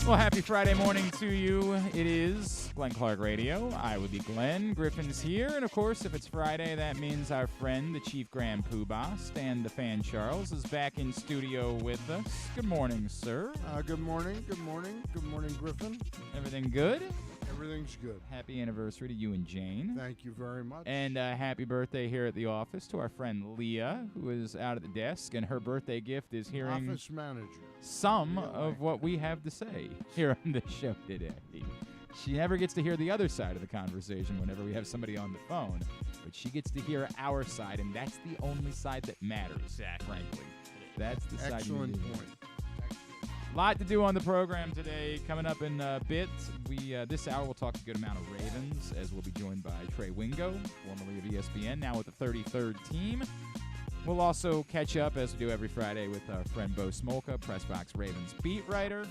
Well, happy Friday morning to you. It is Glenn Clark Radio. I would be Glenn. Griffin's here. And, of course, if it's Friday, that means our friend, the Chief Grand Poobah, Stan the Fan Charles, is back in studio with us. Good morning, sir. Good morning. Good morning. Good morning, Griffin. Everything good? Everything's good. Happy anniversary to you and Jane. Thank you very much. And happy birthday here at the office to our friend Leah, who is out at the desk, and her birthday gift is hearing Office manager. some of what we have to say here on the show today. She never gets to hear the other side of the conversation whenever we have somebody on the phone, but she gets to hear our side, and that's the only side that matters, frankly. That's the side. Excellent point. Lot to do on the program today. Coming up in a bit, this hour we'll talk a good amount of Ravens, as we'll be joined by Trey Wingo, formerly of ESPN, now with the 33rd team. We'll also catch up, as we do every Friday, with our friend Bo Smolka, PressBox Ravens beat writer.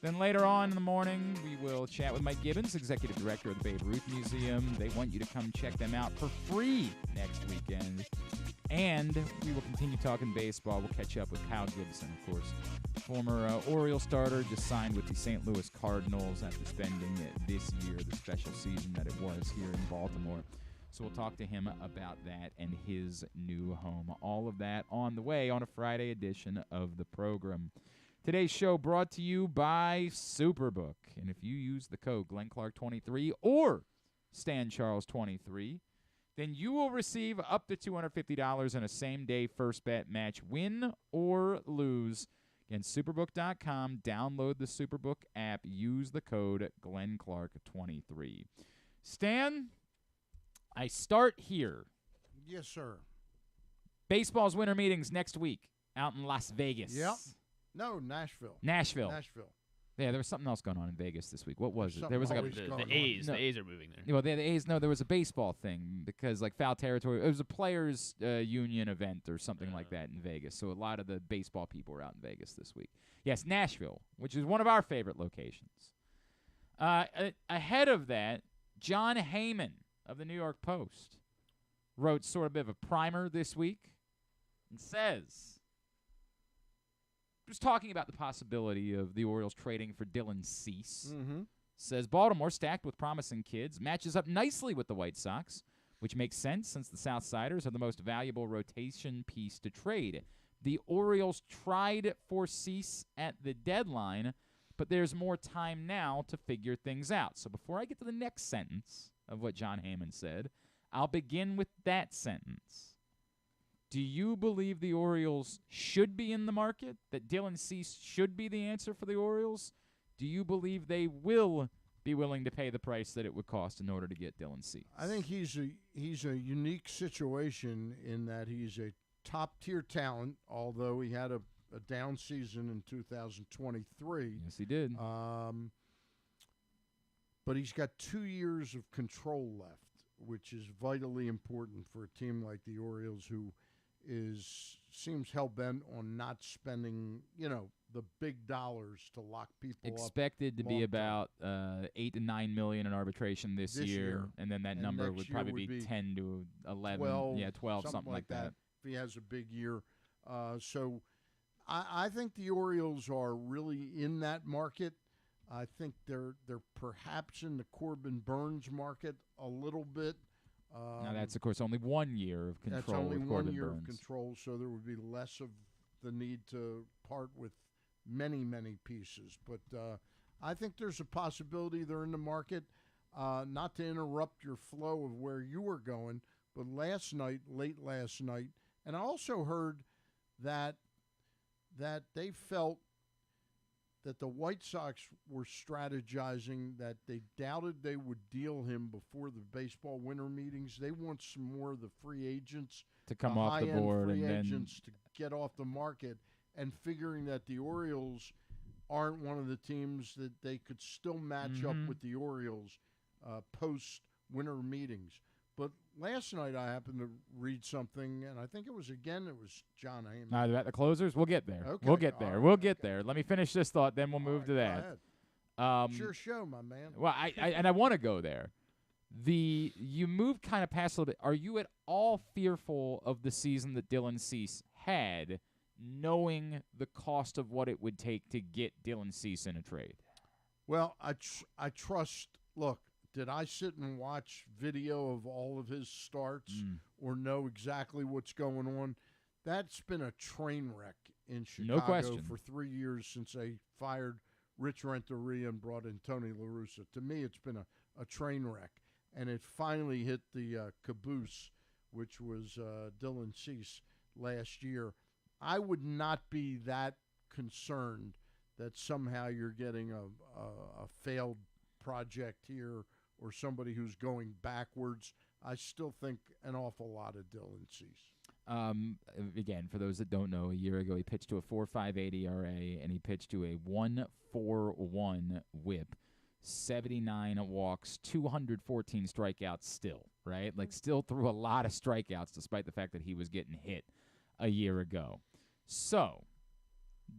Then later on in the morning, we will chat with Mike Gibbons, executive director of the Babe Ruth Museum. They want you to come check them out for free next weekend. And we will continue talking baseball. We'll catch up with Kyle Gibson, of course. Former Orioles starter, just signed with the St. Louis Cardinals after spending this year, the special season that it was here in Baltimore. So we'll talk to him about that and his new home. All of that on the way on a Friday edition of the program. Today's show brought to you by Superbook. And if you use the code GlennClark23 or StanCharles23, then you will receive up to $250 in a same-day first bet match, win or lose. Again, Superbook.com. Download the Superbook app. Use the code GlennClark23. Stan, I start here. Yes, sir. Baseball's winter meetings next week out in Las Vegas. Yep. No, Nashville. Nashville. Yeah, there was something else going on in Vegas this week. What was it? There was like the A's. The A's are moving there. Well, the A's. No, there was a baseball thing because like foul territory. It was a players' union event or something like that in Vegas. So a lot of the baseball people were out in Vegas this week. Yes, Nashville, which is one of our favorite locations. Ahead of that, John Heyman of the New York Post wrote sort of a bit of a primer this week and says, was talking about the possibility of the Orioles trading for Dylan Cease. Mm-hmm. Says Baltimore, stacked with promising kids, matches up nicely with the White Sox, which makes sense since the Southsiders are the most valuable rotation piece to trade. The Orioles tried for Cease at the deadline, but there's more time now to figure things out. So before I get to the next sentence of what John Heyman said, I'll begin with that sentence. Do you believe the Orioles should be in the market, that Dylan Cease should be the answer for the Orioles? Do you believe they will be willing to pay the price that it would cost in order to get Dylan Cease? I think he's a unique situation in that he's a top-tier talent, although he had a down season in 2023. Yes, he did. But he's got 2 years of control left, which is vitally important for a team like the Orioles, who seems hell-bent on not spending, the big dollars to lock people Expected up. to be about $8 to $9 million in arbitration this year, and then that number would probably be 10 to 11, 12, something like that. If he has a big year. So I think the Orioles are really in that market. I think they're perhaps in the Corbin Burns market a little bit. Now, that's, of course, only 1 year of control. That's only with 1 Corbin year Burns. of control, so there would be less of the need to part with many, many pieces. But I think there's a possibility they're in the market. Not to interrupt your flow of where you were going, but late last night, and I also heard that they felt that the White Sox were strategizing that they doubted they would deal him before the baseball winter meetings. They want some more of the free agents to come off the board free and agents to get off the market, and figuring that the Orioles aren't one of the teams that they could still match up with the Orioles post winter meetings. But last night I happened to read something, and I think it was John Heyman. About the closers? We'll get there. Okay. We'll get there. Right. We'll get there. Let me finish this thought, then we'll move to that. Sure show, my man. Well, I want to go there. You move kind of past a little bit. Are you at all fearful of the season that Dylan Cease had, knowing the cost of what it would take to get Dylan Cease in a trade? Well, I trust. Look, did I sit and watch video of all of his starts or know exactly what's going on? That's been a train wreck in Chicago No question. for 3 years since they fired Rich Renteria and brought in Tony La Russa. To me, it's been a train wreck, and it finally hit the caboose, which was Dylan Cease last year. I would not be that concerned that somehow you're getting a failed project here or somebody who's going backwards. I still think an awful lot of Dylan Cease. Again, for those that don't know, a year ago he pitched to a 4.58 ERA and he pitched to a 1.41 WHIP, 79 walks, 214 strikeouts still, right? Like still threw a lot of strikeouts despite the fact that he was getting hit a year ago. So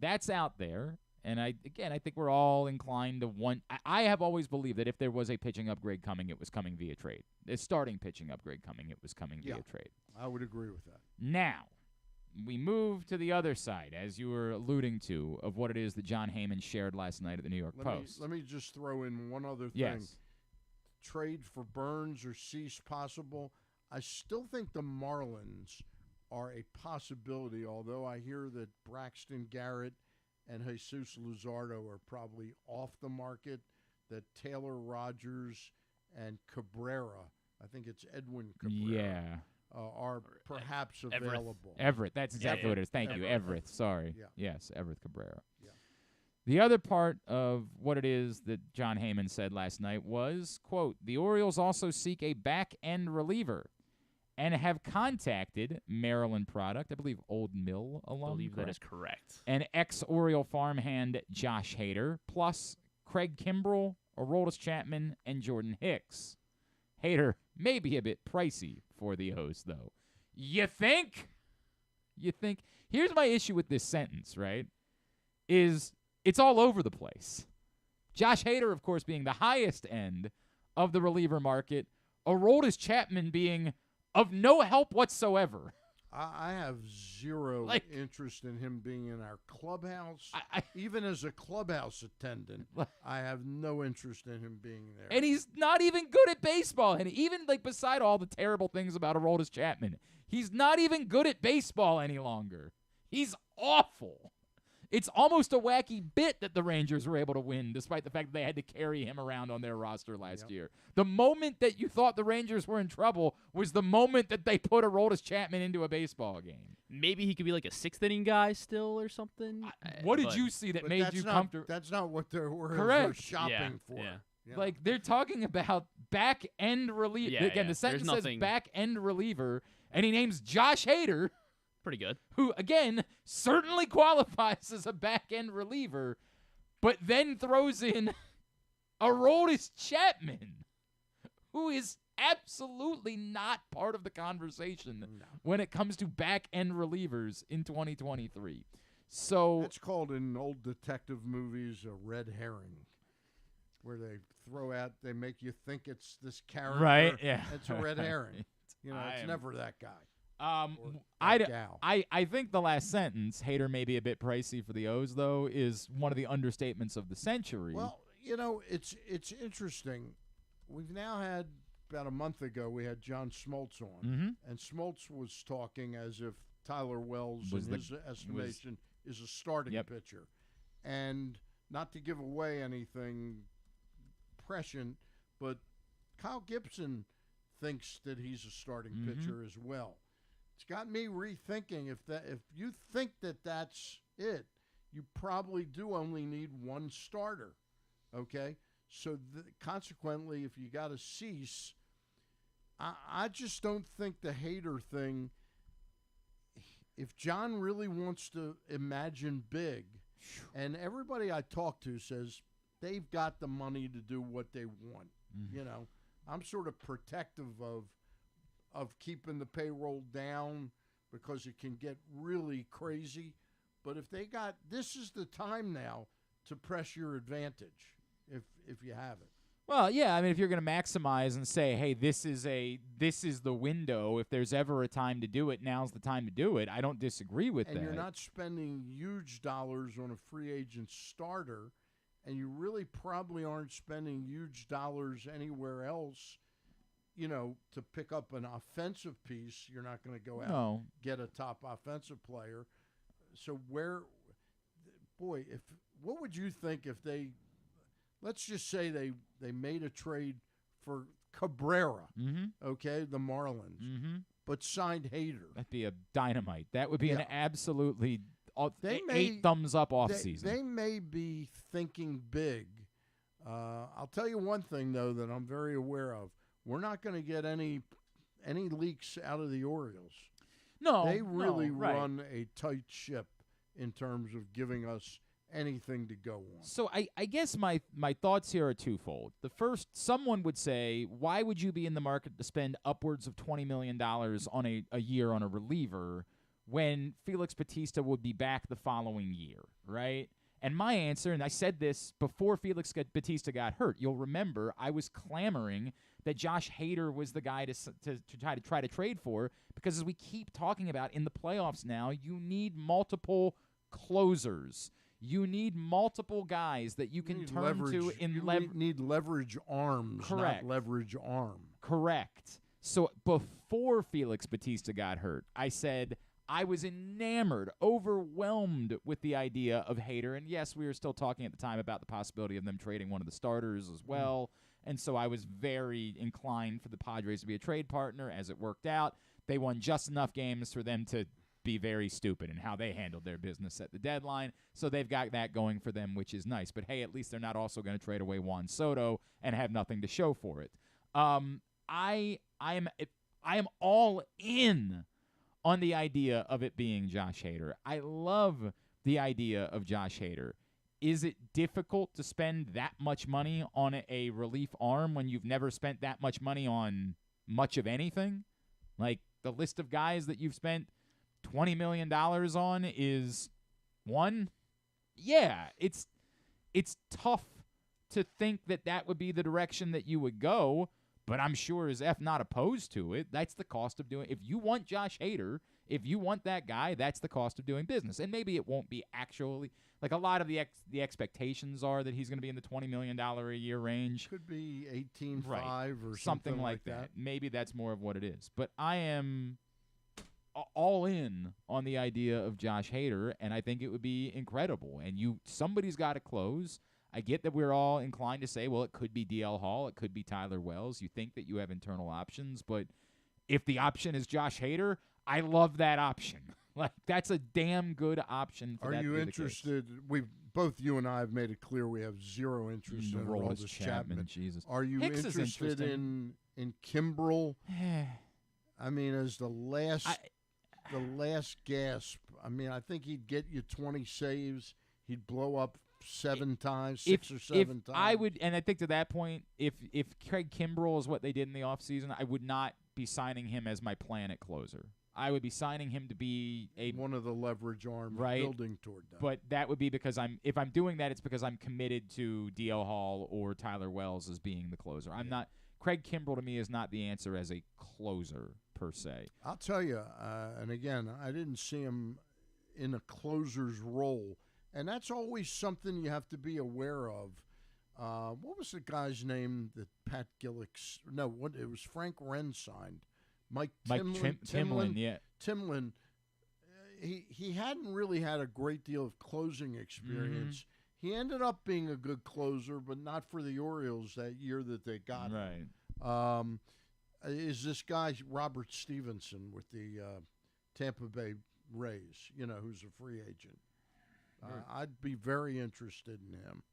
that's out there. And I think we're all inclined to want. I have always believed that if there was a pitching upgrade coming, it was coming via trade. A starting pitching upgrade coming, it was coming via trade. I would agree with that. Now, we move to the other side, as you were alluding to, of what it is that John Heyman shared last night at the New York Post. Let me just throw in one other thing. Yes. Trade for Burns or Cease possible. I still think the Marlins are a possibility, although I hear that Braxton Garrett and Jesus Luzardo are probably off the market, that Taylor Rogers and Cabrera, I think it's Edwin Cabrera, are perhaps available. Everett, that's exactly what it is. Thank you, Everett. Sorry. Yeah. Yes, Everett Cabrera. Yeah. The other part of what it is that John Heyman said last night was, quote, the Orioles also seek a back-end reliever and have contacted Maryland product, I believe Old Mill alum. I believe that is correct. And ex-Oriole farmhand Josh Hader, plus Craig Kimbrell, Aroldis Chapman, and Jordan Hicks. Hader may be a bit pricey for the O's, though. You think? Here's my issue with this sentence, right, is it's all over the place. Josh Hader, of course, being the highest end of the reliever market, Aroldis Chapman being of no help whatsoever. I have zero interest in him being in our clubhouse. Even as a clubhouse attendant, I have no interest in him being there. And he's not even good at baseball. And even beside all the terrible things about Aroldis Chapman, he's not even good at baseball any longer. He's awful. It's almost a wacky bit that the Rangers were able to win, despite the fact that they had to carry him around on their roster last year. The moment that you thought the Rangers were in trouble was the moment that they put Aroldis Chapman into a baseball game. Maybe he could be like a sixth-inning guy still or something. What did you see that made you comfortable? That's not what they're shopping for. Yeah. Like, they're talking about back-end reliever. Again, the sentence says back-end reliever, and he names Josh Hader, pretty good, who, again, certainly qualifies as a back-end reliever, but then throws in Aroldis Chapman, who is absolutely not part of the conversation when it comes to back-end relievers in 2023. So that's called in old detective movies a red herring, where they make you think it's this character. Right, yeah. It's a red herring. It's never that guy. I think the last sentence, Hader may be a bit pricey for the O's, though, is one of the understatements of the century. Well, it's interesting. We've now had, about a month ago, we had John Smoltz on, and Smoltz was talking as if Tyler Wells, in his estimation, is a starting pitcher. And not to give away anything prescient, but Kyle Gibson thinks that he's a starting pitcher as well. It's got me rethinking if you think that that's it, you probably do only need one starter, okay? So consequently, if you got to Cease, I just don't think the Hader thing, if John really wants to imagine big, and everybody I talk to says they've got the money to do what they want, I'm sort of protective of keeping the payroll down because it can get really crazy. But if this is the time now to press your advantage if you have it. Well, yeah, I mean, if you're going to maximize and say, hey, this is the window, if there's ever a time to do it, now's the time to do it, I don't disagree with that. And you're not spending huge dollars on a free agent starter, and you really probably aren't spending huge dollars anywhere else, to pick up an offensive piece. You're not going to go out and get a top offensive player. So what would you think if let's just say they made a trade for Cabrera, okay, the Marlins, but signed Hader. That'd be a dynamite. That would be an absolutely 8 thumbs up offseason. They may be thinking big. I'll tell you one thing, though, that I'm very aware of. We're not going to get any leaks out of the Orioles. No, they really right. run a tight ship in terms of giving us anything to go on. So I guess my thoughts here are twofold. The first, someone would say, why would you be in the market to spend upwards of $20 million on a year on a reliever when Felix Bautista would be back the following year, right? And my answer, and I said this before Felix Bautista got hurt, you'll remember I was clamoring that Josh Hader was the guy to try to trade for, because as we keep talking about in the playoffs now, you need multiple closers. You need multiple guys that you can turn leverage. to in You need leverage arms, Correct. not leverage arm. Correct. So before Felix Bautista got hurt, I said I was enamored, overwhelmed with the idea of Hader. And yes, we were still talking at the time about the possibility of them trading one of the starters as well. And so I was very inclined for the Padres to be a trade partner. As it worked out, they won just enough games for them to be very stupid in how they handled their business at the deadline. So they've got that going for them, which is nice. But hey, at least they're not also going to trade away Juan Soto and have nothing to show for it. I am all in on the idea of it being Josh Hader. I love the idea of Josh Hader. Is it difficult to spend that much money on a relief arm when you've never spent that much money on much of anything? Like, the list of guys that you've spent $20 million on is one? Yeah, it's tough to think that would be the direction that you would go, but I'm sure as F not opposed to it. That's the cost of doing. If you want Josh Hader, if you want that guy, that's the cost of doing business. And maybe it won't be actually, like, a lot of the expectations are that he's going to be in the $20 million a year range. Could be 18.5 right. or something like that. Maybe that's more of what it is. But I am all in on the idea of Josh Hader, and I think it would be incredible. And somebody's got to close. I get that we're all inclined to say, well, it could be DL Hall, it could be Tyler Wells. You think that you have internal options, but if the option is Josh Hader, I love that option. Like, that's a damn good option for Are that you to be interested? Both you and I have made it clear we have zero interest in Aroldis Chapman. Jesus. Are you Hicks interested in Kimbrel? I mean, as the last gasp. I mean, I think he'd get you 20 saves. He'd blow up 7 times, 6 or 7 times. I would, and I think to that point, if Craig Kimbrel is what they did in the offseason, I would not be signing him as my plan at closer. I would be signing him to be one of the leverage arms building toward that. But that would be because if I'm doing that, it's because I'm committed to DL Hall or Tyler Wells as being the closer. I'm not. Craig Kimbrel to me is not the answer as a closer per se. I'll tell you, and again, I didn't see him in a closer's role, and that's always something you have to be aware of. What was the guy's name that Pat Gillick? No, it was Frank Wren signed. Mike Timlin, yeah. Timlin, he hadn't really had a great deal of closing experience. He ended up being a good closer, but not for the Orioles that year that they got him. Right. Is this guy Robert Stevenson with the Tampa Bay Rays, who's a free agent. I'd be very interested in him.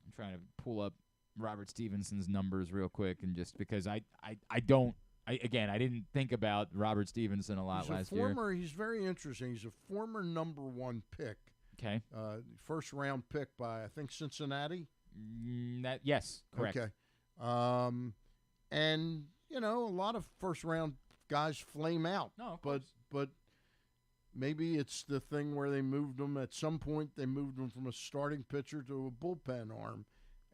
I'm trying to pull up Robert Stevenson's numbers real quick, and just because I didn't think about Robert Stevenson a lot last year. He's very interesting. He's a former number 1 pick. Okay. First round pick by, I think, Cincinnati. Yes, correct. Okay. And a lot of first round guys flame out. No, but maybe it's the thing where they moved him at some point. They moved him from a starting pitcher to a bullpen arm,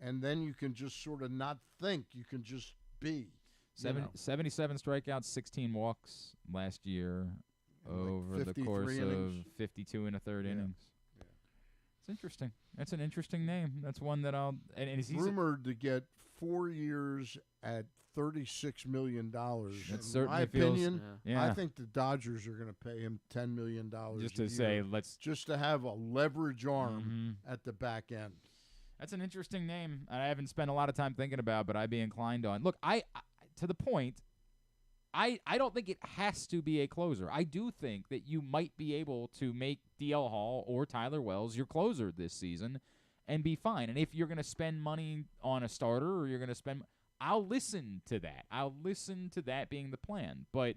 and then you can just sort of not think. You can just be. 77 strikeouts, 16 walks last year over the course innings. of 52 and a third innings. It's interesting. That's an interesting name. That's one that I'll. And is he rumored to get 4 years at $36 million. That In certainly my feels. opinion, Yeah. I think the Dodgers are going to pay him $10 million Just a to say, year, let's. just to have a leverage arm at the back end. That's an interesting name. I haven't spent a lot of time thinking about, but I'd be inclined on. Look, I to the point. I don't think it has to be a closer. I do think that you might be able to make DL Hall or Tyler Wells your closer this season and be fine. And if you're going to spend money on a starter or you're going to spend – I'll listen to that. I'll listen to that being the plan. But,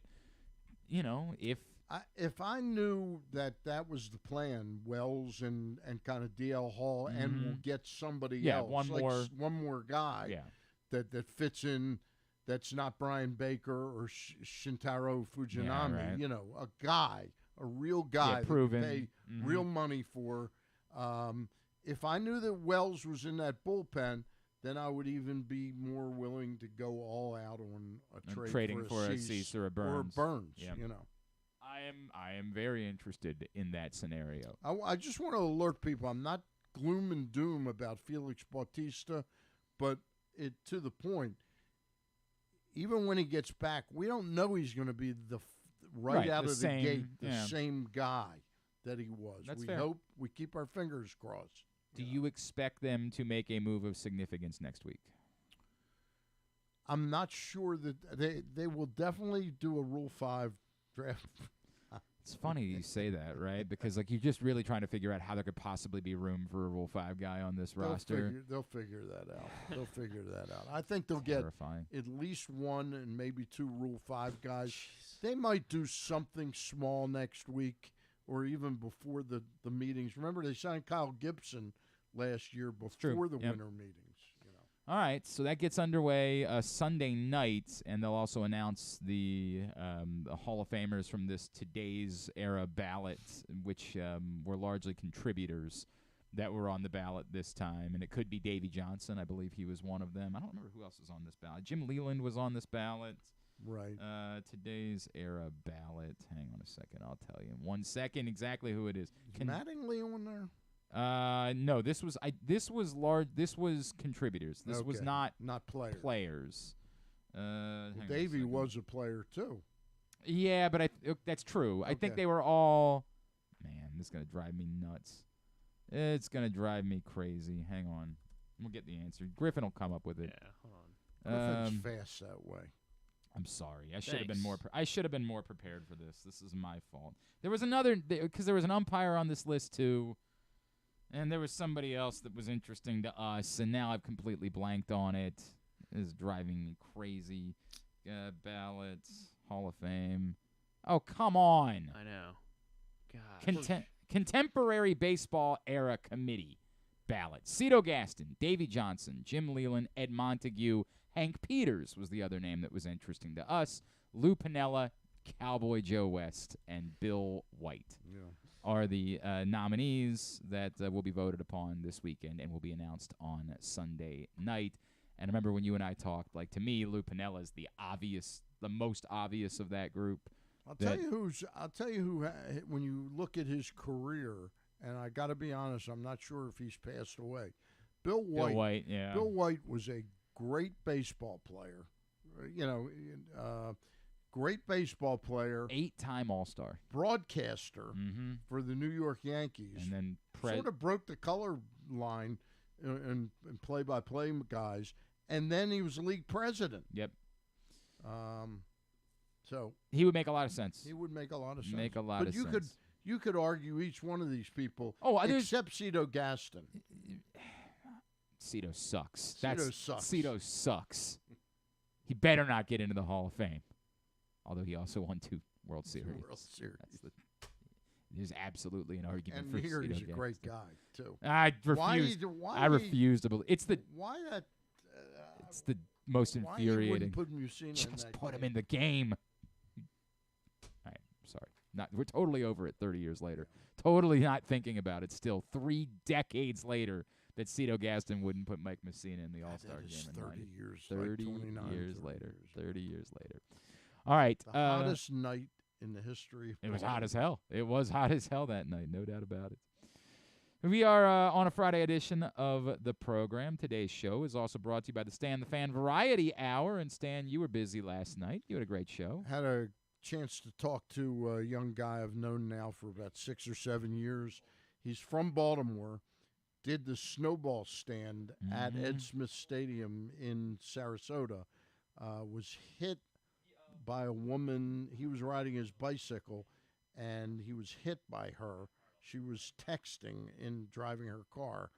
if I knew that was the plan, Wells and kind of DL Hall, and we'll get somebody else, one more guy that fits in – that's not Brian Baker or Shintaro Fujinami, right. A guy, a real guy proven. that you pay real money for. If I knew that Wells was in that bullpen, then I would even be more willing to go all out on a trade trading for a Cease Cease or a Burns. Yep. I am very interested in that scenario. I just want to alert people. I'm not gloom and doom about Felix Bautista, but to the point. Even when he gets back, we don't know he's going to be right out of the gate the same guy that he was. That's we fair. hope, we keep our fingers crossed. Do you expect them to make a move of significance next week? I'm not sure that they will definitely do a Rule 5 draft. It's funny you say that, right? Because you're just really trying to figure out how there could possibly be room for a Rule 5 guy on this roster. They'll figure that out. They'll figure that out. I think they'll get at least one and maybe two Rule 5 guys. They might do something small next week or even before the meetings. Remember, they signed Kyle Gibson last year before the winter meetings. All right, so that gets underway Sunday night, and they'll also announce the Hall of Famers from this today's era ballot, which were largely contributors that were on the ballot this time. And it could be Davey Johnson. I believe he was one of them. I don't remember who else was on this ballot. Jim Leland was on this ballot. Right. Today's era ballot. Hang on a second. I'll tell you in 1 second exactly who it is. Is Mattingly on there? No, this was large. This was contributors. This was not players. Davey was a player too. Yeah, but that's true. I think they were all. Man, this is gonna drive me nuts. It's gonna drive me crazy. Hang on, we'll get the answer. Griffin will come up with it. Yeah, hold on. Griffin's fast that way. I'm sorry. I should have been more. I should have been more prepared for this. This is my fault. There was another because there was an umpire on this list too. And there was somebody else that was interesting to us, and now I've completely blanked on it. It's driving me crazy. Ballots, Hall of Fame. Oh, come on. I know. God. Contemporary Baseball Era Committee ballot. Cito Gaston, Davey Johnson, Jim Leland, Ed Montague, Hank Peters was the other name that was interesting to us. Lou Piniella, Cowboy Joe West, and Bill White. Yeah. Are the nominees that will be voted upon this weekend and will be announced on Sunday night. And remember when you and I talked, to me, Lou Piniella is the most obvious of that group. I'll tell you who. When you look at his career, and I got to be honest, I'm not sure if he's passed away. Bill White. Yeah. Bill White was a great baseball player. Great baseball player. 8-time All-Star. Broadcaster for the New York Yankees. And then sort of broke the color line and play-by-play guys. And then he was league president. Yep. So he would make a lot of sense. He would make a lot of sense. But you could argue each one of these people. Except Cito Gaston. Cito sucks. Cito sucks. He better not get into the Hall of Fame. Although he also won 2 World Series. There's absolutely an argument for here Cito he's a Gaston. great guy too. I refuse. I refuse to believe it's the. Why that? It's the most infuriating. Why put Musina Just put him in the game. All right, sorry. We're totally over it 30 years later. Totally not thinking about it still. 3 decades later that Cito Gaston wouldn't put Mike Mussina in the All-Star game. 30 years. 30 years later. 30 years later. All right. The hottest night in the history of It was hot as hell. It was hot as hell that night, no doubt about it. We are on a Friday edition of the program. Today's show is also brought to you by the Stan the Fan Variety Hour. And Stan, you were busy last night. You had a great show. Had a chance to talk to a young guy I've known now for about 6 or 7 years. He's from Baltimore, did the snowball stand at Ed Smith Stadium in Sarasota, was hit by a woman. He was riding his bicycle, and he was hit by her. She was texting in driving her car.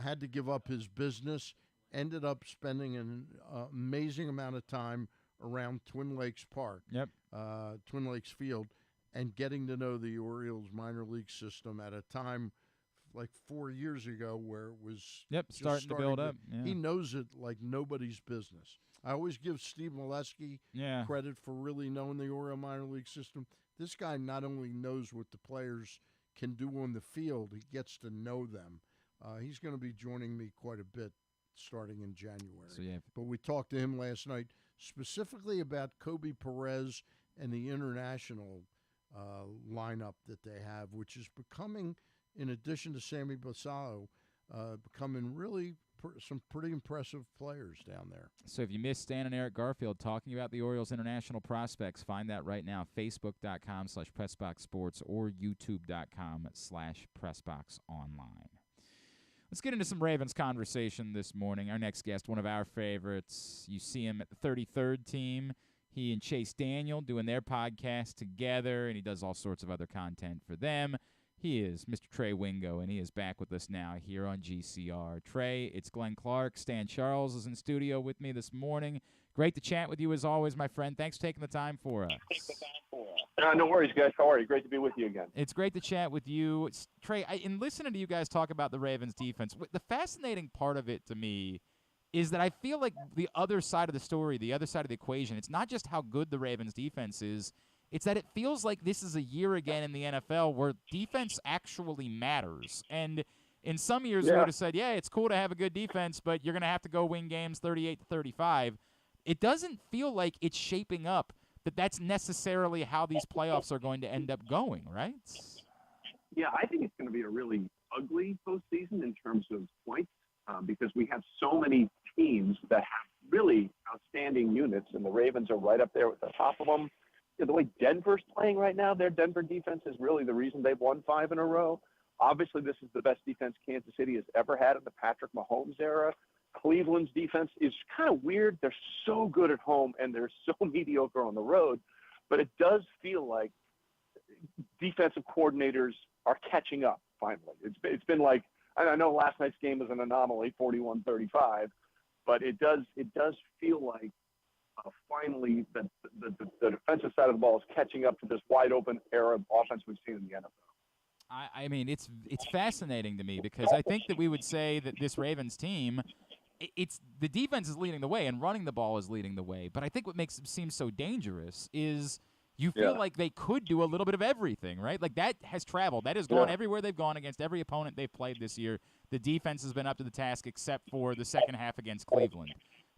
Had to give up his business. Ended up spending an amazing amount of time around Twin Lakes Park, Twin Lakes Field, and getting to know the Orioles minor league system at a time like 4 years ago where it was starting to build up. Yeah. He knows it like nobody's business. I always give Steve Molesky credit for really knowing the Oriole minor league system. This guy not only knows what the players can do on the field, he gets to know them. He's going to be joining me quite a bit starting in January. But we talked to him last night specifically about Kobe Perez and the international lineup that they have, which is becoming, in addition to Sammy Basallo, becoming really some pretty impressive players down there. So if you missed Stan and Eric Garfield talking about the Orioles international prospects, find that right now, facebook.com/PressBoxSports or youtube.com/PressBoxOnline. Let's get into some Ravens conversation this morning. Our next guest, one of our favorites. You see him at the 33rd team. He and Chase Daniel doing their podcast together, and he does all sorts of other content for them. He is Mr. Trey Wingo, and he is back with us now here on GCR. Trey, it's Glenn Clark. Stan Charles is in studio with me this morning. Great to chat with you as always, my friend. Thanks for taking the time for us. No worries, guys. How are you? Great to be with you again. It's great to chat with you. Trey, in listening to you guys talk about the Ravens defense, the fascinating part of it to me is that I feel like the other side of the story, the other side of the equation, it's not just how good the Ravens defense is, it's that it feels like this is a year again in the NFL where defense actually matters. And in some years, we would have said, it's cool to have a good defense, but you're going to have to go win games 38-35. It doesn't feel like it's shaping up that that's necessarily how these playoffs are going to end up going, right? Yeah, I think it's going to be a really ugly postseason in terms of points because we have so many teams that have really outstanding units, and the Ravens are right up there with the top of them. The way Denver's playing right now, their Denver defense is really the reason they've won 5 in a row. Obviously, this is the best defense Kansas City has ever had in the Patrick Mahomes era. Cleveland's defense is kind of weird. They're so good at home, and they're so mediocre on the road. But it does feel like defensive coordinators are catching up finally. It's been like, I know last night's game was an anomaly, 41-35, but it does feel like finally the defensive side of the ball is catching up to this wide-open era of offense we've seen in the NFL. I mean, it's fascinating to me because I think that we would say that this Ravens team, it's the defense is leading the way and running the ball is leading the way. But I think what makes them seem so dangerous is you feel like they could do a little bit of everything, right? Like that has traveled. That has gone everywhere they've gone against every opponent they've played this year. The defense has been up to the task except for the second half against Cleveland.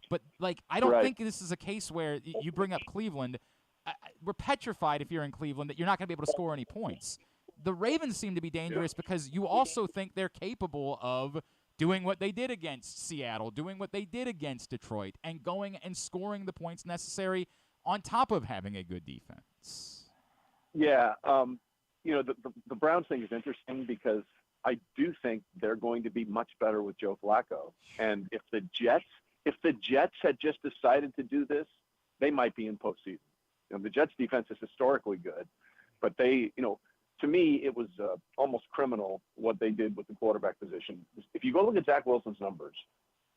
But, like, I don't think this is a case where you bring up Cleveland. We're petrified if you're in Cleveland that you're not going to be able to score any points. The Ravens seem to be dangerous because you also think they're capable of doing what they did against Seattle, doing what they did against Detroit, and going and scoring the points necessary on top of having a good defense. Yeah. The Browns thing is interesting because I do think they're going to be much better with Joe Flacco. And if the Jets had just decided to do this, they might be in postseason. The Jets defense is historically good, but they, to me, it was almost criminal what they did with the quarterback position. If you go look at Zach Wilson's numbers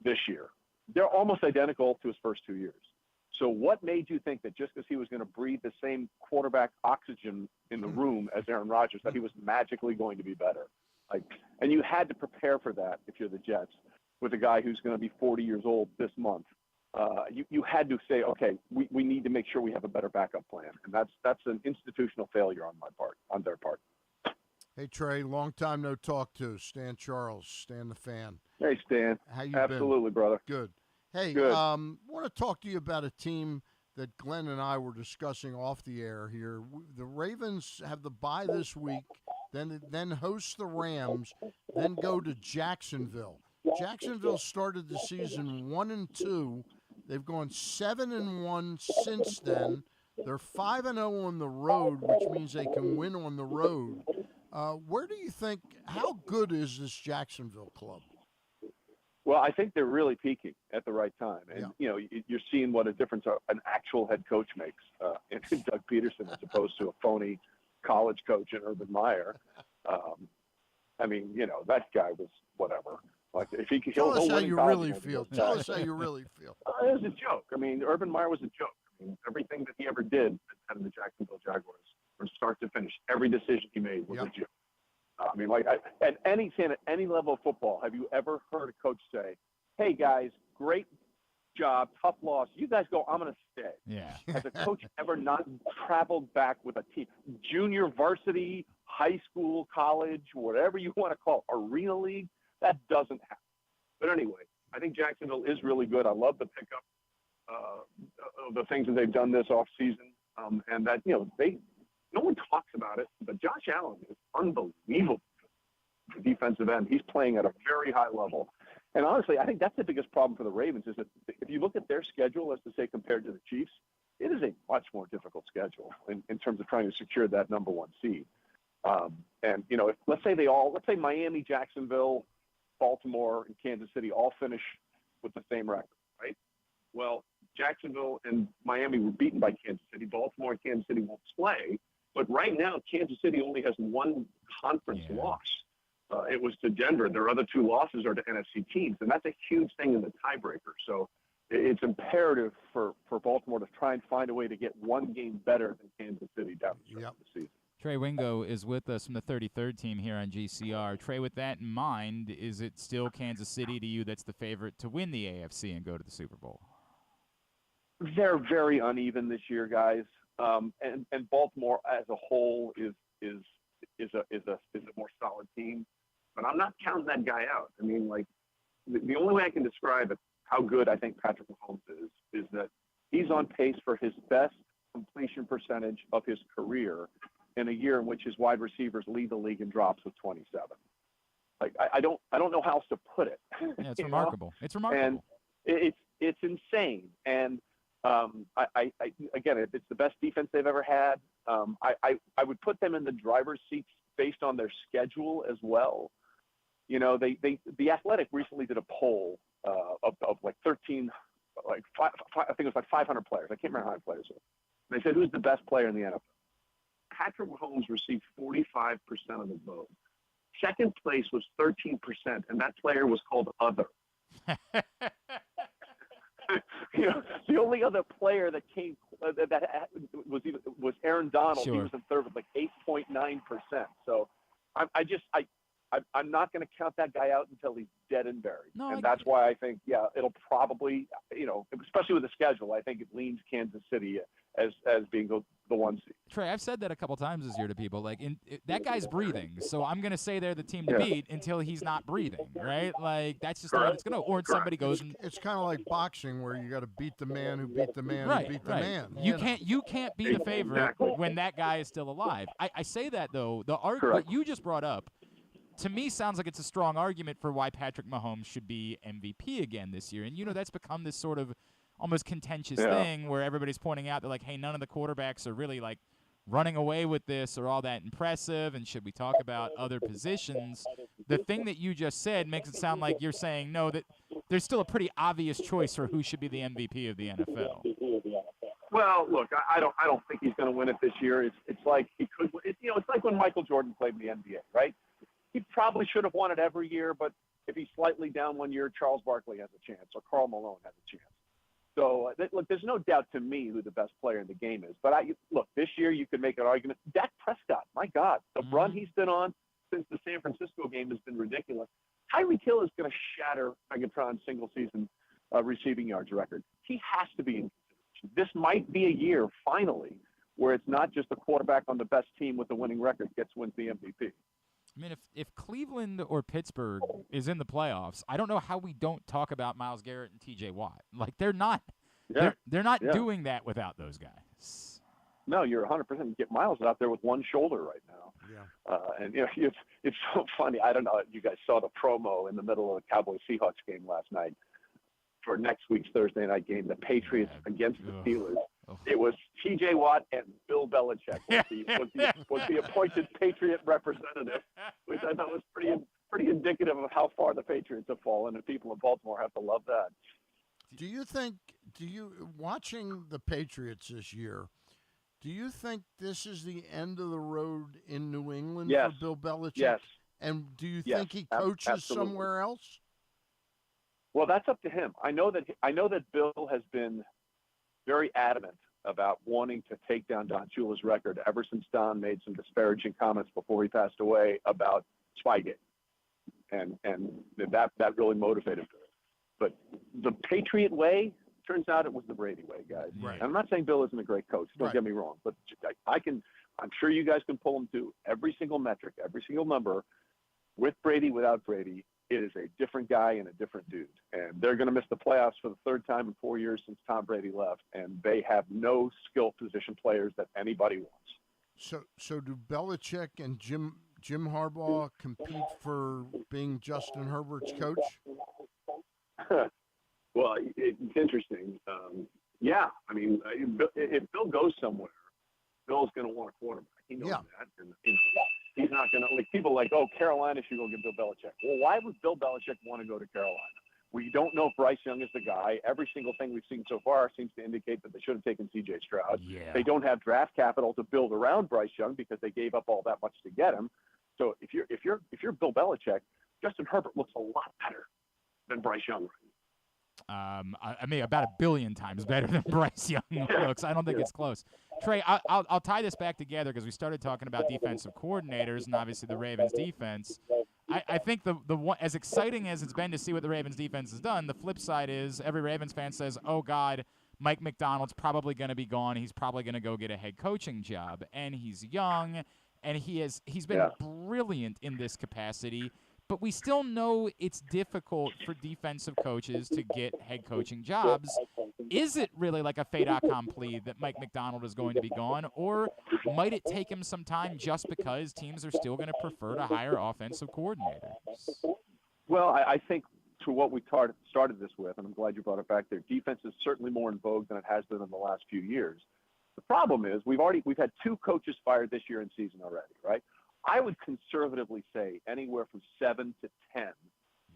this year, they're almost identical to his first 2 years. So what made you think that just because he was going to breathe the same quarterback oxygen in the room as Aaron Rodgers, that he was magically going to be better? And you had to prepare for that if you're the Jets with a guy who's going to be 40 years old this month. You had to say, okay, we need to make sure we have a better backup plan. And that's an institutional failure on their part. Hey, Trey, long time no talk to. Stan Charles, Stan the Fan. Hey, Stan. How you Absolutely, been? brother. Good. Hey, Good. Want to talk to you about a team that Glenn and I were discussing off the air here. The Ravens have the bye this week then host the Rams, then go to Jacksonville. Jacksonville started the season 1-2. They've gone 7-1 since then. They're 5-0 on the road, which means they can win on the road. Where do you think? How good is this Jacksonville club? Well, I think they're really peaking at the right time, and you're seeing what a difference an actual head coach makes in Doug Peterson as opposed to a phony college coach in Urban Meyer. I mean, that guy was whatever. Like, if he could, tell us how you really feel. Tell us how you really feel. It was a joke. I mean, Urban Meyer was a joke. I mean, everything that he ever did at the Jacksonville Jaguars, from start to finish, every decision he made was a joke. I mean, like, at any level of football, have you ever heard a coach say, "Hey guys, great job, tough loss. You guys go. I'm going to stay." Yeah. Has a coach ever not traveled back with a team, junior, varsity, high school, college, whatever you want to call it, arena league? That doesn't happen. But anyway, I think Jacksonville is really good. I love the pickup of the things that they've done this offseason, and that no one talks about it, but Josh Allen is unbelievable for defensive end. He's playing at a very high level. And honestly, I think that's the biggest problem for the Ravens is that if you look at their schedule, as to say, compared to the Chiefs, it is a much more difficult schedule in terms of trying to secure that number one seed. And, if, let's say Miami, Jacksonville, Baltimore, and Kansas City all finish with the same record, right? Well, Jacksonville and Miami were beaten by Kansas City. Baltimore and Kansas City won't play. But right now, Kansas City only has one conference loss. It was to Denver. Their other two losses are to NFC teams, and that's a huge thing in the tiebreaker. So it's imperative for Baltimore to try and find a way to get one game better than Kansas City down the stretch of the season. Trey Wingo is with us from the 33rd team here on GCR. Trey, with that in mind, is it still Kansas City to you that's the favorite to win the AFC and go to the Super Bowl? They're very uneven this year, guys. And Baltimore as a whole is a more solid team. But I'm not counting that guy out. I mean, like, the only way I can describe it, how good I think Patrick Mahomes is that he's on pace for his best completion percentage of his career in a year in which his wide receivers lead the league in drops with 27. Like, I don't know how else to put it. Yeah, it's remarkable. It's remarkable. And it's insane. And again, it's the best defense they've ever had. I would put them in the driver's seat based on their schedule as well. The Athletic recently did a poll of like 13, I think it was like 500 players. I can't remember how many players. They said, who's the best player in the NFL? Patrick Mahomes received 45% of the vote. Second place was 13%, and that player was called Other. The only other player that came was Aaron Donald. Sure. He was in third with like 8.9%. So I'm not going to count that guy out until he's dead and buried. And that's why I think, it'll probably, especially with the schedule, I think it leans Kansas City as being the one seed. Trey, I've said that a couple times this year to people. Like, that guy's breathing, so I'm going to say they're the team to beat until he's not breathing, right? Like, that's just the way it's going to. Or somebody goes and it's kind of like boxing where you got to beat the man who beat the man who beat the man. You can't be the favorite when that guy is still alive. I say that, though. The what you just brought up, to me, sounds like it's a strong argument for why Patrick Mahomes should be MVP again this year. And, that's become this sort of almost contentious thing where everybody's pointing out that, like, hey, none of the quarterbacks are really, like, running away with this or all that impressive, and should we talk about other positions? The thing that you just said makes it sound like you're saying, no, that there's still a pretty obvious choice for who should be the MVP of the NFL. Well, look, I don't think he's going to win it this year. It's like he could. It's like when Michael Jordan played in the NBA, right? He probably should have won it every year, but if he's slightly down one year, Charles Barkley has a chance, or Karl Malone has a chance. So, look, there's no doubt to me who the best player in the game is. But, look, this year you could make an argument. Dak Prescott, my God, the run he's been on since the San Francisco game has been ridiculous. Tyreek Hill is going to shatter Megatron's single-season receiving yards record. He has to be in consideration. This might be a year, finally, where it's not just the quarterback on the best team with the winning record wins the MVP. I mean, if Cleveland or Pittsburgh is in the playoffs, I don't know how we don't talk about Myles Garrett and T.J. Watt. Like, they're not doing that without those guys. No, you're 100%. Get Miles out there with one shoulder right now. Yeah. And it's so funny. I don't know if you guys saw the promo in the middle of the Cowboys-Seahawks game last night for next week's Thursday night game, the Patriots against the Steelers. It was T.J. Watt and Bill Belichick was the appointed Patriot representative, which I thought was pretty indicative of how far the Patriots have fallen, and people in Baltimore have to love that. Watching the Patriots this year, do you think this is the end of the road in New England for Bill Belichick? Yes. And do you think he coaches somewhere else? Well, that's up to him. I know that Bill has been very adamant about wanting to take down Don Shula's record ever since Don made some disparaging comments before he passed away about Spygate, and that really motivated him. But the Patriot way, turns out it was the Brady way, guys. Right. And I'm not saying Bill isn't a great coach. Don't get me wrong, but I'm sure you guys can pull him to every single metric, every single number. With Brady, without Brady, it is a different guy and a different dude. And they're going to miss the playoffs for the third time in 4 years since Tom Brady left, and they have no skill position players that anybody wants. So do Belichick and Jim Harbaugh compete for being Justin Herbert's coach? Well, it's interesting. Yeah, I mean, if Bill goes somewhere, Bill's going to want a quarterback. He knows that, and he's not going to people like, Carolina should go get Bill Belichick. Well, why would Bill Belichick want to go to Carolina? We don't know if Bryce Young is the guy. Every single thing we've seen so far seems to indicate that they should have taken C.J. Stroud. Yeah. They don't have draft capital to build around Bryce Young because they gave up all that much to get him. So if you're Bill Belichick, Justin Herbert looks a lot better than Bryce Young. I mean, about 1 billion times better than Bryce Young looks. I don't think it's close. Trey, I'll tie this back together because we started talking about defensive coordinators and obviously the Ravens defense. I think the one, as exciting as it's been to see what the Ravens defense has done, the flip side is every Ravens fan says, oh, God, Mike McDonald's probably going to be gone. He's probably going to go get a head coaching job. And he's young, and he's been brilliant in this capacity. But we still know it's difficult for defensive coaches to get head coaching jobs. Is it really like a fait accompli that Mike McDonald is going to be gone, or might it take him some time just because teams are still going to prefer to hire offensive coordinators? Well, I think to what we started this with, and I'm glad you brought it back there, defense is certainly more in vogue than it has been in the last few years. The problem is we've had 2 coaches fired this year in season already, right? I would conservatively say anywhere from 7 to 10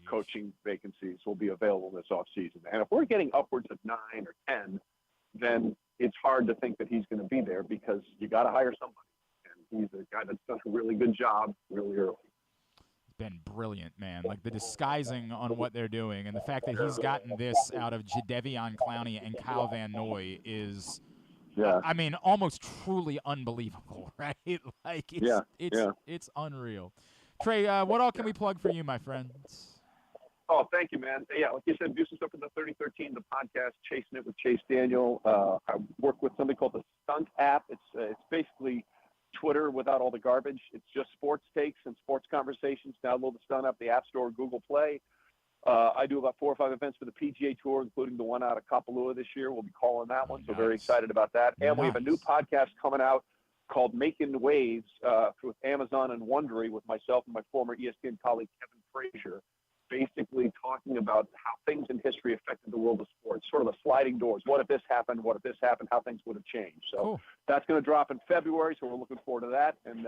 coaching vacancies will be available this offseason. And if we're getting upwards of 9 or 10, then it's hard to think that he's going to be there because you got to hire somebody. And he's a guy that's done a really good job really early. Been brilliant, man. Like the disguising on what they're doing and the fact that he's gotten this out of Jadeveon Clowney and Kyle Van Noy is – I mean, almost truly unbelievable, right? Like, it's unreal. Trey, what all can we plug for you, my friends? Oh, thank you, man. Yeah, like you said, do some stuff in the 3013, the podcast, Chasing It with Chase Daniel. I work with something called the Stunt app. It's basically Twitter without all the garbage. It's just sports takes and sports conversations. Download the Stunt app, the App Store, Google Play. I do about 4 or 5 events for the PGA Tour, including the one out of Kapalua this year. We'll be calling that one, so very excited about that. And we have a new podcast coming out called Making Waves with Amazon and Wondery with myself and my former ESPN colleague Kevin Frazier, basically talking about how things in history affected the world of sports, sort of the sliding doors. What if this happened? What if this happened? How things would have changed. So that's going to drop in February, so we're looking forward to that. And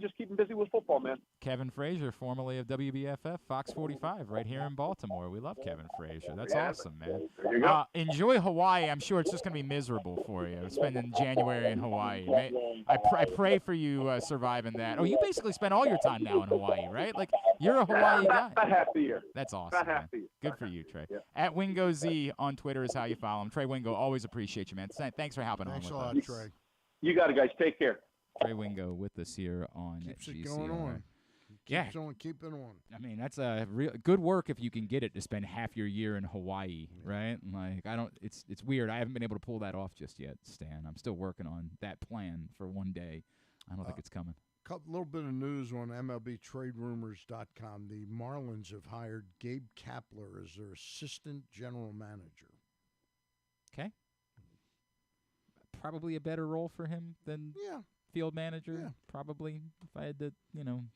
just keeping busy with football, man. Kevin Frazier, formerly of WBFF, Fox 45, right here in Baltimore. We love Kevin Frazier. That's awesome, man. There you go. Enjoy Hawaii. I'm sure it's just going to be miserable for you, spending January in Hawaii. I pray for you surviving that. Oh, you basically spend all your time now in Hawaii, right? Like, you're a Hawaii guy. About half the year. That's awesome, About half the year. Good for you, Trey. Yeah. At Wingo Z on Twitter is how you follow him. Trey Wingo, always appreciate you, man. Thanks for helping Thanks home a with lot, us. Trey. You got it, guys. Take care. Trey Wingo with us here on Keeps GCR. it going on. Keeps on keeping on. I mean, that's a real good work if you can get it to spend half your year in Hawaii, right? Like, it's weird. I haven't been able to pull that off just yet, Stan. I'm still working on that plan for one day. I don't think it's coming. A little bit of news on MLBTradeRumors.com. The Marlins have hired Gabe Kapler as their assistant general manager. Okay. probably a better role for him than field manager. Yeah. Probably, if I had to,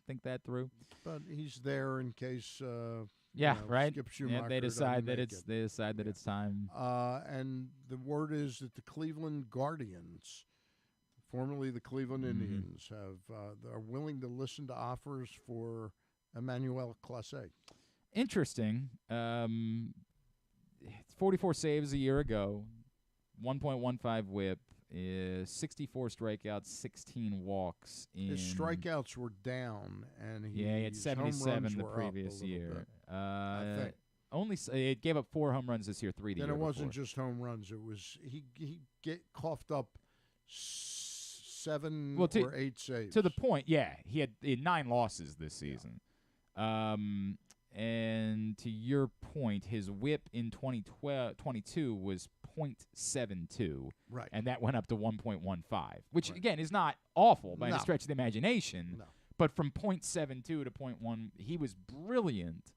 think that through. But he's there in case. Right. Skip Schumacher they decide that doesn't make it's time. And the word is that the Cleveland Guardians, formerly the Cleveland Indians, are willing to listen to offers for Emmanuel Clase. Interesting. 44 saves a year ago, 1.15 WHIP, 64 strikeouts, 16 walks. His strikeouts were down, and he had 77 the previous year. I think. It gave up 4 home runs this year, 3 the year Then it wasn't before. just home runs. It was he coughed up 7 or 8 saves. To the point, he had 9 losses this season. And to your point, his WHIP in 2022 was .72. Right. And that went up to 1.15, which, again, is not awful by any stretch of the imagination. No. But from .72 to .1, he was brilliant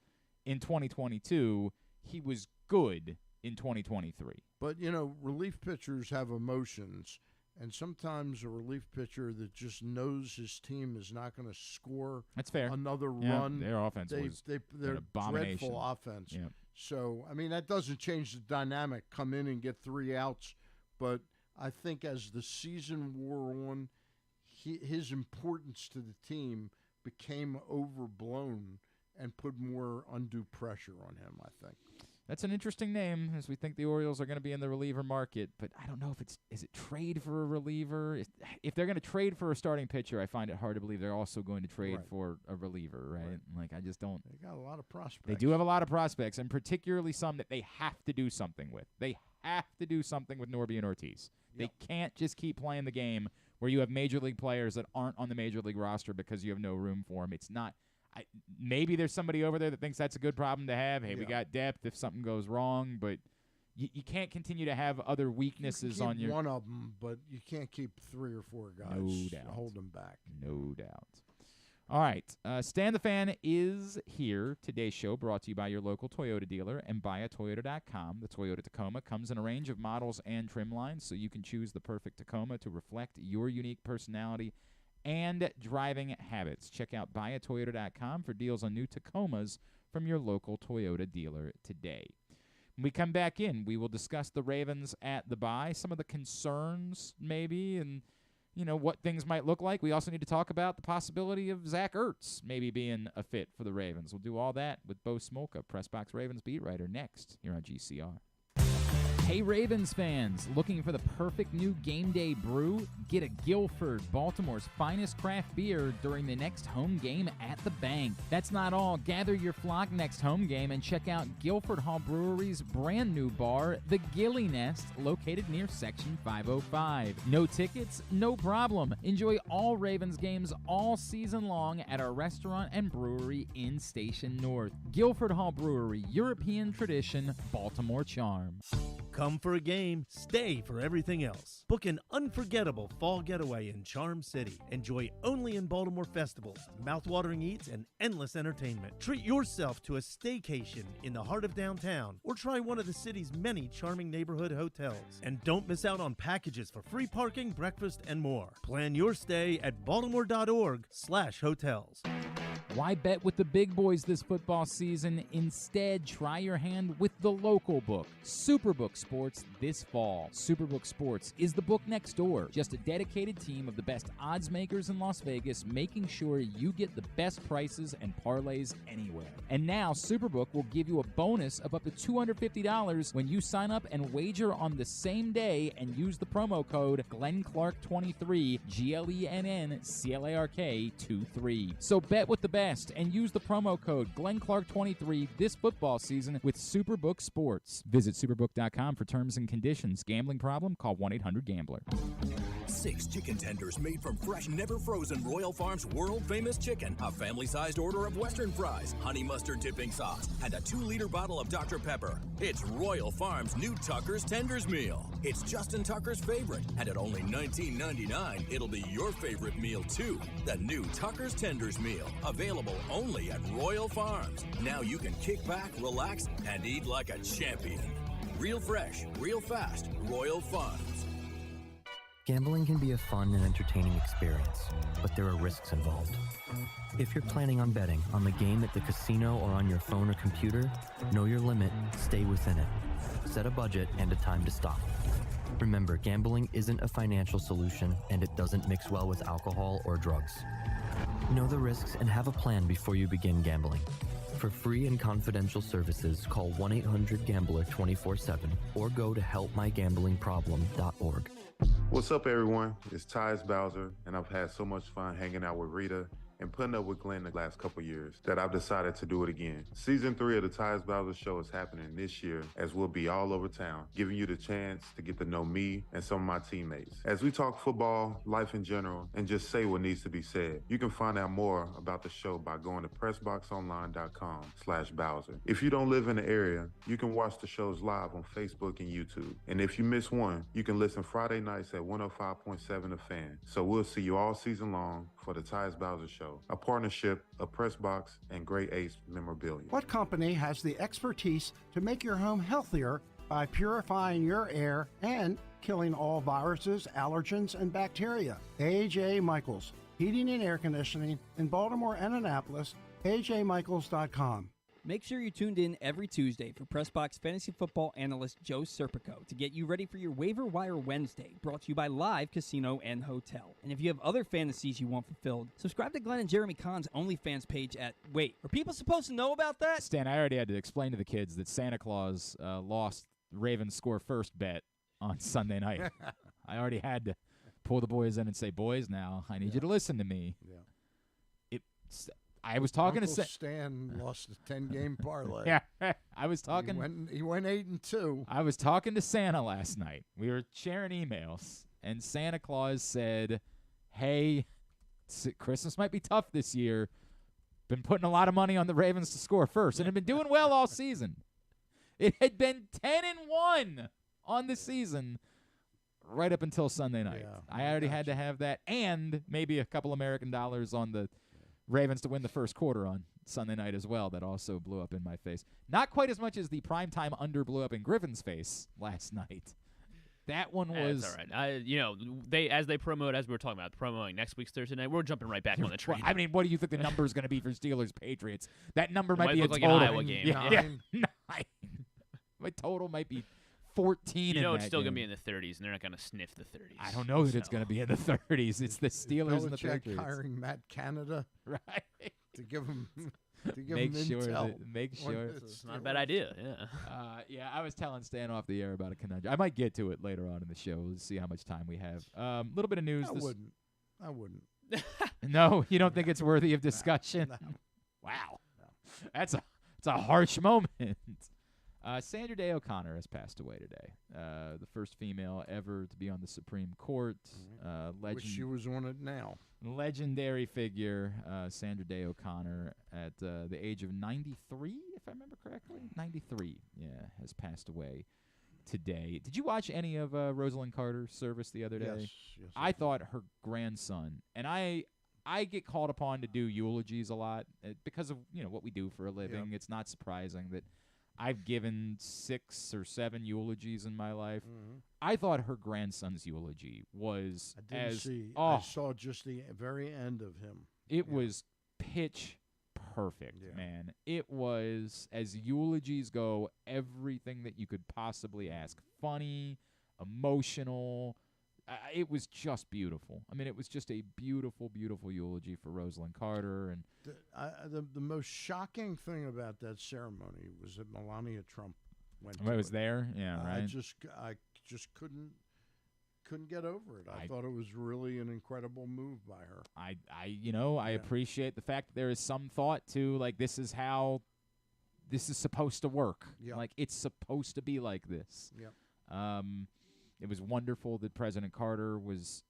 in 2022. He was good in 2023. But, relief pitchers have emotions. And sometimes a relief pitcher that just knows his team is not going to score That's fair. another Yeah, run. Their offense was they're an abomination. dreadful offense. Yeah. So, that doesn't change the dynamic. Come in and get 3 outs. But I think as the season wore on, his importance to the team became overblown and put more undue pressure on him, I think. That's an interesting name, as we think the Orioles are going to be in the reliever market. But I don't know if is it trade for a reliever? If they're going to trade for a starting pitcher, I find it hard to believe they're also going to trade for a reliever, right? Like, I just don't. They got a lot of prospects. They do have a lot of prospects, and particularly some that they have to do something with. They have to do something with Norby and Ortiz. Yep. They can't just keep playing the game where you have major league players that aren't on the major league roster because you have no room for them. It's not. Maybe there's somebody over there that thinks that's a good problem to have. Hey, we got depth if something goes wrong, but you can't continue to have other weaknesses you can on your. One of them, but you can't keep 3 or 4 guys. No doubt. Hold them back. No doubt. All right. Stan the Fan is here. Today's show brought to you by your local Toyota dealer and buyatoyota.com. The Toyota Tacoma comes in a range of models and trim lines, so you can choose the perfect Tacoma to reflect your unique personality and driving habits. Check out buyatoyota.com for deals on new Tacomas from your local Toyota dealer today. When we come back in, we will discuss the Ravens at the bye, some of the concerns maybe, and what things might look like. We also need to talk about the possibility of Zach Ertz maybe being a fit for the Ravens. We'll do all that with Bo Smolka, PressBox Ravens beat writer, next here on GCR. Hey Ravens fans, looking for the perfect new game day brew? Get a Guilford, Baltimore's finest craft beer during the next home game at the bank. That's not all. Gather your flock next home game and check out Guilford Hall Brewery's brand new bar, the Gilly Nest, located near Section 505. No tickets? No problem. Enjoy all Ravens games all season long at our restaurant and brewery in Station North. Guilford Hall Brewery, European tradition, Baltimore charm. Come for a game, stay for everything else. Book an unforgettable fall getaway in Charm City. Enjoy only in Baltimore festivals, mouthwatering eats, and endless entertainment. Treat yourself to a staycation in the heart of downtown, or try one of the city's many charming neighborhood hotels. And don't miss out on packages for free parking, breakfast, and more. Plan your stay at baltimore.org/hotels. Why bet with the big boys this football season? Instead, try your hand with the local book, Superbook Sports, this fall. Superbook Sports is the book next door. Just a dedicated team of the best odds makers in Las Vegas, making sure you get the best prices and parlays anywhere. And now, Superbook will give you a bonus of up to $250 when you sign up and wager on the same day and use the promo code GlennClark23, GLENNCLARK23. So bet with the best and use the promo code GlennClark23 this football season with Superbook Sports. Visit superbook.com for terms and conditions. Gambling problem? Call 1-800-GAMBLER. 6 chicken tenders made from fresh, never frozen Royal Farms world-famous chicken, a family-sized order of Western fries, honey mustard dipping sauce, and a 2-liter bottle of Dr. Pepper. It's Royal Farms' new Tucker's Tenders Meal. It's Justin Tucker's favorite, and at only $19.99, it'll be your favorite meal, too. The new Tucker's Tenders Meal, available only at Royal Farms. Now you can kick back, relax, and eat like a champion. Real fresh, real fast, Royal Farms. Gambling can be a fun and entertaining experience, but there are risks involved. If you're planning on betting on the game at the casino or on your phone or computer, know your limit, stay within it. Set a budget and a time to stop. Remember, gambling isn't a financial solution, and it doesn't mix well with alcohol or drugs. Know the risks and have a plan before you begin gambling. For free and confidential services, call 1-800-GAMBLER 24/7 or go to helpmygamblingproblem.org. What's up, everyone? It's Tyus Bowser, and I've had so much fun hanging out with Rita and putting up with Glenn the last couple years that I've decided to do it again. Season 3 of the Tyus Bowser Show is happening this year, as we'll be all over town, giving you the chance to get to know me and some of my teammates. As we talk football, life in general, and just say what needs to be said. You can find out more about the show by going to PressBoxOnline.com/Bowser. If you don't live in the area, you can watch the shows live on Facebook and YouTube. And if you miss one, you can listen Friday nights at 105.7 The Fan. So we'll see you all season long for the Tyus Bowser Show, a partnership of PressBox and Great Ace Memorabilia. What company has the expertise to make your home healthier by purifying your air and killing all viruses, allergens, and bacteria? A.J. Michaels, Heating and Air Conditioning in Baltimore and Annapolis, ajmichaels.com. Make sure you're tuned in every Tuesday for PressBox Fantasy Football analyst Joe Serpico to get you ready for your Waiver Wire Wednesday, brought to you by Live Casino and Hotel. And if you have other fantasies you want fulfilled, subscribe to Glenn and Jeremy Kahn's OnlyFans page at... Wait, are people supposed to know about that? Stan, I already had to explain to the kids that Santa Claus lost Ravens score first bet on Sunday night. I already had to pull the boys in and say, boys, now, I need you to listen to me. Yeah. I was talking Uncle to Stan lost a 10-game parlay. Yeah, I was talking. He went 8-2. I was talking to Santa last night. We were sharing emails, and Santa Claus said, "Hey, Christmas might be tough this year. Been putting a lot of money on the Ravens to score first, and have been doing well all season. It had been 10-1 on the season." Right up until Sunday night. Yeah, I already had to have that, and maybe a couple American dollars on the Ravens to win the first quarter on Sunday night as well. That also blew up in my face. Not quite as much as the primetime under blew up in Griffin's face last night. That one was all right. As they promote, as we were talking about, promoting next week's Thursday night, we're jumping right back on the train. I mean, what do you think the number is going to be for Steelers Patriots? That number might be look a like total. an Iowa game. Yeah, 9. My total might be 14. It's still going to be in the 30s, and they're not going to sniff the 30s. I don't know that it's going to be in the 30s. It's the Steelers and the Belichick Patriots. hiring Matt Canada, right? To give him Make him sure intel. Make sure. It's not a bad idea. Yeah. I was telling Stan off the air about a conundrum. I might get to it later on in the show. We'll see how much time we have. A little bit of news. I wouldn't. No, you don't think it's worthy of discussion? No. Wow, it's a harsh moment. Sandra Day O'Connor has passed away today. The first female ever to be on the Supreme Court. Wish she was on it now. Legendary figure, Sandra Day O'Connor, at the age of 93, if I remember correctly. 93, has passed away today. Did you watch any of Rosalind Carter's service the other day? Yes. I thought her grandson, and I get called upon to do eulogies a lot because of what we do for a living. Yep. It's not surprising that I've given 6 or 7 eulogies in my life. Mm-hmm. I thought her grandson's eulogy was I saw just the very end of him. It was pitch perfect, man. It was, as eulogies go, everything that you could possibly ask. Funny, emotional. It was just beautiful. I mean, it was just a beautiful, beautiful eulogy for Rosalind Carter. And the most shocking thing about that ceremony was that Melania Trump went. I was there. Yeah, right. I just couldn't get over it. I thought it was really an incredible move by her. I appreciate the fact that there is some thought to, like, this is how this is supposed to work. Yep. Like, it's supposed to be like this. Yep. It was wonderful that President Carter was,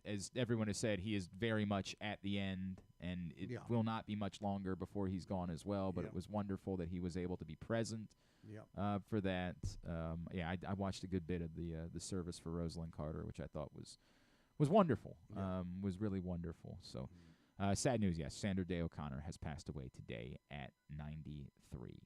as everyone has said, he is very much at the end, and it will not be much longer before he's gone as well. But it was wonderful that he was able to be present for that. I watched a good bit of the service for Rosalind Carter, which I thought was wonderful. Was really wonderful. So, sad news. Yes, Sandra Day O'Connor has passed away today at 93.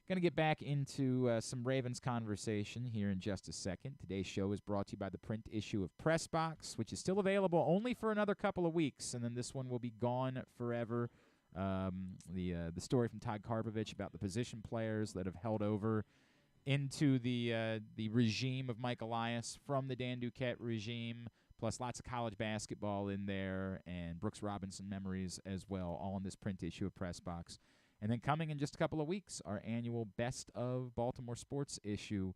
Going to get back into some Ravens conversation here in just a second. Today's show is brought to you by the print issue of PressBox, which is still available only for another couple of weeks, and then this one will be gone forever. The story from Todd Karpovich about the position players that have held over into the regime of Mike Elias from the Dan Duquette regime, plus lots of college basketball in there, and Brooks Robinson memories as well, all in this print issue of PressBox. And then coming in just a couple of weeks, our annual Best of Baltimore Sports issue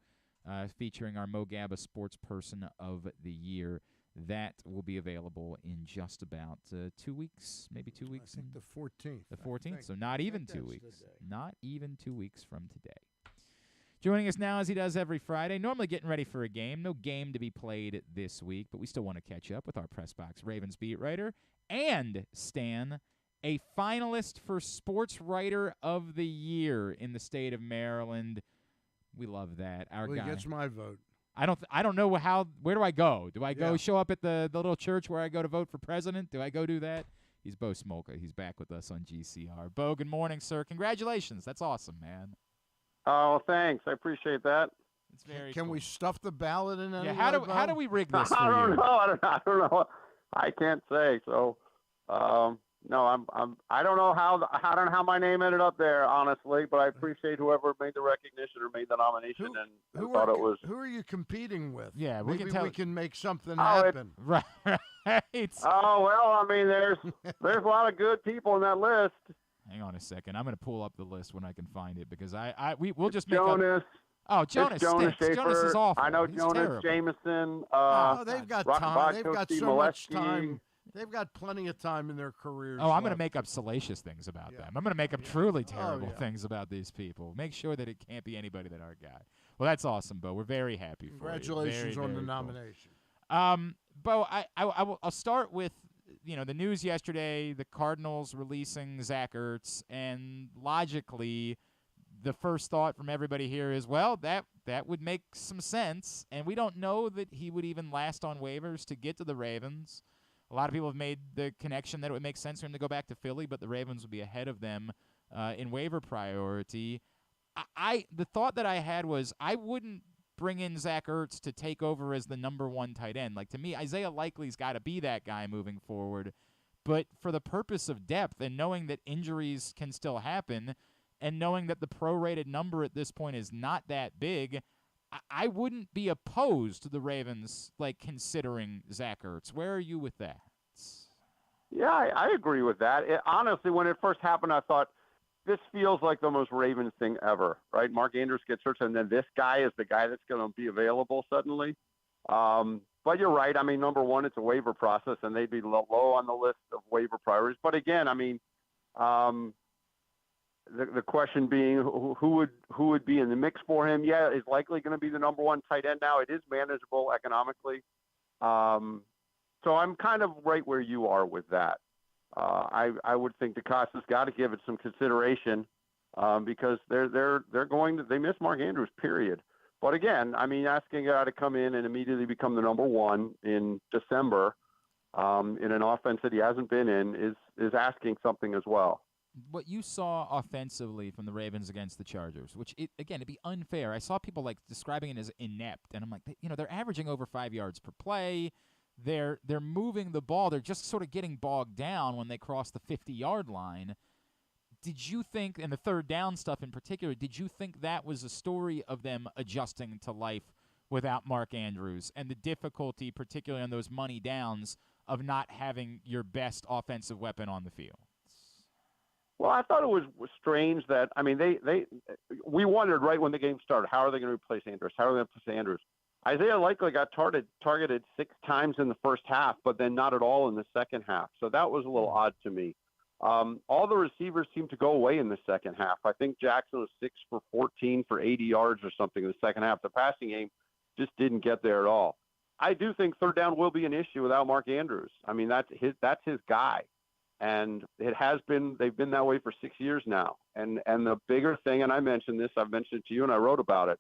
featuring our Mo Gabba Sports Person of the Year. That will be available in just about 2 weeks, maybe 2 weeks. I think the 14th. The 14th, so not even 2 weeks. Not even 2 weeks from today. Joining us now, as he does every Friday, normally getting ready for a game. No game to be played this week, but we still want to catch up with our PressBox Ravens beat writer and Stan, a finalist for Sports Writer of the Year in the state of Maryland. We love that. Our guy gets my vote. I don't know where do I go? Do I go show up at the little church where I go to vote for president? Do I go do that? He's Bo Smolka. He's back with us on GCR. Bo, good morning, sir. Congratulations. That's awesome, man. Oh, thanks. I appreciate that. It's very Can cool. we stuff the ballot in any Yeah, way, how do we rig this for I don't you? know. I don't know. I can't say. So, no, I don't know how my name ended up there, honestly. But I appreciate whoever made the recognition or made the nomination and thought it was. Who are you competing with? Yeah, Maybe we can make something Oh, happen. Right. Oh well, I mean, there's a lot of good people in that list. Hang on a second. I'm going to pull up the list when I can find it because we'll just make Jonas. Oh, Jonas Jonas stinks. Jonas is Schaefer. awful. I know He's Jonas, terrible. Jameson. They've got Rock time. They've Botko, got Steve so much Molesky. time. They've got plenty of time in their careers. Oh, I'm going to left. make up salacious things about them. I'm going to make up truly terrible yeah. things about these people. Make sure that it can't be anybody that our guy. Well, that's awesome, Bo. We're very happy for you. Congratulations Very, on the very cool. nomination. Bo, I'll start with the news yesterday, the Cardinals releasing Zach Ertz, and logically, the first thought from everybody here is, well, that would make some sense, and we don't know that he would even last on waivers to get to the Ravens. A lot of people have made the connection that it would make sense for him to go back to Philly, but the Ravens would be ahead of them in waiver priority. The thought that I had was I wouldn't bring in Zach Ertz to take over as the number one tight end. Like, to me, Isaiah Likely's got to be that guy moving forward. But for the purpose of depth and knowing that injuries can still happen and knowing that the prorated number at this point is not that big, I wouldn't be opposed to the Ravens, considering Zach Ertz. Where are you with that? Yeah, I agree with that. Honestly, when it first happened, I thought, this feels like the most Ravens thing ever, right? Mark Andrews gets hurt, and then this guy is the guy that's going to be available suddenly. But you're right. I mean, number one, it's a waiver process, and they'd be low on the list of waiver priorities. But again, I mean, the question being who would be in the mix for him? Yeah, is likely going to be the number one tight end now. It is manageable economically. So I'm kind of right where you are with that. I would think DeCosta's got to give it some consideration because they miss Mark Andrews, period. But again, I mean, asking a guy to come in and immediately become the number one in December in an offense that he hasn't been in is asking something as well. What you saw offensively from the Ravens against the Chargers, which, it'd be unfair. I saw people describing it as inept, and I'm like, they're averaging over 5 yards per play. They're moving the ball. They're just sort of getting bogged down when they cross the 50-yard line. Did you think, and the third down stuff in particular, did you think that was a story of them adjusting to life without Mark Andrews and the difficulty, particularly on those money downs, of not having your best offensive weapon on the field? Well, I thought it was strange that, I mean, we wondered right when the game started, how are they going to replace Andrews? How are they going to replace Andrews? Isaiah Likely got targeted 6 times in the first half, but then not at all in the second half. So that was a little odd to me. All the receivers seemed to go away in the second half. I think Jackson was 6 for 14 for 80 yards or something in the second half. The passing game just didn't get there at all. I do think third down will be an issue without Mark Andrews. I mean, that's his guy. And it has been, they've been that way for 6 years now. And the bigger thing, and I mentioned this, I've mentioned it to you and I wrote about it.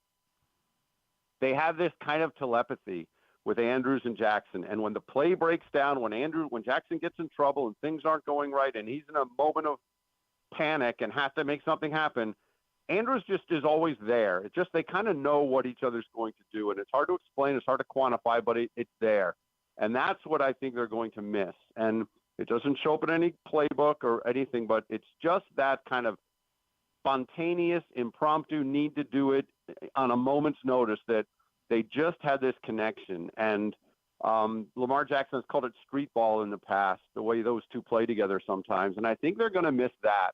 They have this kind of telepathy with Andrews and Jackson. And when the play breaks down, when Jackson gets in trouble and things aren't going right and he's in a moment of panic and has to make something happen, Andrews just is always there. It's just they kind of know what each other's going to do, and it's hard to explain, it's hard to quantify, but it's there. And that's what I think they're going to miss. And it doesn't show up in any playbook or anything, but it's just that kind of spontaneous, impromptu need to do it on a moment's notice that they just had this connection. And Lamar Jackson has called it street ball in the past, the way those two play together sometimes. And I think they're going to miss that.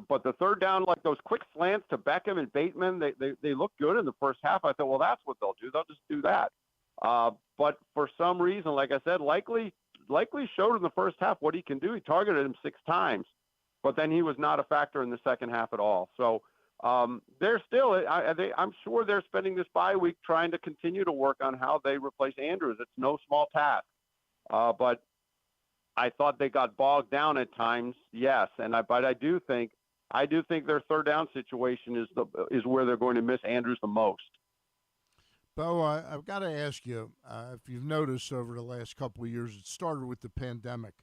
But the third down, like those quick slants to Beckham and Bateman, they look good in the first half. I thought, well, that's what they'll do. They'll just do that. But for some reason, like I said, likely showed in the first half what he can do. He targeted him 6 times, but then he was not a factor in the second half at all. So they're still, I'm sure they're spending this bye week trying to continue to work on how they replace Andrews. It's no small task. But I thought they got bogged down at times, yes. But I do think their third down situation is where they're going to miss Andrews the most. Bo, I've got to ask you, if you've noticed over the last couple of years, it started with the pandemic.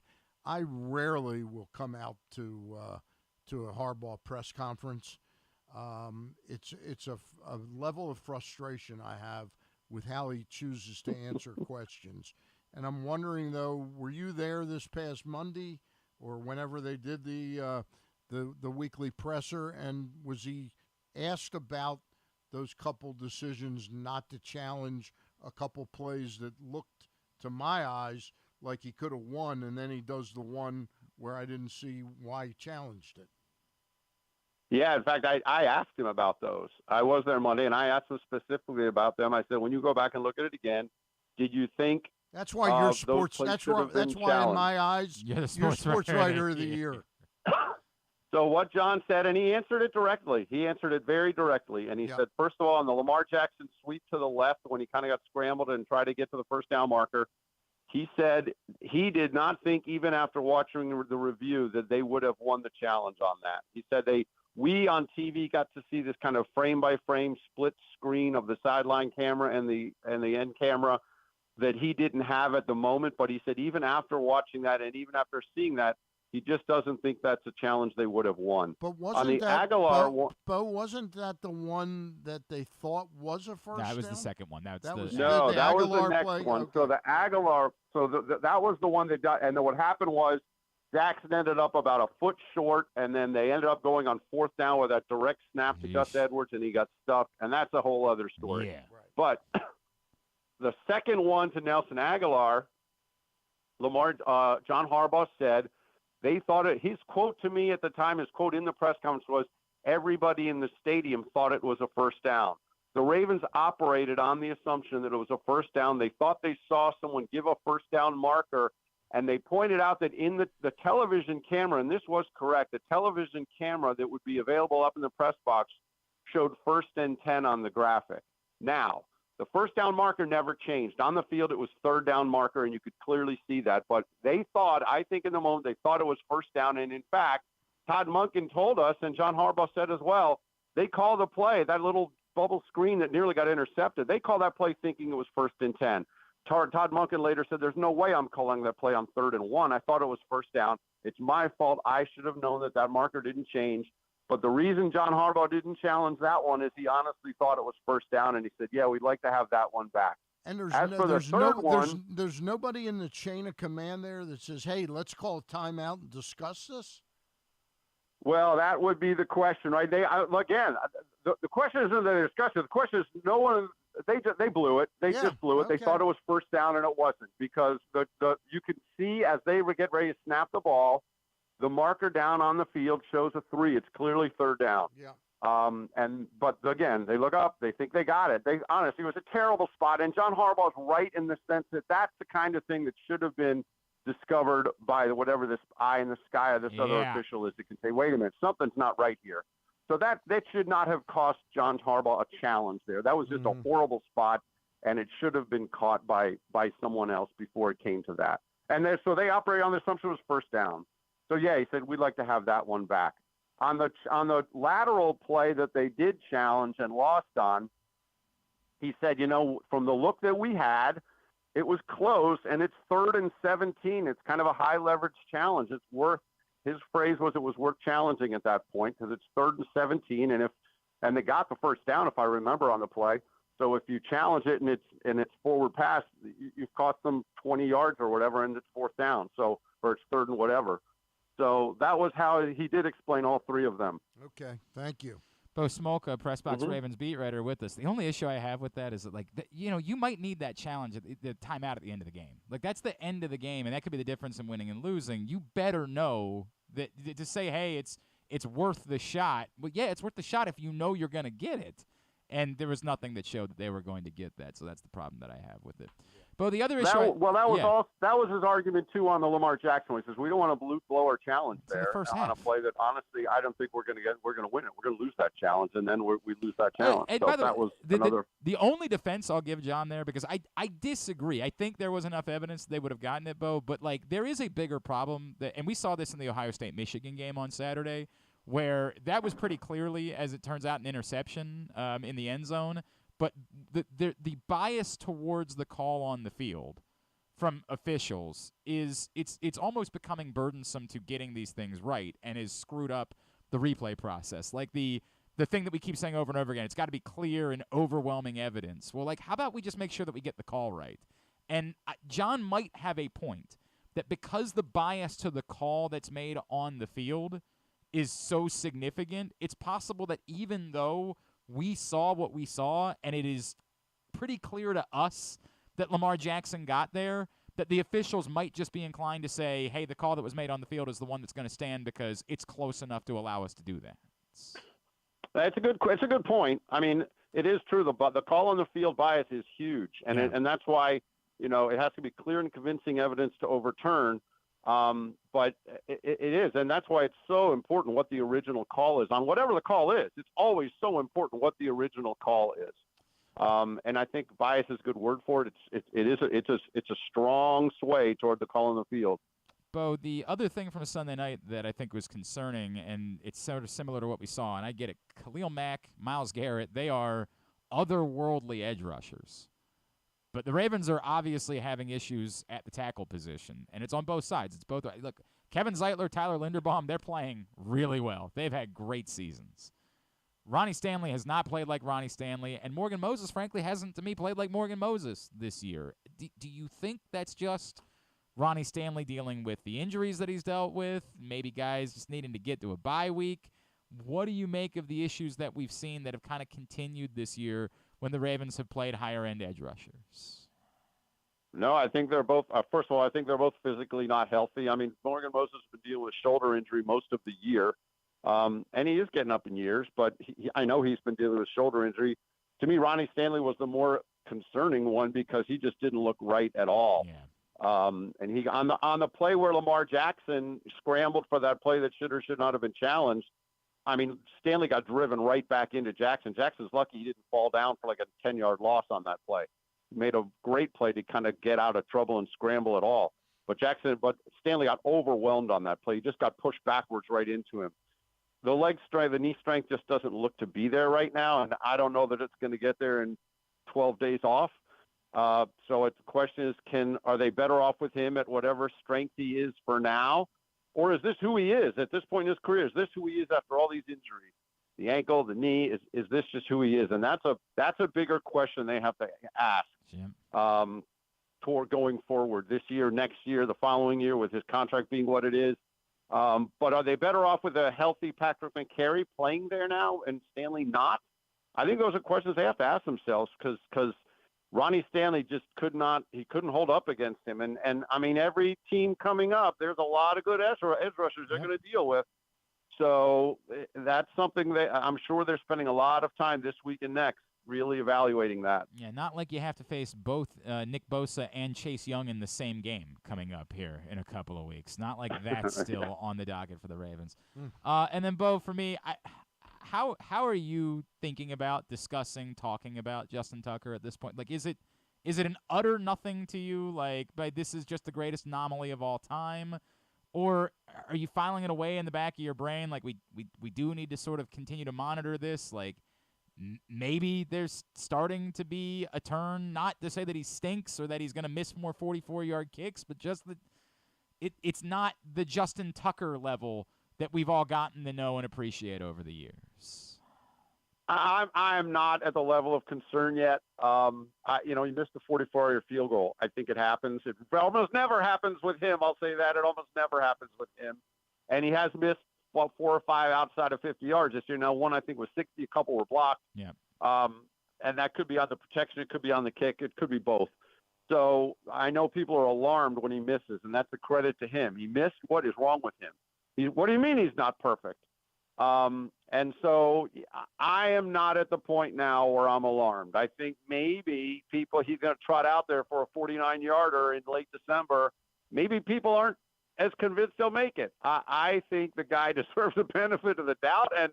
I rarely will come out to a Harbaugh press conference. It's a level of frustration I have with how he chooses to answer questions. And I'm wondering, though, were you there this past Monday or whenever they did the weekly presser, and was he asked about those couple decisions not to challenge a couple plays that looked, to my eyes, like he could have won, and then he does the one where I didn't see why he challenged it? Yeah, in fact, I asked him about those. I was there Monday, and I asked him specifically about them. I said, when you go back and look at it again, did you think that's why you're sports? That's why in my eyes, you're sports writer of the year. So what John said, and he answered it directly. He answered it very directly. And he said, first of all, on the Lamar Jackson sweep to the left when he kind of got scrambled and tried to get to the first down marker, he said he did not think, even after watching the review, that they would have won the challenge on that. He said we on TV got to see this kind of frame-by-frame split screen of the sideline camera and the end camera that he didn't have at the moment. But he said even after watching that and even after seeing that, he just doesn't think that's a challenge they would have won. But wasn't Bo, wasn't that the one that they thought was a first down? That was the second one. That was the next one. Okay. So the Aguilar, that was the one that got, and then what happened was Jackson ended up about a foot short, and then they ended up going on fourth down with that direct snap to Gus Edwards, and he got stuck, and that's a whole other story. Yeah. Right. But the second one to Nelson Aguilar, John Harbaugh said, they thought it, his quote to me at the time, his quote in the press conference was, everybody in the stadium thought it was a first down. The Ravens operated on the assumption that it was a first down. They thought they saw someone give a first down marker, and they pointed out that in the television camera, and this was correct, the television camera that would be available up in the press box showed 1st and 10 on the graphic. Now, the first down marker never changed. On the field, it was 3rd down marker, and you could clearly see that. But they thought, I think in the moment, they thought it was first down. And, in fact, Todd Monken told us, and John Harbaugh said as well, they called the play, that little bubble screen that nearly got intercepted, they called that play thinking it was 1st and 10. Todd Monken later said, there's no way I'm calling that play on 3rd and 1. I thought it was first down. It's my fault. I should have known that marker didn't change. But the reason John Harbaugh didn't challenge that one is he honestly thought it was first down, and he said, yeah, we'd like to have that one back. And there's nobody in the chain of command there that says, hey, let's call a timeout and discuss this? Well, that would be the question, right? The question isn't that they discussed it. The question is no one – they blew it. They just blew it. Okay. They thought it was first down, and it wasn't, because you could see as they would get ready to snap the ball, the marker down on the field shows a 3. It's clearly 3rd down. Yeah. But again, they look up. They think they got it. Honestly, it was a terrible spot. And John Harbaugh's right in the sense that that's the kind of thing that should have been discovered by whatever this eye in the sky of this other official is that can say, wait a minute, something's not right here. So that should not have cost John Harbaugh a challenge there. That was just a horrible spot, and it should have been caught by someone else before it came to that. And so they operate on the assumption it was first down. So, yeah, he said, we'd like to have that one back. On the lateral play that they did challenge and lost on, he said, from the look that we had, it was close, and it's 3rd and 17. It's kind of a high-leverage challenge. His phrase was it was worth challenging at that point because it's 3rd and 17, and if and they got the first down, if I remember, on the play. So if you challenge it and it's forward pass, you've cost them 20 yards or whatever, and it's fourth down. So, or it's third and whatever. So that was how he did explain all three of them. Okay, thank you. Bo Smolka, PressBox Ravens beat writer, with us. The only issue I have with that is that, like, you might need that challenge at the timeout at the end of the game. Like, that's the end of the game, and that could be the difference in winning and losing. You better know that to say, hey, it's worth the shot. But yeah, it's worth the shot if you know you're going to get it. And there was nothing that showed that they were going to get that, so that's the problem that I have with it. But the other issue, that was his argument too on the Lamar Jackson. He says we don't want to blow our challenge there the first on half. a play that honestly I don't think we're going to win it. We're going to lose that challenge, and then we lose that challenge. And so by the that way, was the only defense I'll give John there, because I disagree. I think there was enough evidence they would have gotten it, Bo. But like there is a bigger problem and we saw this in the Ohio State-Michigan game on Saturday, where that was pretty clearly, as it turns out, an interception in the end zone. But the bias towards the call on the field from officials is it's almost becoming burdensome to getting these things right, and has screwed up the replay process. Like the thing that we keep saying over and over again, it's got to be clear and overwhelming evidence. Well, like, how about we just make sure that we get the call right? And John might have a point that because the bias to the call that's made on the field is so significant, it's possible that even though we saw what we saw, and it is pretty clear to us that Lamar Jackson got there, that the officials might just be inclined to say, hey, the call that was made on the field is the one that's going to stand because it's close enough to allow us to do that. It's a good point. I mean, it is true. The call on the field bias is huge, and and that's why it has to be clear and convincing evidence to overturn. But it is, and that's why it's so important what the original call is on whatever the call is. It's always so important what the original call is. And I think bias is a good word for it. It's a strong sway toward the call on the field. Bo, the other thing from Sunday night that I think was concerning, and it's sort of similar to what we saw, and I get it, Khalil Mack, Myles Garrett, they are otherworldly edge rushers. But the Ravens are obviously having issues at the tackle position, and it's on both sides. It's both. Look, Kevin Zeitler, Tyler Linderbaum, they're playing really well. They've had great seasons. Ronnie Stanley has not played like Ronnie Stanley, and Morgan Moses, frankly, hasn't, to me, played like Morgan Moses this year. Do you think that's just Ronnie Stanley dealing with the injuries that he's dealt with, maybe guys just needing to get to a bye week? What do you make of the issues that we've seen that have kind of continued this year when the Ravens have played higher-end edge rushers? No, I think they're both first of all, I think they're both physically not healthy. I mean, Morgan Moses has been dealing with shoulder injury most of the year, and he is getting up in years, but I know he's been dealing with shoulder injury. To me, Ronnie Stanley was the more concerning one because he just didn't look right at all. Yeah. And he on the play where Lamar Jackson scrambled for that play that should or should not have been challenged, I mean, Stanley got driven right back into Jackson. Jackson's lucky he didn't fall down for like a 10-yard loss on that play. He made a great play to kind of get out of trouble and scramble at all. But Stanley got overwhelmed on that play. He just got pushed backwards right into him. The leg strength, the knee strength just doesn't look to be there right now, and I don't know that it's going to get there in 12 days off. So the question is, are they better off with him at whatever strength he is for now? Or is this who he is at this point in his career? Is this who he is after all these injuries? The ankle, the knee, is this just who he is? And that's a bigger question they have to ask toward going forward this year, next year, the following year, with his contract being what it is. But are they better off with a healthy Patrick McCary playing there now and Stanley not? I think those are questions they have to ask themselves because Ronnie Stanley just couldn't hold up against him. And I mean, every team coming up, there's a lot of good edge rushers they're going to deal with. So that's something that I'm sure they're spending a lot of time this week and next really evaluating that. Yeah, not like you have to face both Nick Bosa and Chase Young in the same game coming up here in a couple of weeks. Not like that's still on the docket for the Ravens. And then, Bo, for me, how are you thinking about talking about Justin Tucker at this point? Like, is it an utter nothing to you? Like, this is just the greatest anomaly of all time? Or are you filing it away in the back of your brain? Like, we do need to sort of continue to monitor this. Like, maybe there's starting to be a turn, not to say that he stinks or that he's going to miss more 44-yard kicks, but just that it's not the Justin Tucker level that we've all gotten to know and appreciate over the years. I'm not at the level of concern yet. He missed a 44-yard field goal. I think it happens. It almost never happens with him. I'll say that. It almost never happens with him. And he has missed, 4 or 5 outside of 50 yards this year. Now, one I think was 60. A couple were blocked. Yeah. And that could be on the protection. It could be on the kick. It could be both. So I know people are alarmed when he misses, and that's a credit to him. He missed. What is wrong with him? What do you mean he's not perfect? And so I am not at the point now where I'm alarmed. I think maybe he's going to trot out there for a 49-yarder in late December. Maybe people aren't as convinced he'll make it. I think the guy deserves the benefit of the doubt, and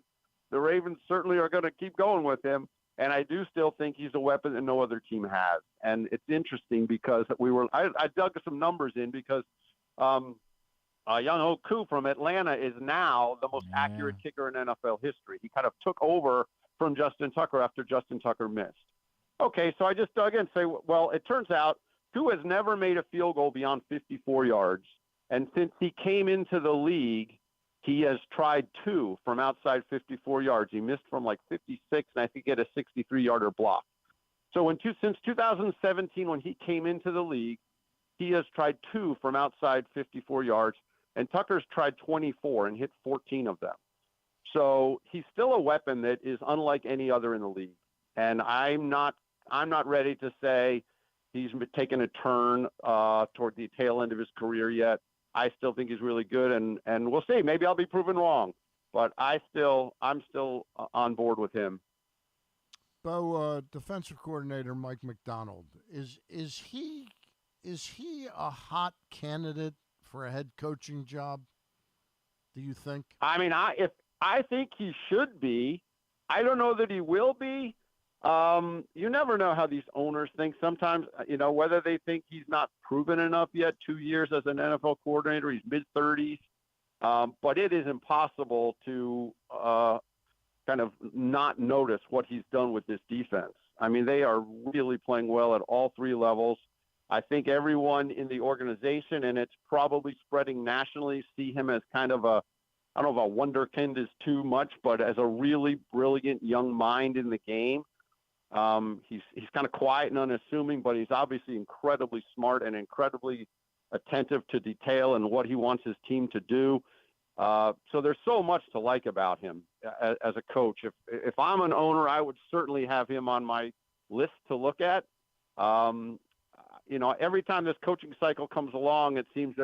the Ravens certainly are going to keep going with him. And I do still think he's a weapon that no other team has. And it's interesting because I dug some numbers in because Young Koo from Atlanta is now the most accurate kicker in NFL history. He kind of took over from Justin Tucker after Justin Tucker missed. Okay, so I just dug in and say, well, it turns out Koo has never made a field goal beyond 54 yards. And since he came into the league, he has tried 2 from outside 54 yards. He missed from like 56, and I think he had a 63-yarder block. So since 2017, when he came into the league, he has tried 2 from outside 54 yards, and Tucker's tried 24 and hit 14 of them. So he's still a weapon that is unlike any other in the league. And I'm not ready to say he's taken a turn toward the tail end of his career yet. I still think he's really good, and we'll see. Maybe I'll be proven wrong, but I'm still on board with him. Bo, defensive coordinator Mike McDonald, is he a hot candidate for a head coaching job? Do you think? I mean, I think he should be. I don't know that he will be. You never know how these owners think. Sometimes, whether they think he's not proven enough yet, 2 years as an NFL coordinator, he's mid-30s. But it is impossible to kind of not notice what he's done with this defense. I mean, they are really playing well at all 3 levels. I think everyone in the organization, and it's probably spreading nationally, see him as kind of I don't know if a wunderkind is too much, but as a really brilliant young mind in the game. He's kind of quiet and unassuming, but he's obviously incredibly smart and incredibly attentive to detail and what he wants his team to do. So there's so much to like about him as a coach. If I'm an owner, I would certainly have him on my list to look at. Every time this coaching cycle comes along, it seems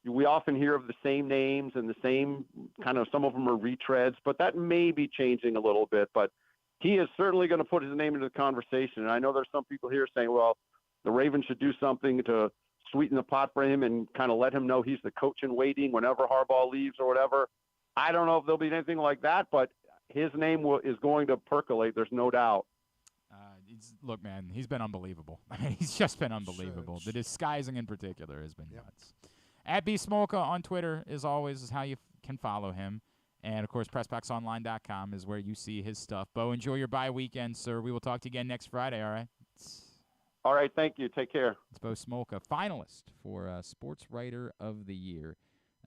we often hear of the same names and the same kind of, some of them are retreads, but that may be changing a little bit. But he is certainly going to put his name into the conversation. And I know there's some people here saying, well, the Ravens should do something to sweeten the pot for him and kind of let him know he's the coach in waiting whenever Harbaugh leaves or whatever. I don't know if there'll be anything like that, but his name is going to percolate. There's no doubt. Look, man, he's been unbelievable. I mean, he's just been unbelievable. The disguising in particular has been nuts. At B Smolka on Twitter, as always, is how you can follow him. And, of course, PressBoxOnline.com is where you see his stuff. Bo, enjoy your bye weekend, sir. We will talk to you again next Friday, all right? All right, thank you. Take care. It's Bo Smolka, finalist for Sports Writer of the Year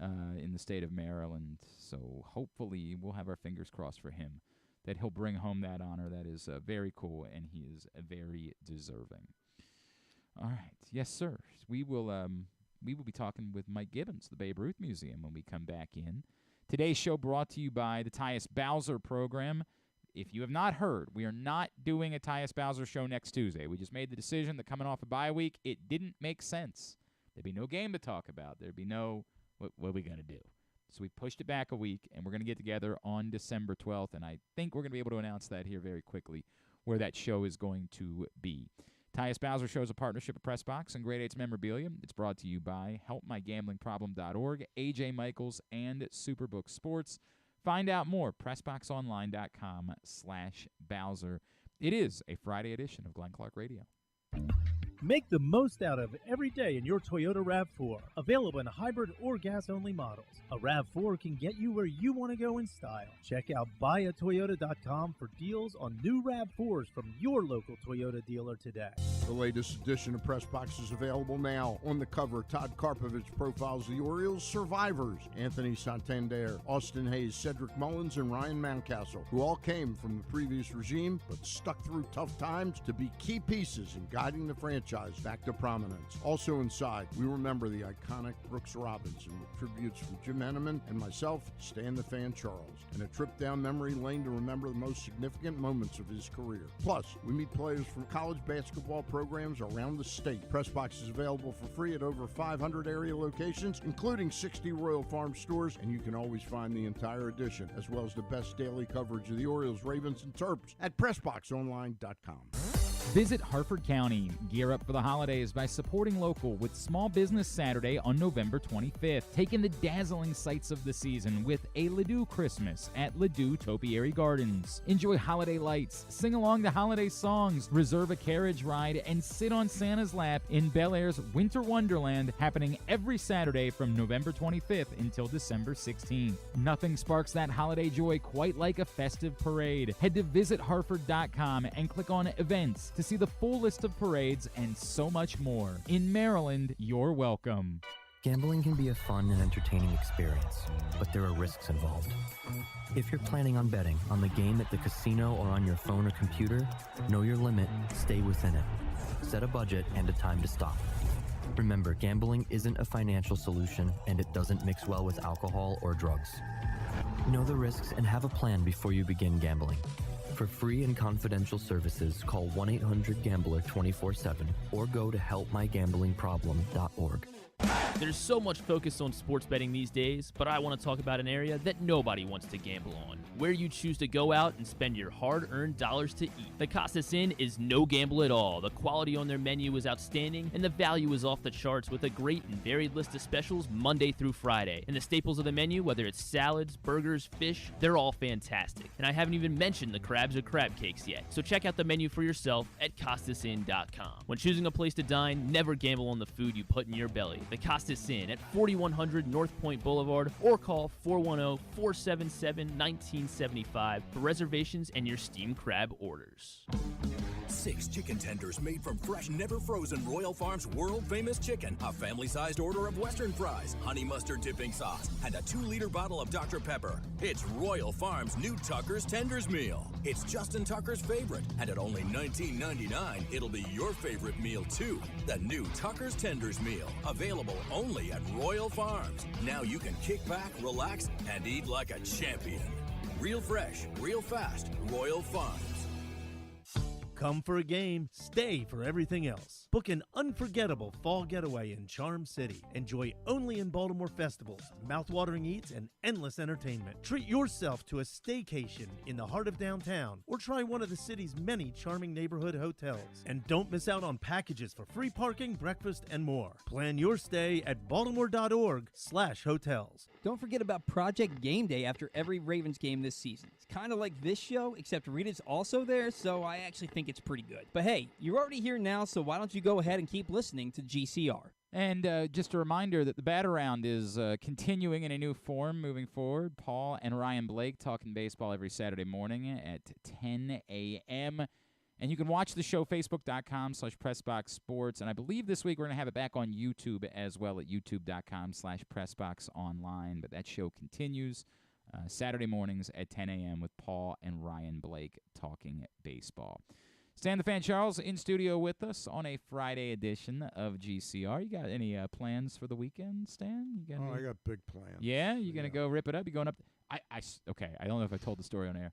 in the state of Maryland. So hopefully we'll have our fingers crossed for him that he'll bring home that honor. That is very cool, and he is very deserving. All right. Yes, sir. We will be talking with Mike Gibbons, the Babe Ruth Museum, when we come back in. Today's show brought to you by the Tyus Bowser program. If you have not heard, we are not doing a Tyus Bowser show next Tuesday. We just made the decision that coming off a bye week, it didn't make sense. There'd be no game to talk about. There'd be no, what are we going to do? So we pushed it back a week, and we're going to get together on December 12th, and I think we're going to be able to announce that here very quickly, where that show is going to be. Tyus Bowser Show is a partnership of PressBox and Grade 8's Memorabilia. It's brought to you by HelpMyGamblingProblem.org, AJ Michaels, and Superbook Sports. Find out more, PressBoxOnline.com/Bowser. It is a Friday edition of Glenn Clark Radio. Make the most out of every day in your Toyota RAV4. Available in hybrid or gas-only models. A RAV4 can get you where you want to go in style. Check out buyatoyota.com for deals on new RAV4s from your local Toyota dealer today. The latest edition of PressBox is available now. On the cover, Todd Karpovich profiles the Orioles survivors, Anthony Santander, Austin Hayes, Cedric Mullins, and Ryan Mountcastle, who all came from the previous regime but stuck through tough times to be key pieces in guiding the franchise back to prominence. Also inside, we remember the iconic Brooks Robinson with tributes from Jim Henneman and myself, Stan the Fan Charles, and a trip down memory lane to remember the most significant moments of his career. Plus, we meet players from college basketball programs around the state. PressBox is available for free at over 500 area locations, including 60 Royal Farm stores, and you can always find the entire edition, as well as the best daily coverage of the Orioles, Ravens, and Terps at PressBoxOnline.com. Visit Harford County. Gear up for the holidays by supporting local with Small Business Saturday on November 25th. Take in the dazzling sights of the season with a Ladue Christmas at Ladue Topiary Gardens. Enjoy holiday lights, sing along to holiday songs, reserve a carriage ride, and sit on Santa's lap in Bel Air's Winter Wonderland, happening every Saturday from November 25th until December 16th. Nothing sparks that holiday joy quite like a festive parade. Head to visitharford.com and click on Events to see the full list of parades and so much more. In Maryland, you're welcome. Gambling can be a fun and entertaining experience, but there are risks involved. If you're planning on betting on the game at the casino or on your phone or computer, know your limit, stay within it. Set a budget and a time to stop. Remember, gambling isn't a financial solution, and it doesn't mix well with alcohol or drugs. Know the risks and have a plan before you begin gambling. For free and confidential services, call 1-800-GAMBLER 24/7 or go to helpmygamblingproblem.org. There's so much focus on sports betting these days, but I want to talk about an area that nobody wants to gamble on, where you choose to go out and spend your hard-earned dollars to eat. The Costas Inn is no gamble at all. The quality on their menu is outstanding, and the value is off the charts with a great and varied list of specials Monday through Friday. And the staples of the menu, whether it's salads, burgers, fish, they're all fantastic. And I haven't even mentioned the crabs or crab cakes yet. So check out the menu for yourself at CostasInn.com. When choosing a place to dine, never gamble on the food you put in your belly. The Costas Inn at 4100 North Point Boulevard, or call 410-477-1975 for reservations and your steamed crab orders. 6 chicken tenders made from fresh, never frozen Royal Farms world-famous chicken, a family-sized order of Western fries, honey mustard dipping sauce, and a 2-liter bottle of Dr. Pepper. It's Royal Farms' new Tucker's Tenders Meal. It's Justin Tucker's favorite, and at only $19.99, it'll be your favorite meal, too. The new Tucker's Tenders Meal, available only at Royal Farms. Now you can kick back, relax, and eat like a champion. Real fresh, real fast, Royal Farms. Come for a game, stay for everything else. Book an unforgettable fall getaway in Charm City. Enjoy only in Baltimore festivals, mouthwatering eats, and endless entertainment. Treat yourself to a staycation in the heart of downtown, or try one of the city's many charming neighborhood hotels. And don't miss out on packages for free parking, breakfast, and more. Plan your stay at baltimore.org/hotels. Don't forget about Project Game Day after every Ravens game this season. It's kind of like this show, except Rita's also there, so I actually think it's pretty good. But hey, you're already here now, so why don't you go ahead and keep listening to GCR. And just a reminder that the Bat Around is continuing in a new form moving forward. Paul and Ryan Blake talking baseball every Saturday morning at 10 a.m. And you can watch the show, facebook.com/PressBoxSports. And I believe this week we're going to have it back on YouTube as well at youtube.com/PressBoxOnline. But that show continues Saturday mornings at 10 a.m. with Paul and Ryan Blake talking baseball. Stan the Fan Charles in studio with us on a Friday edition of GCR. You got any plans for the weekend, Stan? You got I got big plans. Yeah? You going to go rip it up? You going up? Okay, I don't know if I told the story on air.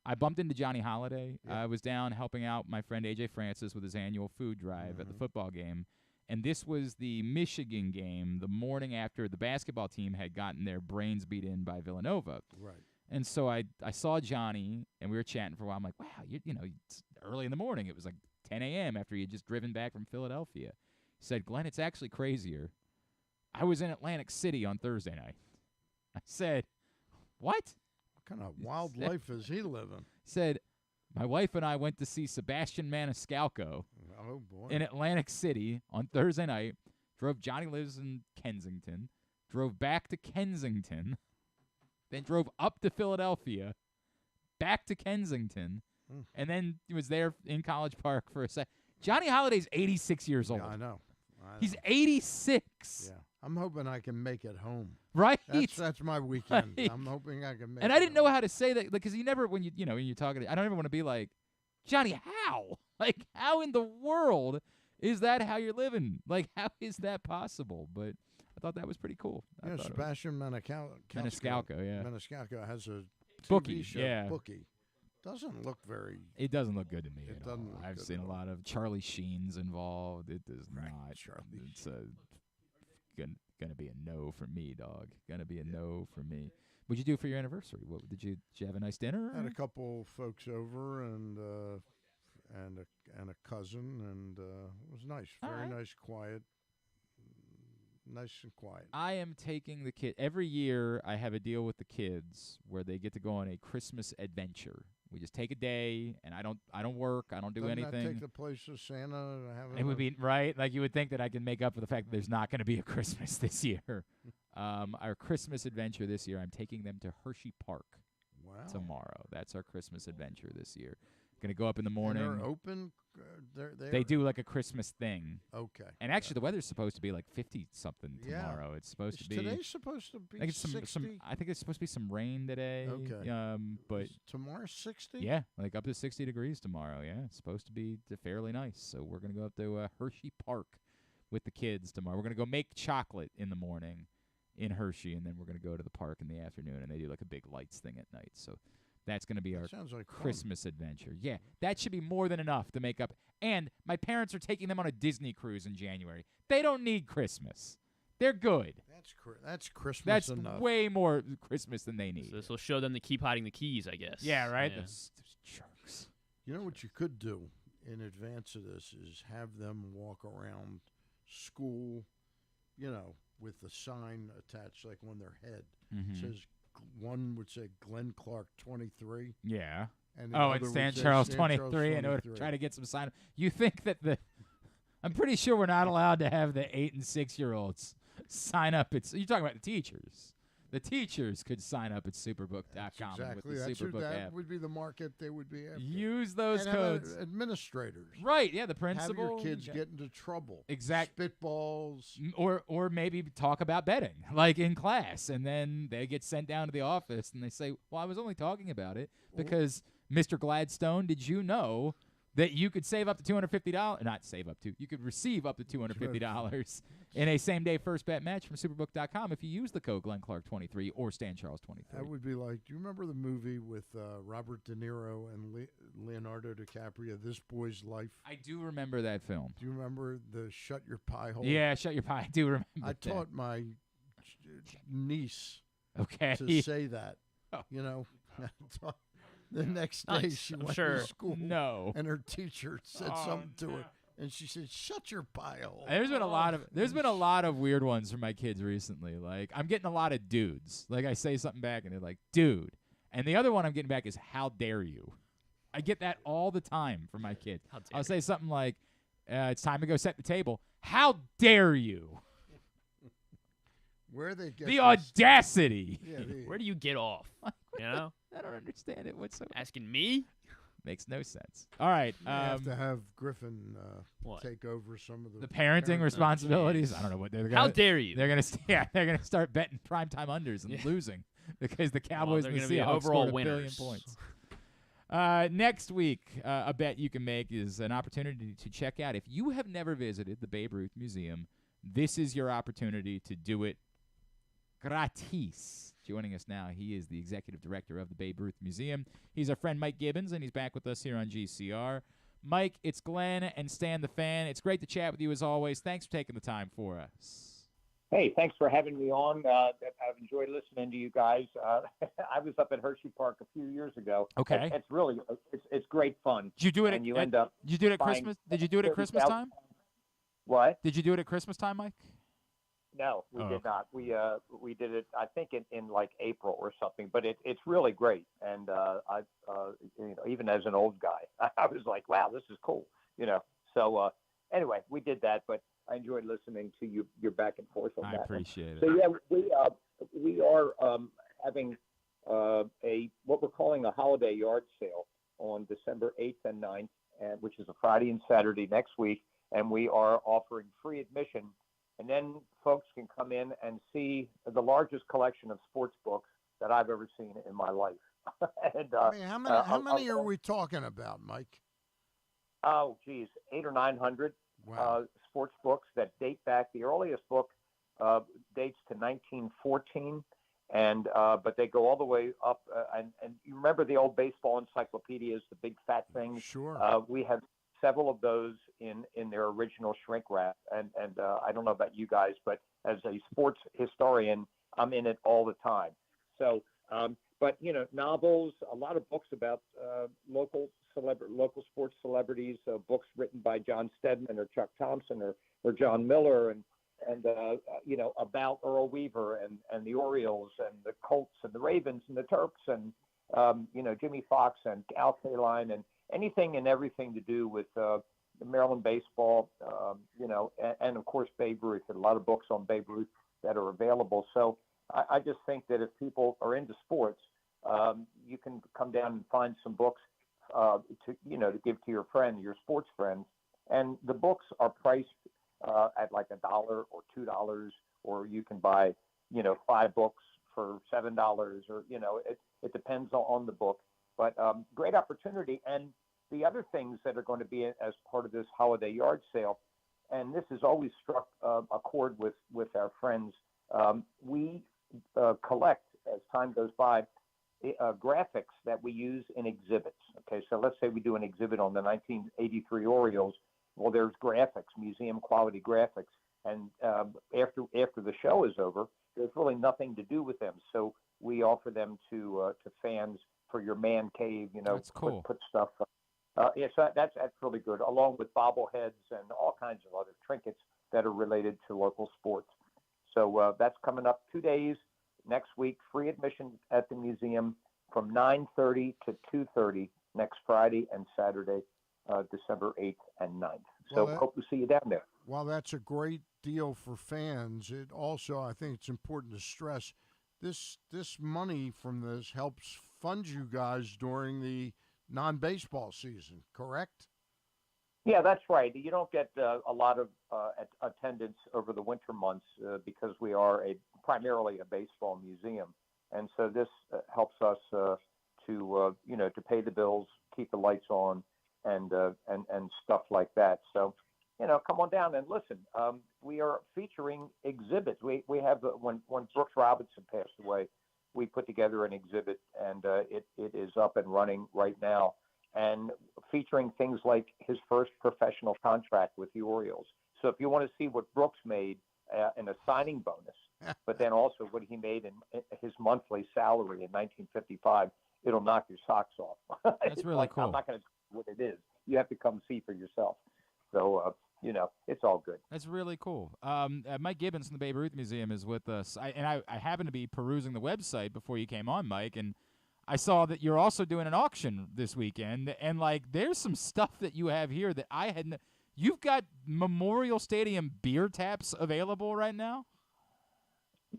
I bumped into Johnny Holiday. Yeah. I was down helping out my friend A.J. Francis with his annual food drive at the football game. And this was the Michigan game the morning after the basketball team had gotten their brains beat in by Villanova. Right. And so I saw Johnny, and we were chatting for a while. I'm like, wow, you know, it's early in the morning. It was like 10 a.m. after he had just driven back from Philadelphia. He said, Glenn, it's actually crazier. I was in Atlantic City on Thursday night. I said, what? What kind of wild life is he living? Said, My wife and I went to see Sebastian Maniscalco Oh, boy. in Atlantic City on Thursday night. Johnny lives in Kensington. Drove back to Kensington. Then drove up to Philadelphia. Back to Kensington. And then he was there in College Park for a sec. Johnny Holiday's 86 years old. Yeah, I know. He's 86. Yeah. I'm hoping I can make it home. Right? That's my weekend. Right. I'm hoping I can make it And I didn't know home. how to say that because you never, when you're talking, I don't ever want to be like, Johnny, how? Like, how in the world is that how you're living? Like, how is that possible? But I thought that was pretty cool. Yeah, Sebastian Maniscalco. Yeah. Maniscalco has a TV Bookie, show. yeah. Bookie. Doesn't look very. It doesn't look good to me. It at all. doesn't look I've good seen at a all. lot of Charlie Sheen's involved. It does not. Charlie It's gonna be a no for me, dog. Gonna be a no for me. What'd you do for your anniversary? What did you have a nice dinner? Had a couple folks over and a cousin, and it was nice. Very nice, quiet. Nice and quiet. I am taking the kid every year. I have a deal with the kids where they get to go on a Christmas adventure. We just take a day, and I don't work. I don't do Doesn't anything. that take the place of Santa? It would be right. Like you would think that I can make up for the fact that there's not going to be a Christmas this year. Our Christmas adventure this year, I'm taking them to Hershey Park tomorrow. That's our Christmas adventure this year. Going to go up in the morning. And they're open. They do like a Christmas thing. Okay. And actually, the weather's supposed to be like 50-something tomorrow. It's supposed to be. Today's supposed to be 60? I think it's supposed to be some rain today. Okay. But tomorrow's 60? Yeah, like up to 60 degrees tomorrow. Yeah, it's supposed to be fairly nice. So we're going to go up to Hershey Park with the kids tomorrow. We're going to go make chocolate in the morning in Hershey, and then we're going to go to the park in the afternoon, and they do like a big lights thing at night. So that's going to be our Christmas adventure. Yeah, that should be more than enough to make up. And my parents are taking them on a Disney cruise in January. They don't need Christmas. They're good. That's Christmas That's enough. way more Christmas than they need. So this will show them to keep hiding the keys, I guess. Yeah, right? Yeah. Those jerks. You know what you could do in advance of this is have them walk around school, with the sign attached, like on their head. Mhm. It says, one would say Glenn Clark 23. Yeah. And the Oh, other and would Stan say Charles Stan 23 in order to try to get some sign. You think that I'm pretty sure we're not allowed to have the 8 and 6-year-olds sign up. You're talking about the teachers. The teachers could sign up at superbook.com with the Superbook app. That would be the market they would be after. Use those and codes. Administrators. Right, yeah, the principal. Have your kids get into trouble. Spitballs. Or maybe talk about betting, like in class, and then they get sent down to the office, and they say, well, I was only talking about it because, Mr. Gladstone, did you know that you could save up to $250? Not save up to. You could receive up to $250 in a same-day first bet match from Superbook.com if you use the code GlennClark23 or StanCharles23. That would be like, do you remember the movie with Robert De Niro and Leonardo DiCaprio, This Boy's Life? I do remember that film. Do you remember the Shut Your Pie Hole? Yeah, Shut Your Pie. I do remember I that. taught my niece to say that. Oh. The next day she went to school. No. And her teacher said something to her. And she said, "Shut your pie hole." There's been a lot of weird ones from my kids recently. Like I'm getting a lot of dudes. Like I say something back and they're like, "Dude." And the other one I'm getting back is "How dare you?" I get that all the time from my kids. I'll say something like, "It's time to go set the table." How dare you? Where they get the audacity? Yeah, where do you get off? You know? I don't understand it whatsoever. Asking me? Makes no sense. All right. You have to have Griffin take over some of the parenting responsibilities. I don't know what they're going to. How dare you? They're going to they're going to start betting primetime unders and losing because the Cowboys and the Seahawks scored a billion points. Next week, a bet you can make is an opportunity to check out. If you have never visited the Babe Ruth Museum, this is your opportunity to do it gratis. Joining us now, he is the executive director of the Babe Ruth Museum. He's our friend Mike Gibbons, and he's back with us here on GCR. Mike, it's Glenn and Stan the Fan. It's great to chat with you as always. Thanks for taking the time for us. Hey, thanks for having me on. I've enjoyed listening to you guys. I was up at Hershey Park a few years ago. Okay, it's really it's great fun. Did you do it? And you end up. Did you do it at Christmas? Did you do it at Christmas time? What? Did you do it at Christmas time, Mike? No, we Oh, did okay. not. We did it, I think, in like April or something. But it's really great, and even as an old guy, I was like, wow, this is cool. So anyway, we did that, but I enjoyed listening to your back and forth on I that. appreciate it. So yeah, we are having what we're calling a holiday yard sale on December 8th and 9th, which is a Friday and Saturday next week, and we are offering free admission. And then folks can come in and see the largest collection of sports books that I've ever seen in my life. And I mean, how many are we talking about, Mike? Oh, geez, 800 or 900 sports books that date back. The earliest book dates to 1914, but they go all the way up. And you remember the old baseball encyclopedias, the big fat things? Sure. We have several of those in their original shrink wrap. And I don't know about you guys, but as a sports historian, I'm in it all the time. So, but novels, a lot of books about local sports celebrities, books written by John Stedman or Chuck Thompson or John Miller, and about Earl Weaver and the Orioles and the Colts and the Ravens and the Terps and Jimmy Fox and Al Kaline and anything and everything to do with Maryland baseball, and of course Babe Ruth. There are a lot of books on Babe Ruth that are available. So I just think that if people are into sports, you can come down and find some books to give to your sports friends, and the books are priced at like $1 or $2, or you can buy 5 books for $7, or it depends on the book. But great opportunity. And the other things that are going to be as part of this holiday yard sale, and this has always struck a chord with our friends, we collect, as time goes by, graphics that we use in exhibits. Okay, so let's say we do an exhibit on the 1983 Orioles. Well, there's graphics, museum quality graphics, and after the show is over, there's really nothing to do with them. So we offer them to fans for your man cave. That's cool. Put stuff. So that's really good, along with bobbleheads and all kinds of other trinkets that are related to local sports. So that's coming up 2 days next week. Free admission at the museum from 9:30 to 2:30 next Friday and Saturday, December 8th and 9th. So hope to see you down there. While that's a great deal for fans, it also, I think it's important to stress, this money from this helps fund you guys during the non-baseball season, correct? Yeah, that's right. You don't get a lot of attendance over the winter months because we are primarily a baseball museum, and so this helps us to pay the bills, keep the lights on, and stuff like that. So, come on down and listen. We are featuring exhibits. We have when Brooks Robinson passed away, we put together an exhibit, and it is up and running right now, and featuring things like his first professional contract with the Orioles. So if you want to see what Brooks made in a signing bonus, but then also what he made in his monthly salary in 1955, it'll knock your socks off. That's really cool. I'm not going to tell you what it is. You have to come see for yourself. So, it's all good. That's really cool. Mike Gibbons from the Babe Ruth Museum is with us. I happened to be perusing the website before you came on, Mike, and I saw that you're also doing an auction this weekend. And, there's some stuff that you have here that I hadn't. You've got Memorial Stadium beer taps available right now?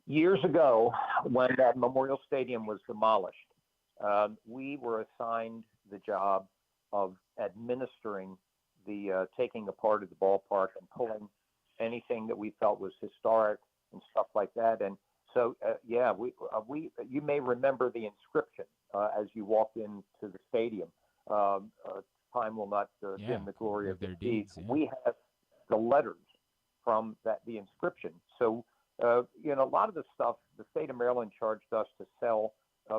Years ago, when that Memorial Stadium was demolished, we were assigned the job of administering the taking apart of the ballpark and pulling anything that we felt was historic and stuff like that. And so, we you may remember the inscription as you walked into the stadium. Time will not dim the glory of their deeds. Yeah. We have the letters from the inscription. So, a lot of the stuff, the state of Maryland charged us to sell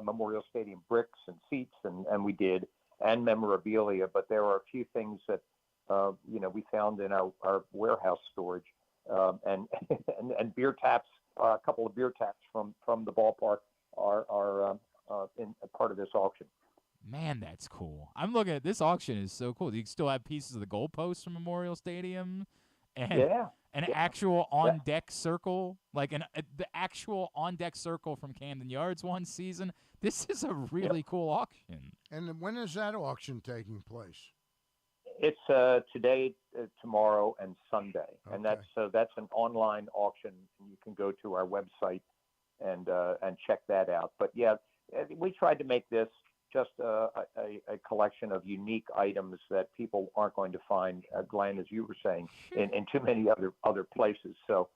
Memorial Stadium bricks and seats, and we did, and memorabilia. But there are a few things that we found in our warehouse storage, and beer taps. A couple of beer taps from the ballpark are in a part of this auction. Man, that's cool. I'm looking at this auction is so cool. You still have pieces of the goalposts from Memorial Stadium and an actual on-deck circle, like the actual on-deck circle from Camden Yards one season. This is a really cool auction. And when is that auction taking place? It's today, tomorrow, and Sunday, and that's an online auction. You can go to our website and check that out. But yeah, we tried to make this just a collection of unique items that people aren't going to find, Glenn, as you were saying, in too many other places. So,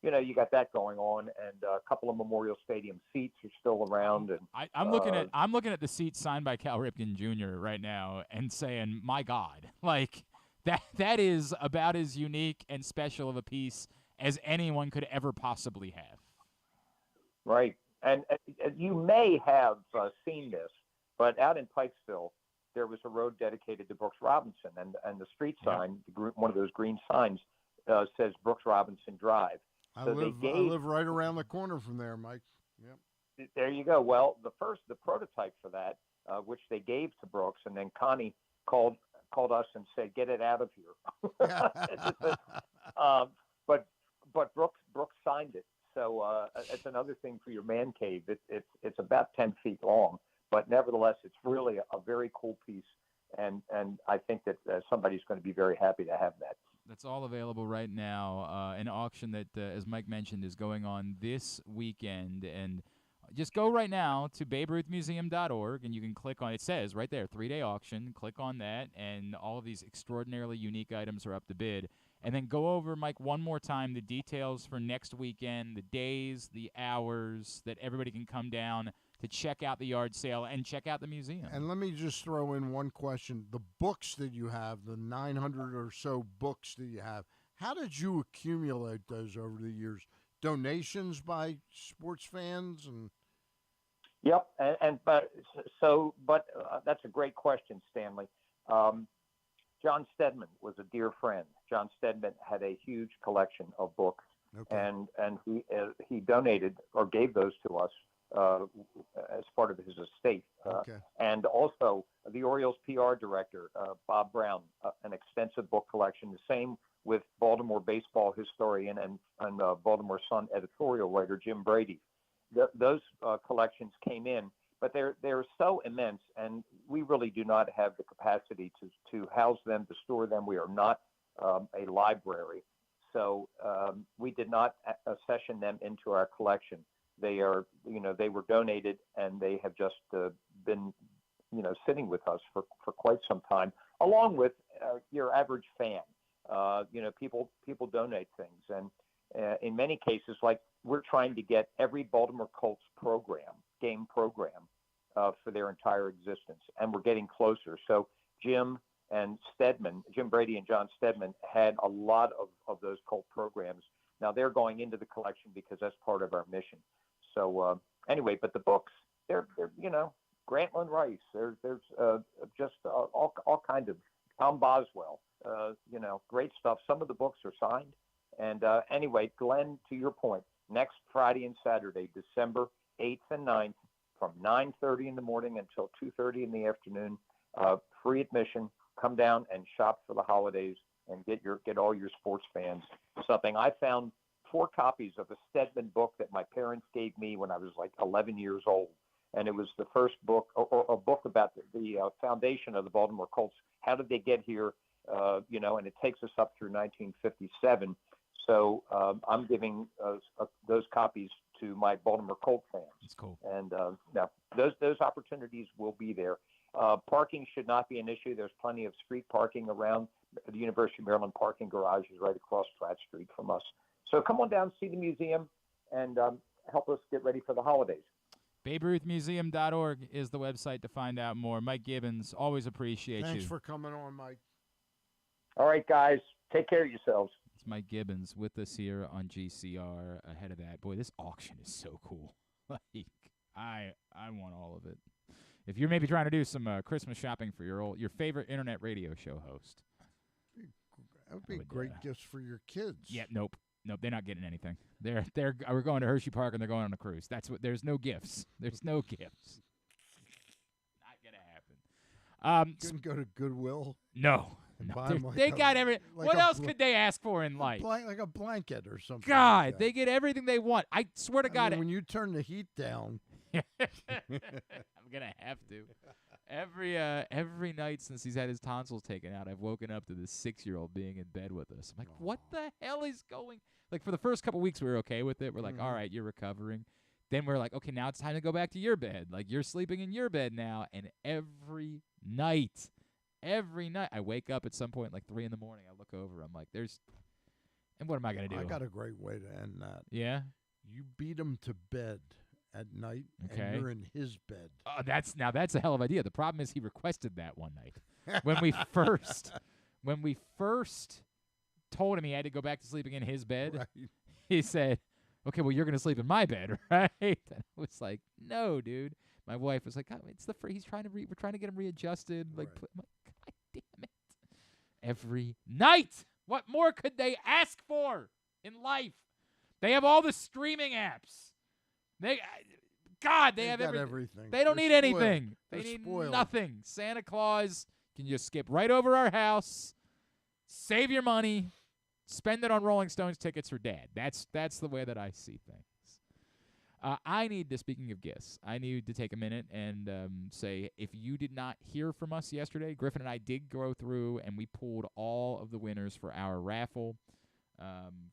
you got that going on, and a couple of Memorial Stadium seats are still around. And I'm looking at the seats signed by Cal Ripken Jr. right now and saying, my God, like that is about as unique and special of a piece as anyone could ever possibly have. Right, and you may have seen this. But out in Pikesville, there was a road dedicated to Brooks Robinson, and the street sign, one of those green signs, says Brooks Robinson Drive. I live right around the corner from there, Mike. Yep. There you go. Well, the prototype for that, which they gave to Brooks, and then Connie called us and said, "Get it out of here." But Brooks signed it. So it's another thing for your man cave. It's about 10 feet long. But nevertheless, it's really a very cool piece, and I think that somebody's going to be very happy to have that. That's all available right now. An auction that, as Mike mentioned, is going on this weekend. And just go right now to BabeRuthMuseum.org, and you can click on it. Says right there, 3-day auction. Click on that, and all of these extraordinarily unique items are up to bid. And then go over, Mike, one more time, the details for next weekend, the days, the hours that everybody can come down to check out the yard sale and check out the museum. And let me just throw in one question. The books that you have, the 900 or so books that you have, how did you accumulate those over the years? Donations by sports fans? Yep, but that's a great question, Stanley. John Stedman was a dear friend. John Stedman had a huge collection of books, and he donated or gave those to us as part of his estate. And also the Orioles PR director, Bob Brown, an extensive book collection. The same with Baltimore baseball historian and Baltimore Sun editorial writer Jim Brady. Those collections came in, but they're so immense, and we really do not have the capacity to house them, to store them. We are not a library, so we did not accession them into our collection. They were donated, and they have just been, sitting with us for quite some time, along with your average fan. People donate things, and in many cases, like we're trying to get every Baltimore Colts game program for their entire existence, and we're getting closer. So Jim Brady and John Stedman had a lot of those Colt programs. Now they're going into the collection because that's part of our mission. So anyway, but the books, they're Grantland Rice. There's just all kinds of Tom Boswell. Great stuff. Some of the books are signed. And anyway, Glenn, to your point, next Friday and Saturday, December 8th and 9th, from 9:30 in the morning until 2:30 in the afternoon, free admission. Come down and shop for the holidays and get all your sports fans something. I found 4 copies of a Stedman book that my parents gave me when I was like 11 years old. And it was the first book, or a book about the foundation of the Baltimore Colts. How did they get here? And it takes us up through 1957. So I'm giving those copies to my Baltimore Colt fans. That's cool. And those opportunities will be there. Parking should not be an issue. There's plenty of street parking around. The University of Maryland parking garage is right across Pratt Street from us. So come on down, see the museum, and help us get ready for the holidays. BabeRuthMuseum.org is the website to find out more. Mike Gibbons, always appreciate you. Thanks for coming on, Mike. All right, guys. Take care of yourselves. It's Mike Gibbons with us here on GCR. Ahead of that, boy, this auction is so cool. Like, I want all of it. If you're maybe trying to do some Christmas shopping for your favorite internet radio show host, that would be great gifts for your kids. Yeah, nope, they're not getting anything. We're going to Hershey Park and they're going on a cruise. There's no gifts. There's no gifts. Not gonna happen. Couldn't go to Goodwill. No, They got every. What else could they ask for in life? Like a blanket or something. God, like they get everything they want. I swear to God. When you turn the heat down. I'm gonna have to. Every night since he's had his tonsils taken out, I've woken up to this 6-year-old being in bed with us. I'm like, what the hell is going? Like for the first couple weeks, we were okay with it. We're like, all right, you're recovering. Then we're like, okay, now it's time to go back to your bed. Like you're sleeping in your bed now. And every night, I wake up at some point, like 3 in the morning. I look over. I'm like, and what am I gonna do? I got a great way to end that. Yeah. You beat him to bed at night, and you're in his bed. That's a hell of an idea. The problem is he requested that one night when we first told him he had to go back to sleeping in his bed. Right. He said, "Okay, well you're gonna sleep in my bed, right?" And I was like, "No, dude." My wife was like, "God, it's we're trying to get him readjusted." Like, I'm like, God damn it! Every night, what more could they ask for in life? They have all the streaming apps. They have everything. They don't need anything. They're They need spoiled. nothing. Santa Claus can just skip right over our house, save your money, spend it on Rolling Stones tickets for Dad. That's the way that I see things. I need to, speaking of gifts, I need to take a minute and say, if you did not hear from us yesterday, Griffin and I did go through and we pulled all of the winners for our raffle.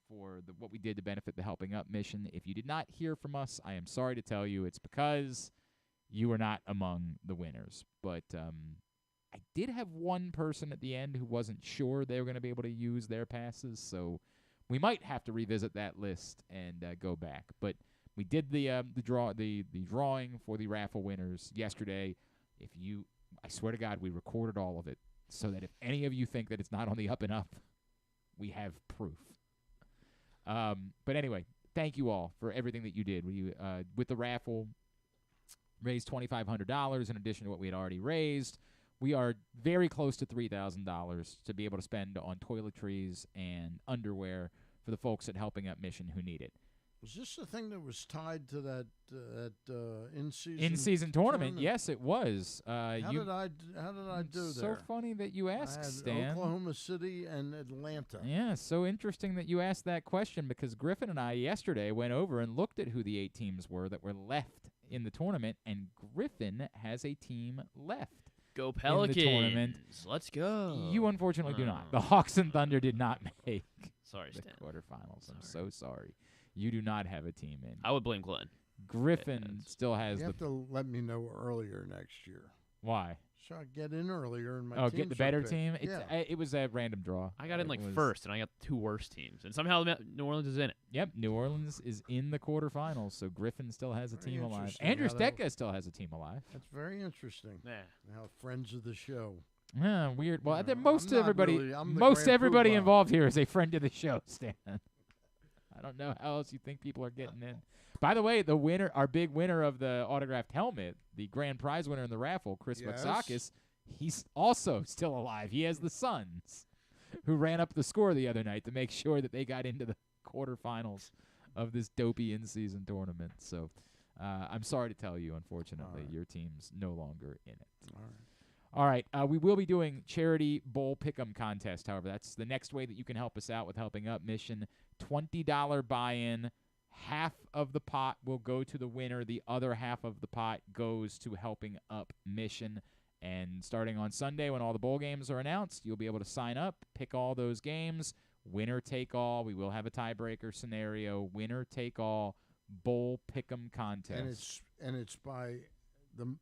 For what we did to benefit the Helping Up mission. If you did not hear from us, I am sorry to tell you it's because you were not among the winners. But I did have one person at the end who wasn't sure they were going to be able to use their passes, so we might have to revisit that list and go back. But we did the drawing for the raffle winners yesterday. I swear to God, we recorded all of it so that if any of you think that it's not on the up and up, we have proof. But anyway, thank you all for everything that you did. We with the raffle raised $2,500 in addition to what we had already raised. We are very close to $3,000 to be able to spend on toiletries and underwear for the folks at Helping Up Mission who need it. Was this the thing that was tied to that in-season tournament? Yes, it was. How did I do there? So funny that you asked, I had Stan. Oklahoma City and Atlanta. Yeah, so interesting that you asked that question because Griffin and I yesterday went over and looked at who the 8 teams were that were left in the tournament, and Griffin has a team left. Go Pelicans. In the tournament. Let's go. You unfortunately do not. The Hawks and Thunder did not make sorry, the Stan. quarterfinals. I'm so sorry. You do not have a team in. I would blame Glenn. Griffin still has You have to let me know earlier next year. Why? So I get in earlier and my Oh, get the better team? Yeah. It was a random draw. I got in first, and I got the 2 worst teams. And somehow New Orleans is in it. Yep, New Orleans is in the quarterfinals, so Griffin still has a team alive. interesting Andrew how that- Stecca still has a team alive. That's very interesting. Yeah. How friends of the show. Yeah, weird. Well, I think I'm most not everybody, really- I'm the most grand everybody poobah. involved here is a friend of the show, Stan. I don't know how else you think people are getting in. By the way, our big winner of the autographed helmet, the grand prize winner in the raffle, Chris Matsakis, he's also still alive. He has the Suns, who ran up the score the other night to make sure that they got into the quarterfinals of this dopey in-season tournament. So I'm sorry to tell you, unfortunately, your team's no longer in it. All right. We will be doing charity bowl pick'em contest. However, that's the next way that you can help us out with Helping Up Mission. $20 buy-in. Half of the pot will go to the winner. The other half of the pot goes to Helping Up Mission. And starting on Sunday when all the bowl games are announced, you'll be able to sign up, pick all those games, winner take all. We will have a tiebreaker scenario, winner take all bowl pick'em contest. And it's by the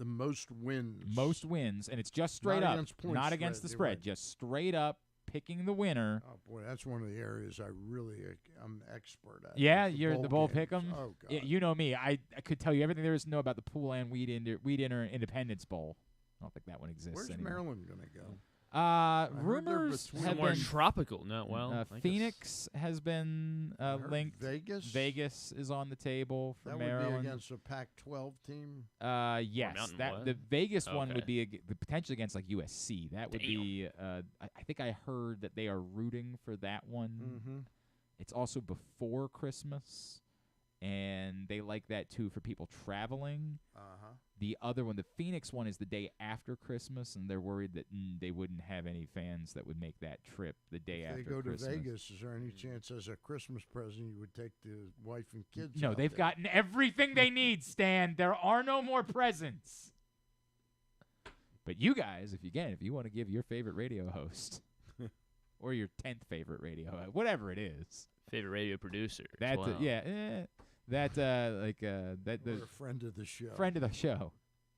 most wins. Most wins, and it's just straight up, not against the spread, right. just straight up picking the winner. Oh boy, that's one of the areas I'm expert at. Yeah, you're the bowl games. pick'em. Oh God, you know me. I could tell you everything there is to know about the Pool and Weed Inner Independence Bowl. I don't think that one exists Where's anymore. Maryland gonna go? Rumors have somewhere been tropical. No, well, Phoenix has been linked. Vegas. Vegas is on the table for that Maryland. would be against a Pac-12 team. Yes, the Vegas one would be potentially against like USC. That would be. I think I heard that they are rooting for that one. Mm-hmm. It's also before Christmas, and they like that too for people traveling. Uh-huh. The other one, the Phoenix one, is the day after Christmas, and they're worried that they wouldn't have any fans that would make that trip the day after Christmas. If they go to Vegas, is there any chance as a Christmas present you would take the wife and kids? No, they've gotten everything they need, Stan. There are no more presents. But you guys, if you want to give your favorite radio host or your 10th favorite radio host, whatever it is. Favorite radio producer. That's wow. That We're a friend of the show. Friend of the show.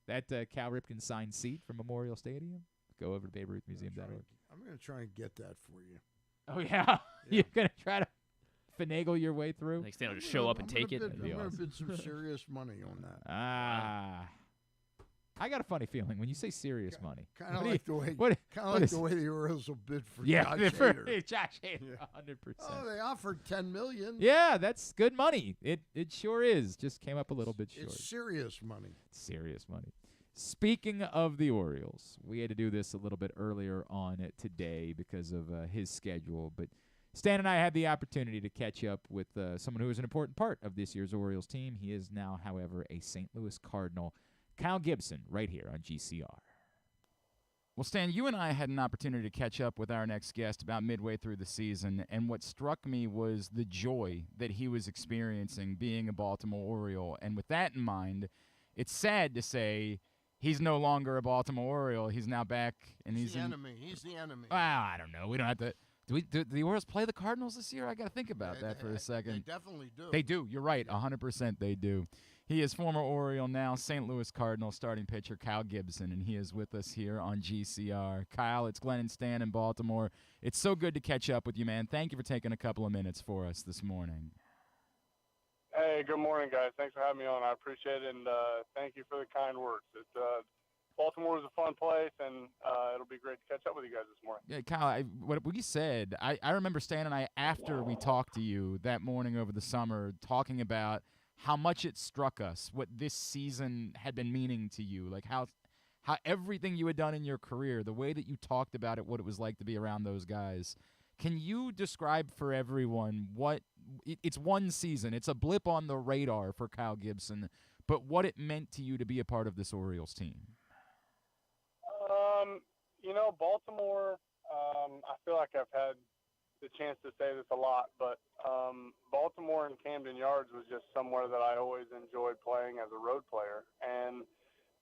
That Cal Ripken signed seat from Memorial Stadium. Go over to Babe Ruth Museum.org. I'm going to try and get that for you. Oh, yeah? You're going to try to finagle your way through? Like Stan will just show up and take it. I'm going to bid some serious money on that. I got a funny feeling when you say serious money. Kind of like the way the Orioles will bid for Josh Hader. Josh Hader, 100%. Oh, they offered $10 million. Yeah, that's good money. It sure is. Just came up a little bit short. It's serious money. Serious money. Speaking of the Orioles, we had to do this a little bit earlier on today because of his schedule, but Stan and I had the opportunity to catch up with someone who is an important part of this year's Orioles team. He is now, however, a St. Louis Cardinal. Kyle Gibson, right here on GCR. Well, Stan, you and I had an opportunity to catch up with our next guest about midway through the season, and what struck me was the joy that he was experiencing being a Baltimore Oriole. And with that in mind, it's sad to say he's no longer a Baltimore Oriole. He's now back, and he's the enemy. He's the enemy. Well, I don't know. We don't have to. Do the Orioles play the Cardinals this year? I got to think about that for a second. They definitely do. They do. You're right. 100% they do. He is former Oriole, now St. Louis Cardinal starting pitcher Kyle Gibson, and he is with us here on GCR. Kyle, it's Glenn and Stan in Baltimore. It's so good to catch up with you, man. Thank you for taking a couple of minutes for us this morning. Hey, good morning, guys. Thanks for having me on. I appreciate it, and thank you for the kind words. Baltimore is a fun place, and it'll be great to catch up with you guys this morning. Yeah, Kyle, what we said, I remember Stan and I, after we talked to you that morning over the summer, talking about how much it struck us, what this season had been meaning to you, like how everything you had done in your career, the way that you talked about it, what it was like to be around those guys. Can you describe for everyone it's one season, it's a blip on the radar for Kyle Gibson, but what it meant to you to be a part of this Orioles team? Baltimore, I feel like I've had the chance to say this a lot, but Baltimore and Camden Yards was just somewhere that I always enjoyed playing as a road player, and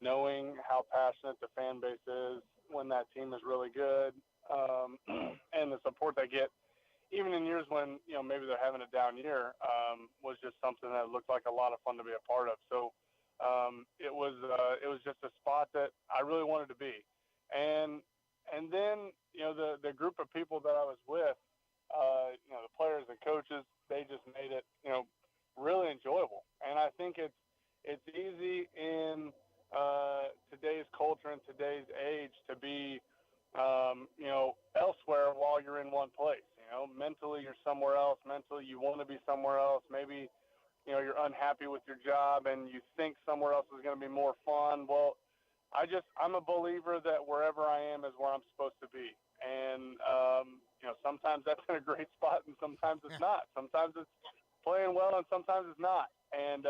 knowing how passionate the fan base is when that team is really good, and the support they get, even in years when maybe they're having a down year, was just something that looked like a lot of fun to be a part of. So it was just a spot that I really wanted to be, and then the group of people that I was with. The players and coaches, they just made it, really enjoyable. And I think it's easy in today's culture and today's age to be, elsewhere while you're in one place. Mentally you're somewhere else. Mentally you want to be somewhere else. Maybe, you're unhappy with your job and you think somewhere else is going to be more fun. Well, I'm a believer that wherever I am is where I'm supposed to be. And, sometimes that's in a great spot and sometimes it's not. Sometimes it's playing well and sometimes it's not. And,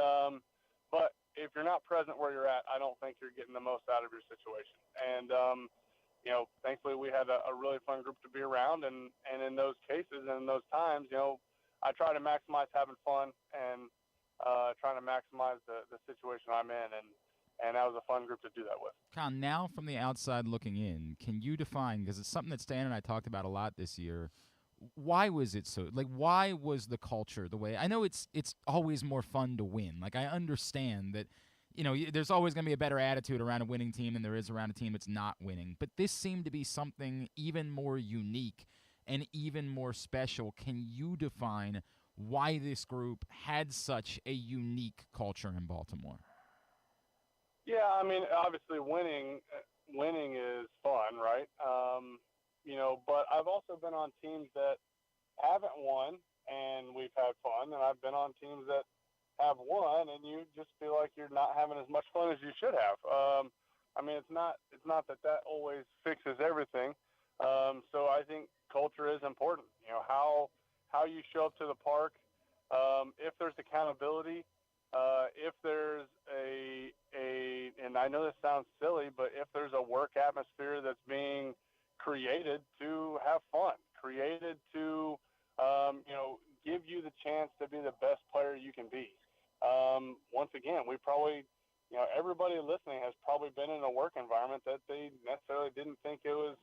but if you're not present where you're at, I don't think you're getting the most out of your situation. And, thankfully we had a really fun group to be around. And in those cases and in those times, I try to maximize having fun and trying to maximize the situation I'm in. And that was a fun group to do that with. Kyle, now from the outside looking in, can you define, because it's something that Stan and I talked about a lot this year, why was it so, why was the culture the way? I know it's always more fun to win. I understand that, there's always going to be a better attitude around a winning team than there is around a team that's not winning. But this seemed to be something even more unique and even more special. Can you define why this group had such a unique culture in Baltimore? Yeah, I mean, obviously winning is fun, right? But I've also been on teams that haven't won and we've had fun, and I've been on teams that have won and you just feel like you're not having as much fun as you should have. I mean, it's not that always fixes everything. So I think culture is important. How you show up to the park. If there's a accountability, if there's and I know this sounds silly, but if there's a work atmosphere that's being created to have fun, created to, give you the chance to be the best player you can be. Once again, we probably, everybody listening has probably been in a work environment that they necessarily didn't think it was,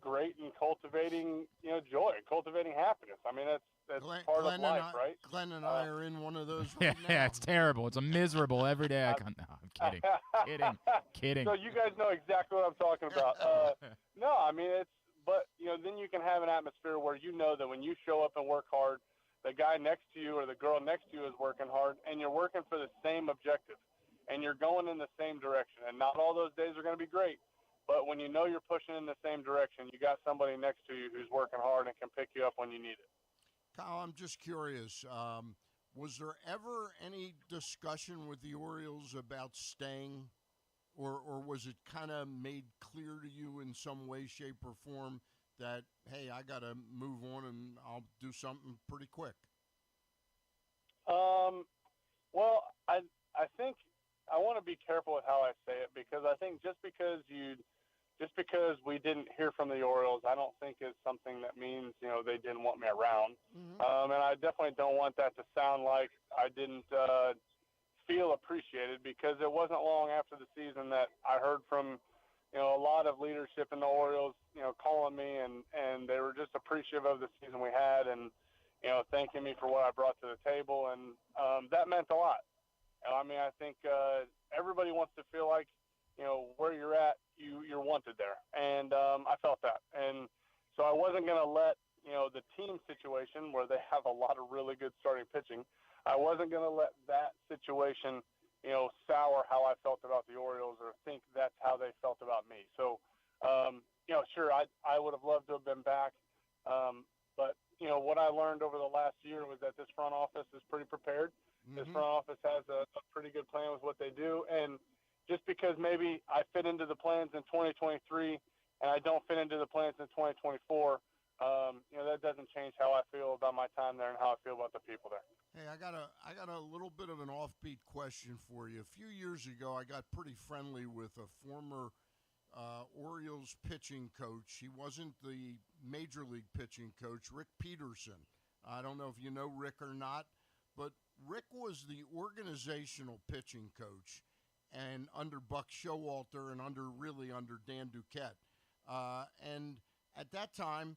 great in cultivating, joy, cultivating happiness. I mean, that's part of life, right? Glenn and I are in one of those right now. Yeah, it's terrible. It's a miserable every day. I'm kidding. Kidding. So you guys know exactly what I'm talking about. No, I mean, but then you can have an atmosphere where that when you show up and work hard, the guy next to you or the girl next to you is working hard, and you're working for the same objective, and you're going in the same direction. And not all those days are going to be great, but when you're pushing in the same direction, you got somebody next to you who's working hard and can pick you up when you need it. Kyle, I'm just curious. Was there ever any discussion with the Orioles about staying, or was it kind of made clear to you in some way, shape, or form that, hey, I got to move on and I'll do something pretty quick? Well, I think I want to be careful with how I say it, because I think just because we didn't hear from the Orioles, I don't think is something that means, they didn't want me around. Mm-hmm. And I definitely don't want that to sound like I didn't feel appreciated, because it wasn't long after the season that I heard from, a lot of leadership in the Orioles, calling me, and they were just appreciative of the season we had, and, thanking me for what I brought to the table. And that meant a lot. And I mean, I think everybody wants to feel like, where you're at, you're wanted there. And I felt that. And so I wasn't going to let, the team situation where they have a lot of really good starting pitching, I wasn't going to let that situation, sour how I felt about the Orioles or think that's how they felt about me. So, sure, I would have loved to have been back. But, what I learned over the last year was that this front office is pretty prepared. Mm-hmm. This front office has a pretty good plan with what they do. And just because maybe I fit into the plans in 2023 and I don't fit into the plans in 2024, that doesn't change how I feel about my time there and how I feel about the people there. Hey, I got a little bit of an offbeat question for you. A few years ago, I got pretty friendly with a former Orioles pitching coach. He wasn't the major league pitching coach, Rick Peterson. I don't know if you know Rick or not, but Rick was the organizational pitching coach, and under Buck Showalter and under Dan Duquette. And at that time,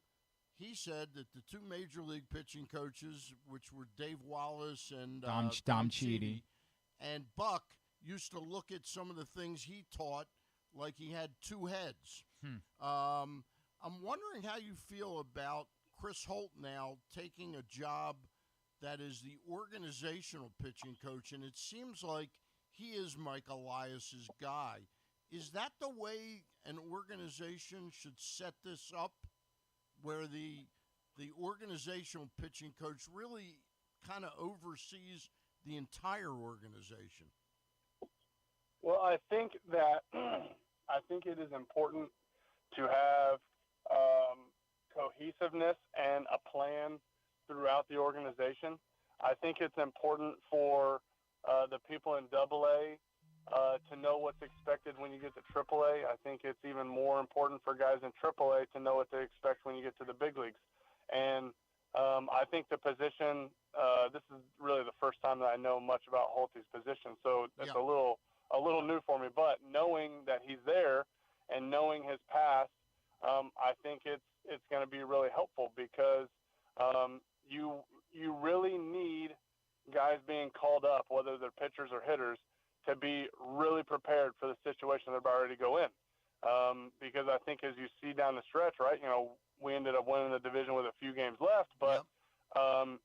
he said that the two major league pitching coaches, which were Dave Wallace and Dom Cheedy, and Buck, used to look at some of the things he taught like he had two heads. I'm wondering how you feel about Chris Holt now taking a job that is the organizational pitching coach, and it seems like he is Mike Elias's guy. Is that the way an organization should set this up, where the organizational pitching coach really kind of oversees the entire organization? Well, I think it is important to have cohesiveness and a plan throughout the organization. I think it's important for the people in AA to know what's expected when you get to AAA. I think it's even more important for guys in AAA to know what they expect when you get to the big leagues. And I think the position, this is really the first time that I know much about Holt's position, so it's a little new for me. But knowing that he's there and knowing his past, I think it's going to be really helpful, because you really need guys being called up, whether they're pitchers or hitters, to be really prepared for the situation they're about ready to go in. Because I think as you see down the stretch, right, we ended up winning the division with a few games left, but 1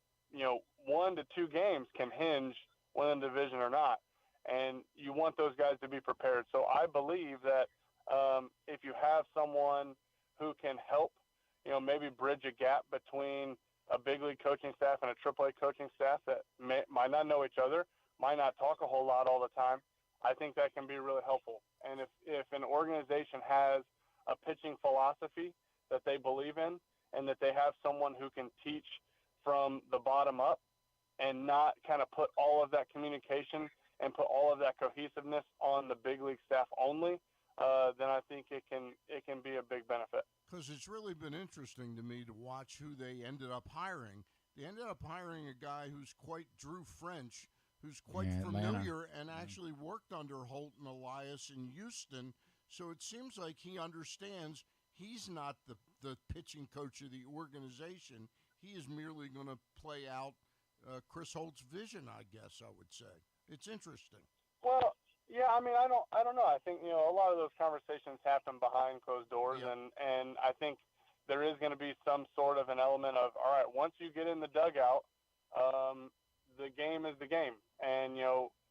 to 2 games can hinge winning the division or not. And you want those guys to be prepared. So I believe that if you have someone who can help, maybe bridge a gap between a big league coaching staff and a AAA coaching staff that might not know each other, might not talk a whole lot all the time, I think that can be really helpful. And if an organization has a pitching philosophy that they believe in, and that they have someone who can teach from the bottom up, and not kind of put all of that communication and put all of that cohesiveness on the big league staff only, then I think it can be a big benefit. Because it's really been interesting to me to watch who they ended up hiring. They ended up hiring a guy who's quite Drew French, who's quite familiar and actually worked under Holt and Elias in Houston. So it seems like he understands he's not the pitching coach of the organization. He is merely going to play out Chris Holt's vision, I guess I would say. It's interesting. Well, yeah, I mean, I don't know. I think, a lot of those conversations happen behind closed doors, and I think there is going to be some sort of an element of, all right, once you get in the dugout, the game is the game. And,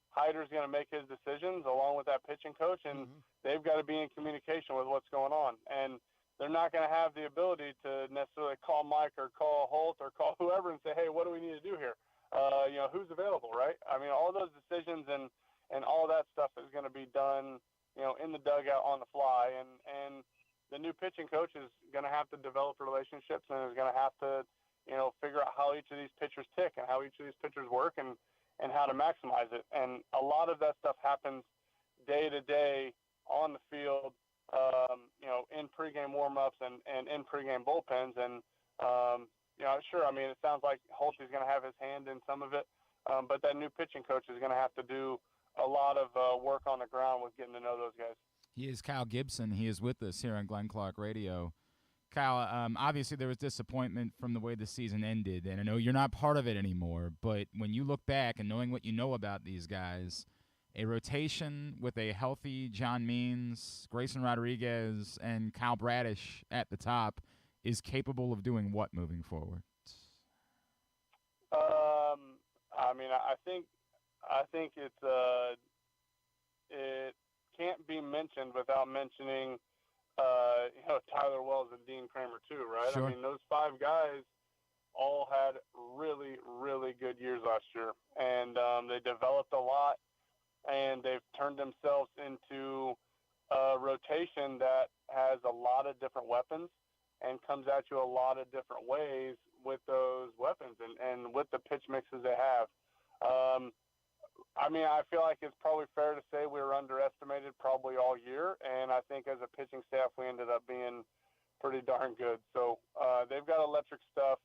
Hyder's going to make his decisions along with that pitching coach, and they've got to be in communication with what's going on. And they're not going to have the ability to necessarily call Mike or call Holt or call whoever and say, hey, what do we need to do here? Who's available, right? I mean, all those decisions and all that stuff is going to be done, in the dugout on the fly. And the new pitching coach is going to have to develop relationships and is going to have to, figure out how each of these pitchers tick and how each of these pitchers work and how to maximize it. And a lot of that stuff happens day to day on the field, in pregame warmups and in pregame bullpens. And, sure, I mean, it sounds like Holtby's going to have his hand in some of it, but that new pitching coach is going to have to do a lot of work on the ground with getting to know those guys. He is Kyle Gibson. He is with us here on Glenn Clark Radio. Kyle, obviously there was disappointment from the way the season ended, and I know you're not part of it anymore, but when you look back and knowing what you know about these guys, a rotation with a healthy John Means, Grayson Rodriguez, and Kyle Bradish at the top is capable of doing what moving forward? I mean, I think it's it can't be mentioned without mentioning Tyler Wells and Dean Kramer too, right? Sure. I mean, those five guys all had really, really good years last year, and they developed a lot, and they've turned themselves into a rotation that has a lot of different weapons and comes at you a lot of different ways with those weapons and with the pitch mixes they have. I mean, I feel like it's probably fair to say we were underestimated probably all year, and I think as a pitching staff we ended up being pretty darn good. So they've got electric stuff.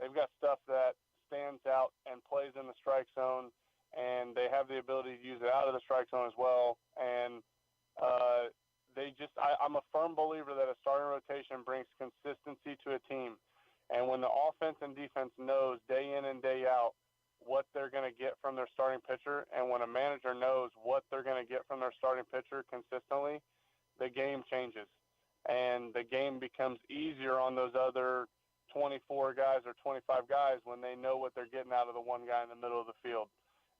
They've got stuff that stands out and plays in the strike zone, and they have the ability to use it out of the strike zone as well. And I'm a firm believer that a starting rotation brings consistency to a team. And when the offense and defense knows day in and day out what they're going to get from their starting pitcher, and when a manager knows what they're going to get from their starting pitcher consistently, the game changes. And the game becomes easier on those other 24 guys or 25 guys when they know what they're getting out of the one guy in the middle of the field.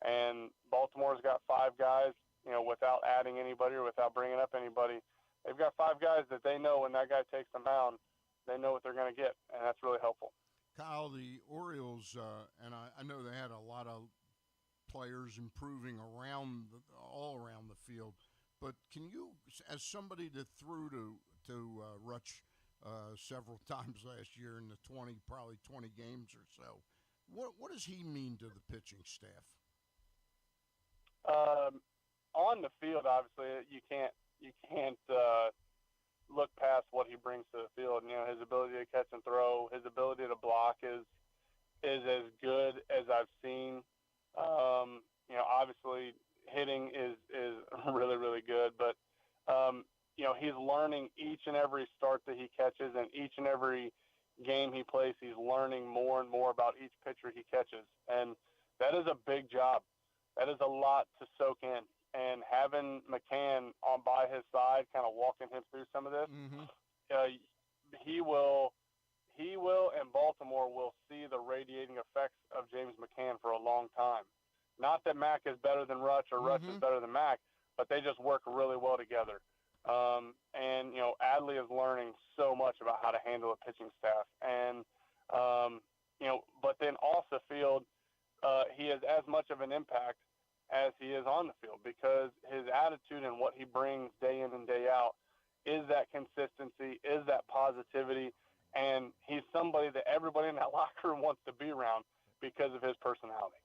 And Baltimore's got five guys, without adding anybody or without bringing up anybody. They've got five guys that they know when that guy takes the mound, they know what they're going to get, and that's really helpful. Kyle, the Orioles, and I know they had a lot of players improving all around the field, but can you, as somebody that threw to Rutsch several times last year in the probably 20 games or so, what does he mean to the pitching staff? On the field, obviously, you can't look past what he brings to the field. His ability to catch and throw, his ability to block is as good as I've seen. Obviously hitting is really, really good, but he's learning each and every start that he catches, and each and every game he plays, he's learning more and more about each pitcher he catches. And that is a big job. That is a lot to soak in. And having McCann on by his side, kind of walking him through some of this, he will, and Baltimore will see the radiating effects of James McCann for a long time. Not that Mac is better than Rutsch or Rutsch is better than Mac, but they just work really well together. And Adley is learning so much about how to handle a pitching staff. And but then off the field, he has as much of an impact as he is on the field, because his attitude and what he brings day in and day out is that consistency, is that positivity, and he's somebody that everybody in that locker room wants to be around, because of his personality.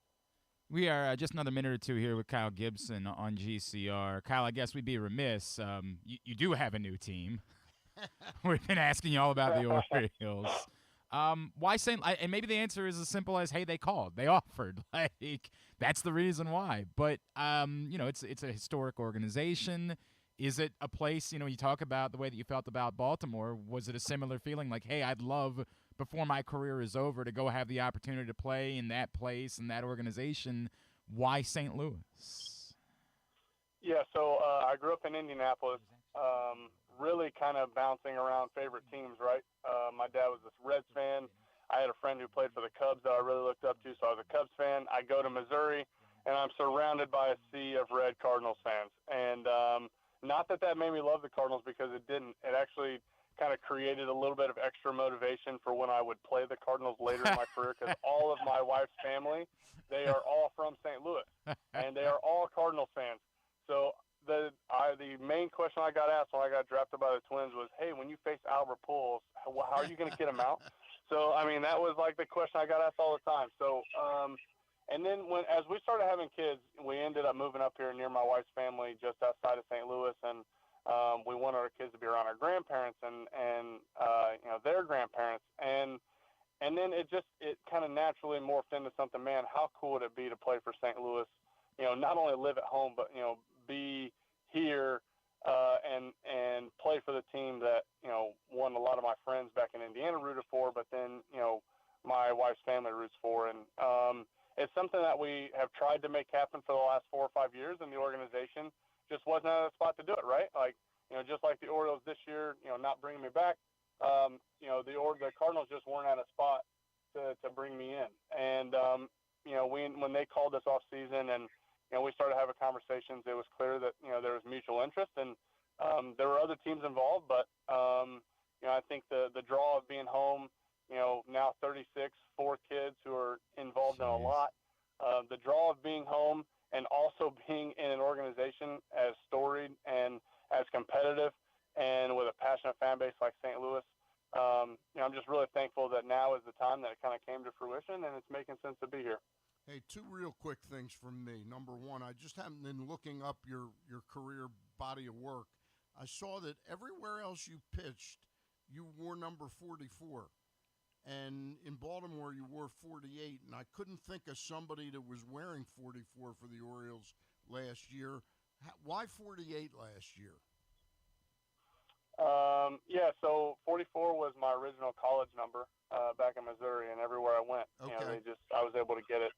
We are just another minute or two here with Kyle Gibson on GCR. Kyle, I guess we'd be remiss. You do have a new team. We've been asking you all about the Orioles. Why St. And maybe the answer is as simple as, hey, they called, they offered. Like, that's the reason why. But it's a historic organization. Is it a place? You talk about the way that you felt about Baltimore. Was it a similar feeling? Like, hey, I'd love before my career is over to go have the opportunity to play in that place and that organization. Why St. Louis? Yeah, so I grew up in Indianapolis. Really kind of bouncing around favorite teams, right? My dad was a Reds fan. I had a friend who played for the Cubs that I really looked up to, so I was a Cubs fan. I go to Missouri, and I'm surrounded by a sea of red Cardinals fans. And not that made me love the Cardinals, because it didn't. It actually kind of created a little bit of extra motivation for when I would play the Cardinals later in my career, because all of my wife's family, they are all from St. Louis, and they are all Cardinals fans. So the main question I got asked when I got drafted by the Twins was, hey, when you face Albert Pujols, how are you going to get him out? So, I mean, that was like the question I got asked all the time. So, and then as we started having kids, we ended up moving up here near my wife's family just outside of St. Louis, and we wanted our kids to be around our grandparents and their grandparents. And then it kind of naturally morphed into something, man, how cool would it be to play for St. Louis? Not only live at home, but, be here and play for the team that, one a lot of my friends back in Indiana rooted for, but then, my wife's family roots for. And it's something that we have tried to make happen for the last 4 or 5 years, and the organization just wasn't at a spot to do it, right? Like, just like the Orioles this year, not bringing me back, the Cardinals just weren't at a spot to bring me in. And, when they called us off season and, we started having conversations, it was clear that, there was mutual interest, and there were other teams involved, but, I think the draw of being home, now 36, 4 kids who are involved in a lot, the draw of being home and also being in an organization as storied and as competitive and with a passionate fan base like St. Louis, I'm just really thankful that now is the time that it kind of came to fruition, and it's making sense to be here. Hey, 2 real quick things from me. Number one, I just happened in looking up your career body of work. I saw that everywhere else you pitched, you wore number 44. And in Baltimore, you wore 48. And I couldn't think of somebody that was wearing 44 for the Orioles last year. Why 48 last year? So 44 was my original college number back in Missouri, and everywhere I went, okay. I was able to get it.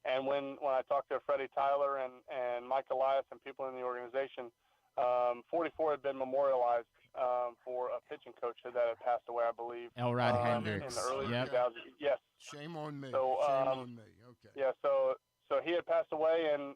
And when I talked to Freddie Tyler and Mike Elias and people in the organization, 44 had been memorialized for a pitching coach that had passed away, I believe. Elrod In Hendricks. the early Yep. 2000s. Yes. Shame on me. So, Shame on me. Okay. Yeah, so he had passed away, and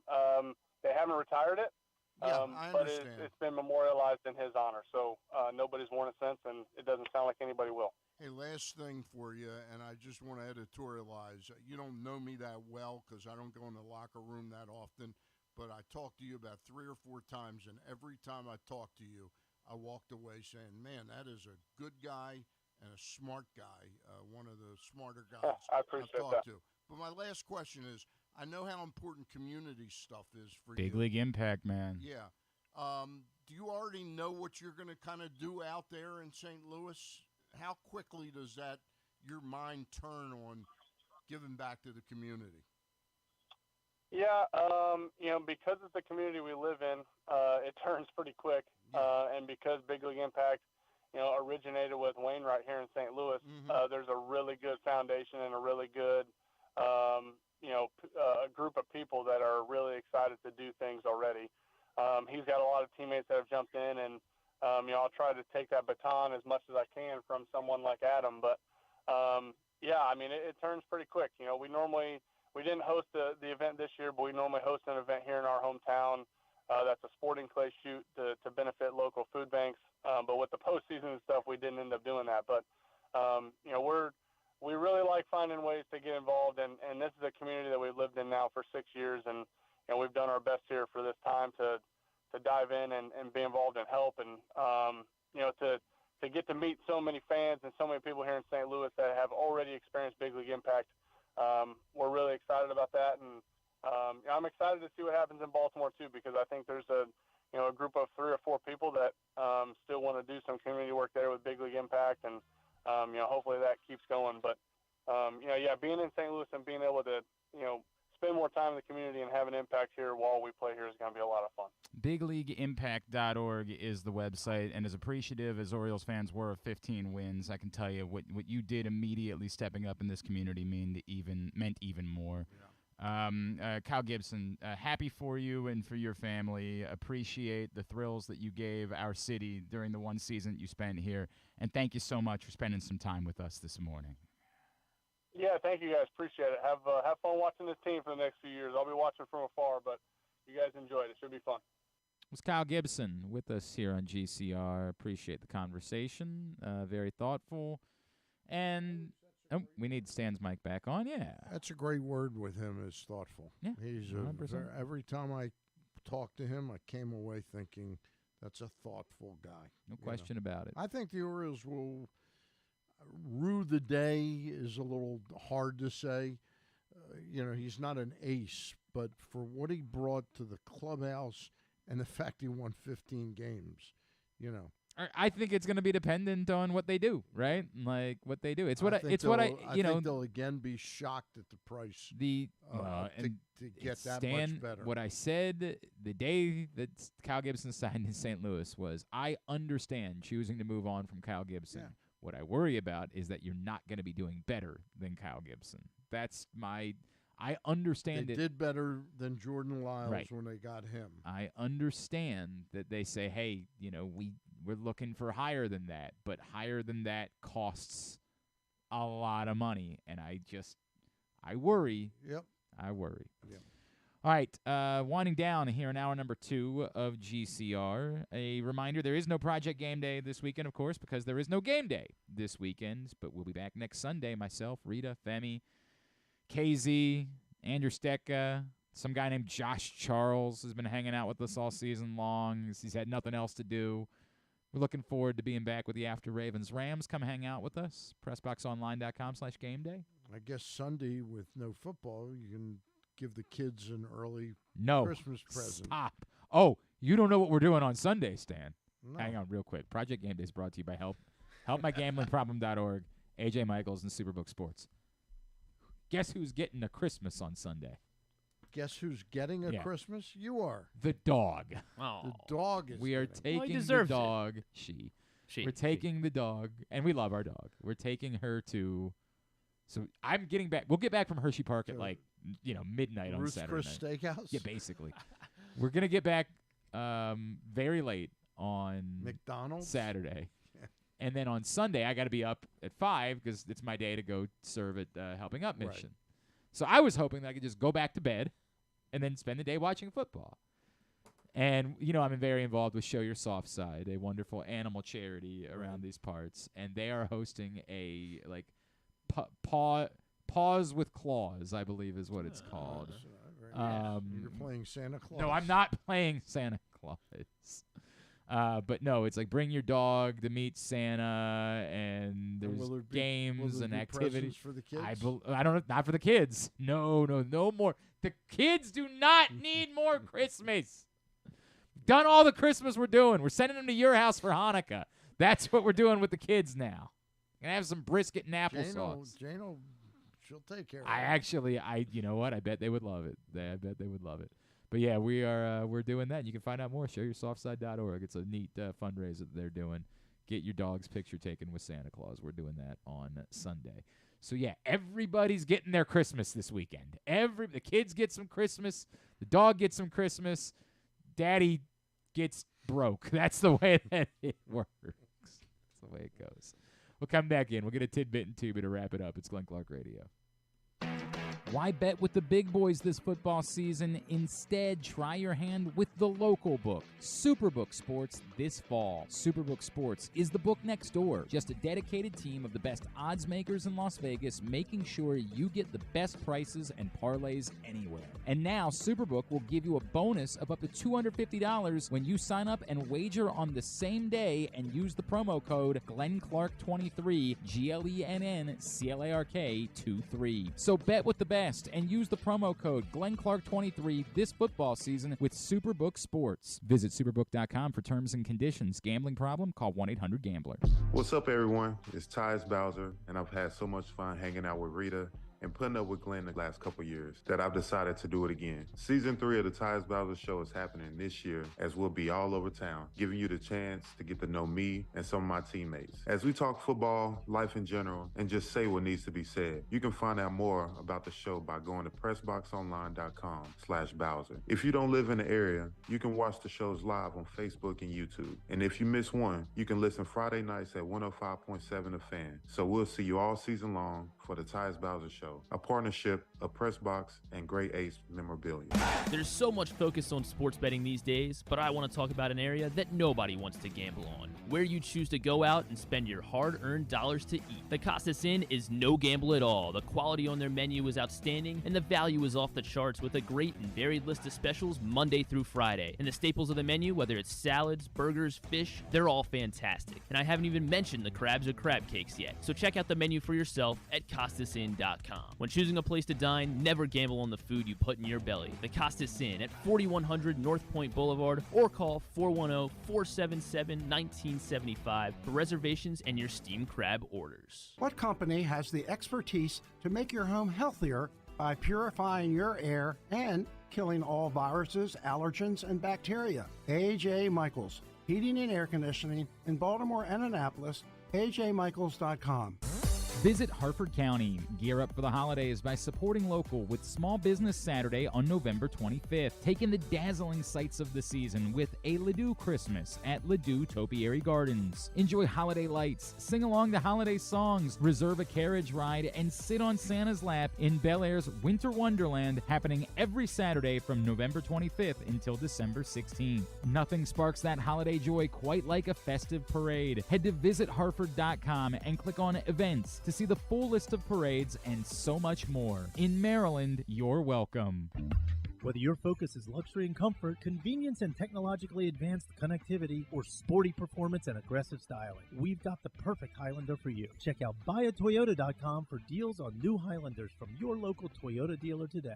they haven't retired it. Yeah, I but understand. it's been memorialized in his honor. So nobody's worn it since, and it doesn't sound like anybody will. Hey, last thing for you, and I just want to editorialize. You don't know me that well because I don't go in the locker room that often, but I talked to you about 3 or 4 times, and every time I talked to you, I walked away saying, man, that is a good guy and a smart guy, one of the smarter guys I appreciate I've talked that. to. But my last question is, I know how important community stuff is for you. Big league impact, man. Yeah. Do you already know what you're going to kind of do out there in St. Louis? How quickly does your mind turn on giving back to the community? Yeah, because it's the community we live in, it turns pretty quick. And because Big League Impact, originated with Wainwright here in St. Louis, there's a really good foundation and a really good, a group of people that are really excited to do things already. He's got a lot of teammates that have jumped in, and I'll try to take that baton as much as I can from someone like Adam. But it turns pretty quick. We didn't host the event this year, but we normally host an event here in our hometown. That's a sporting clay shoot to benefit local food banks. But with the postseason and stuff, we didn't end up doing that. But we really like finding ways to get involved, and this is a community that we've lived in now for 6 years, and we've done our best here for this time to dive in and be involved and help, and to get to meet so many fans and so many people here in St. Louis that have already experienced Big League Impact. we're really excited about that. And I'm excited to see what happens in Baltimore too, because I think there's a group of 3 or 4 people that still want to do some community work there with Big League Impact, and hopefully that keeps going. But being in St. Louis and being able to spend more time in the community and have an impact here while we play here is going to be a lot of fun. BigLeagueImpact.org is the website, and as appreciative as Orioles fans were of 15 wins, I can tell you what you did immediately stepping up in this community meant even more. Yeah. Kyle Gibson, happy for you and for your family. Appreciate the thrills that you gave our city during the one season you spent here, and thank you so much for spending some time with us this morning. Yeah, thank you guys. Appreciate it. Have fun watching this team for the next few years. I'll be watching from afar, but you guys enjoy it. It should be fun. It was Kyle Gibson with us here on GCR. Appreciate the conversation. Very thoughtful. And we need Stan's mic back on. Yeah. That's a great word with him, is thoughtful. Yeah, he's every time I talked to him, I came away thinking that's a thoughtful guy. No question about it. I think the Orioles will rue the day is a little hard to say. He's not an ace, but for what he brought to the clubhouse and the fact he won 15 games, I think it's going to be dependent on what they do, right? Like what they do. I think they'll again be shocked at the price. To get that Stan, much better. What I said the day that Kyle Gibson signed in St. Louis was, I understand choosing to move on from Kyle Gibson. Yeah. What I worry about is that you're not going to be doing better than Kyle Gibson. I understand they did better than Jordan Lyles when they got him. I understand that they say, hey, we're looking for higher than that, but higher than that costs a lot of money, and I worry. Yep. I worry. Yep. All right, winding down here in hour number 2 of GCR. A reminder, there is no Project Game Day this weekend, of course, because there is no game day this weekend, but we'll be back next Sunday. Myself, Rita, Femi, KZ, Andrew Stecca, some guy named Josh Charles has been hanging out with us all season long. He's had nothing else to do. We're looking forward to being back with the After Ravens Rams. Come hang out with us. PressBoxOnline.com/gameday. I guess Sunday with no football, you can give the kids an early Christmas present. Stop. Oh, you don't know what we're doing on Sunday, Stan. No. Hang on real quick. Project Game Day is brought to you by HelpMyGamblingProblem.org, AJ Michaels, and Superbook Sports. Guess who's getting a Christmas on Sunday? Guess who's getting a Christmas? You are. The dog. Oh. The dog is We are getting. taking the dog. We're taking the dog, and we love our dog. We're taking her to. So I'm getting back. We'll get back from Hershey Park at midnight on Ruth's Saturday Chris night. Steakhouse? Yeah, basically. We're gonna get back very late on McDonald's Saturday. And then on Sunday, I got to be up at 5 because it's my day to go serve at Helping Up mission. Right. So I was hoping that I could just go back to bed and then spend the day watching football. And, I'm very involved with Show Your Soft Side, a wonderful animal charity around these parts. And they are hosting a, Paws with Claws, I believe is what it's called. You're playing Santa Claus? No, I'm not playing Santa Claus. But no, it's like bring your dog to meet Santa, and there's games and activities for the kids. I don't know, not for the kids. No more. The kids do not need more Christmas. Done all the Christmas we're doing. We're sending them to your house for Hanukkah. That's what we're doing with the kids now. Gonna have some brisket and applesauce. Jane will, she'll take care of it. You know what? I bet they would love it. I bet they would love it. But yeah, we're doing that. You can find out more at showyoursoftSide.org. It's a neat fundraiser that they're doing. Get your dog's picture taken with Santa Claus. We're doing that on Sunday. So yeah, everybody's getting their Christmas this weekend. The kids get some Christmas. The dog gets some Christmas. Daddy gets broke. That's the way that it works. That's the way it goes. We'll come back in. We'll get a tidbit and two to wrap it up. It's Glenn Clark Radio. Why bet with the big boys this football season? Instead, try your hand with the local book, Superbook Sports, this fall. Superbook Sports is the book next door. Just a dedicated team of the best odds makers in Las Vegas, making sure you get the best prices and parlays anywhere. And now, Superbook will give you a bonus of up to $250 when you sign up and wager on the same day and use the promo code GlennClark23, GLENNCLARK23. So bet with the best and use the promo code GlennClark23 this football season with Superbook Sports. Visit superbook.com for terms and conditions. Gambling problem? Call 1-800-GAMBLER. What's up, everyone? It's Tyus Bowser, and I've had so much fun hanging out with Rita and putting up with Glenn the last couple years that I've decided to do it again. Season 3 of the Tyus Bowser Show is happening this year, as we'll be all over town, giving you the chance to get to know me and some of my teammates. As we talk football, life in general, and just say what needs to be said. You can find out more about the show by going to PressBoxOnline.com/Bowser. If you don't live in the area, you can watch the shows live on Facebook and YouTube. And if you miss one, you can listen Friday nights at 105.7 The Fan. So we'll see you all season long for the Tyus Bowser Show, a partnership of PressBox and Great Ace Memorabilia. There's so much focus on sports betting these days, but I want to talk about an area that nobody wants to gamble on, where you choose to go out and spend your hard-earned dollars to eat. The Costas Inn is no gamble at all. The quality on their menu is outstanding, and the value is off the charts with a great and varied list of specials Monday through Friday. And the staples of the menu, whether it's salads, burgers, fish, they're all fantastic. And I haven't even mentioned the crabs or crab cakes yet. So check out the menu for yourself at CostasInn.com. When choosing a place to dine, never gamble on the food you put in your belly. The Costas Inn at 4100 North Point Boulevard, or call 410-477-1975 for reservations and your steamed crab orders. What company has the expertise to make your home healthier by purifying your air and killing all viruses, allergens, and bacteria? A.J. Michaels, Heating and Air Conditioning in Baltimore and Annapolis, ajmichaels.com. Visit Harford County. Gear up for the holidays by supporting local with Small Business Saturday on November 25th. Take in the dazzling sights of the season with a Ladue Christmas at Ladue Topiary Gardens. Enjoy holiday lights, sing along to holiday songs, reserve a carriage ride, and sit on Santa's lap in Bel Air's Winter Wonderland, happening every Saturday from November 25th until December 16th. Nothing sparks that holiday joy quite like a festive parade. Head to visitharford.com and click on Events to see the full list of parades and so much more. In Maryland, you're welcome. Whether your focus is luxury and comfort, convenience and technologically advanced connectivity, or sporty performance and aggressive styling, we've got the perfect Highlander for you. Check out buyatoyota.com for deals on new Highlanders from your local Toyota dealer today.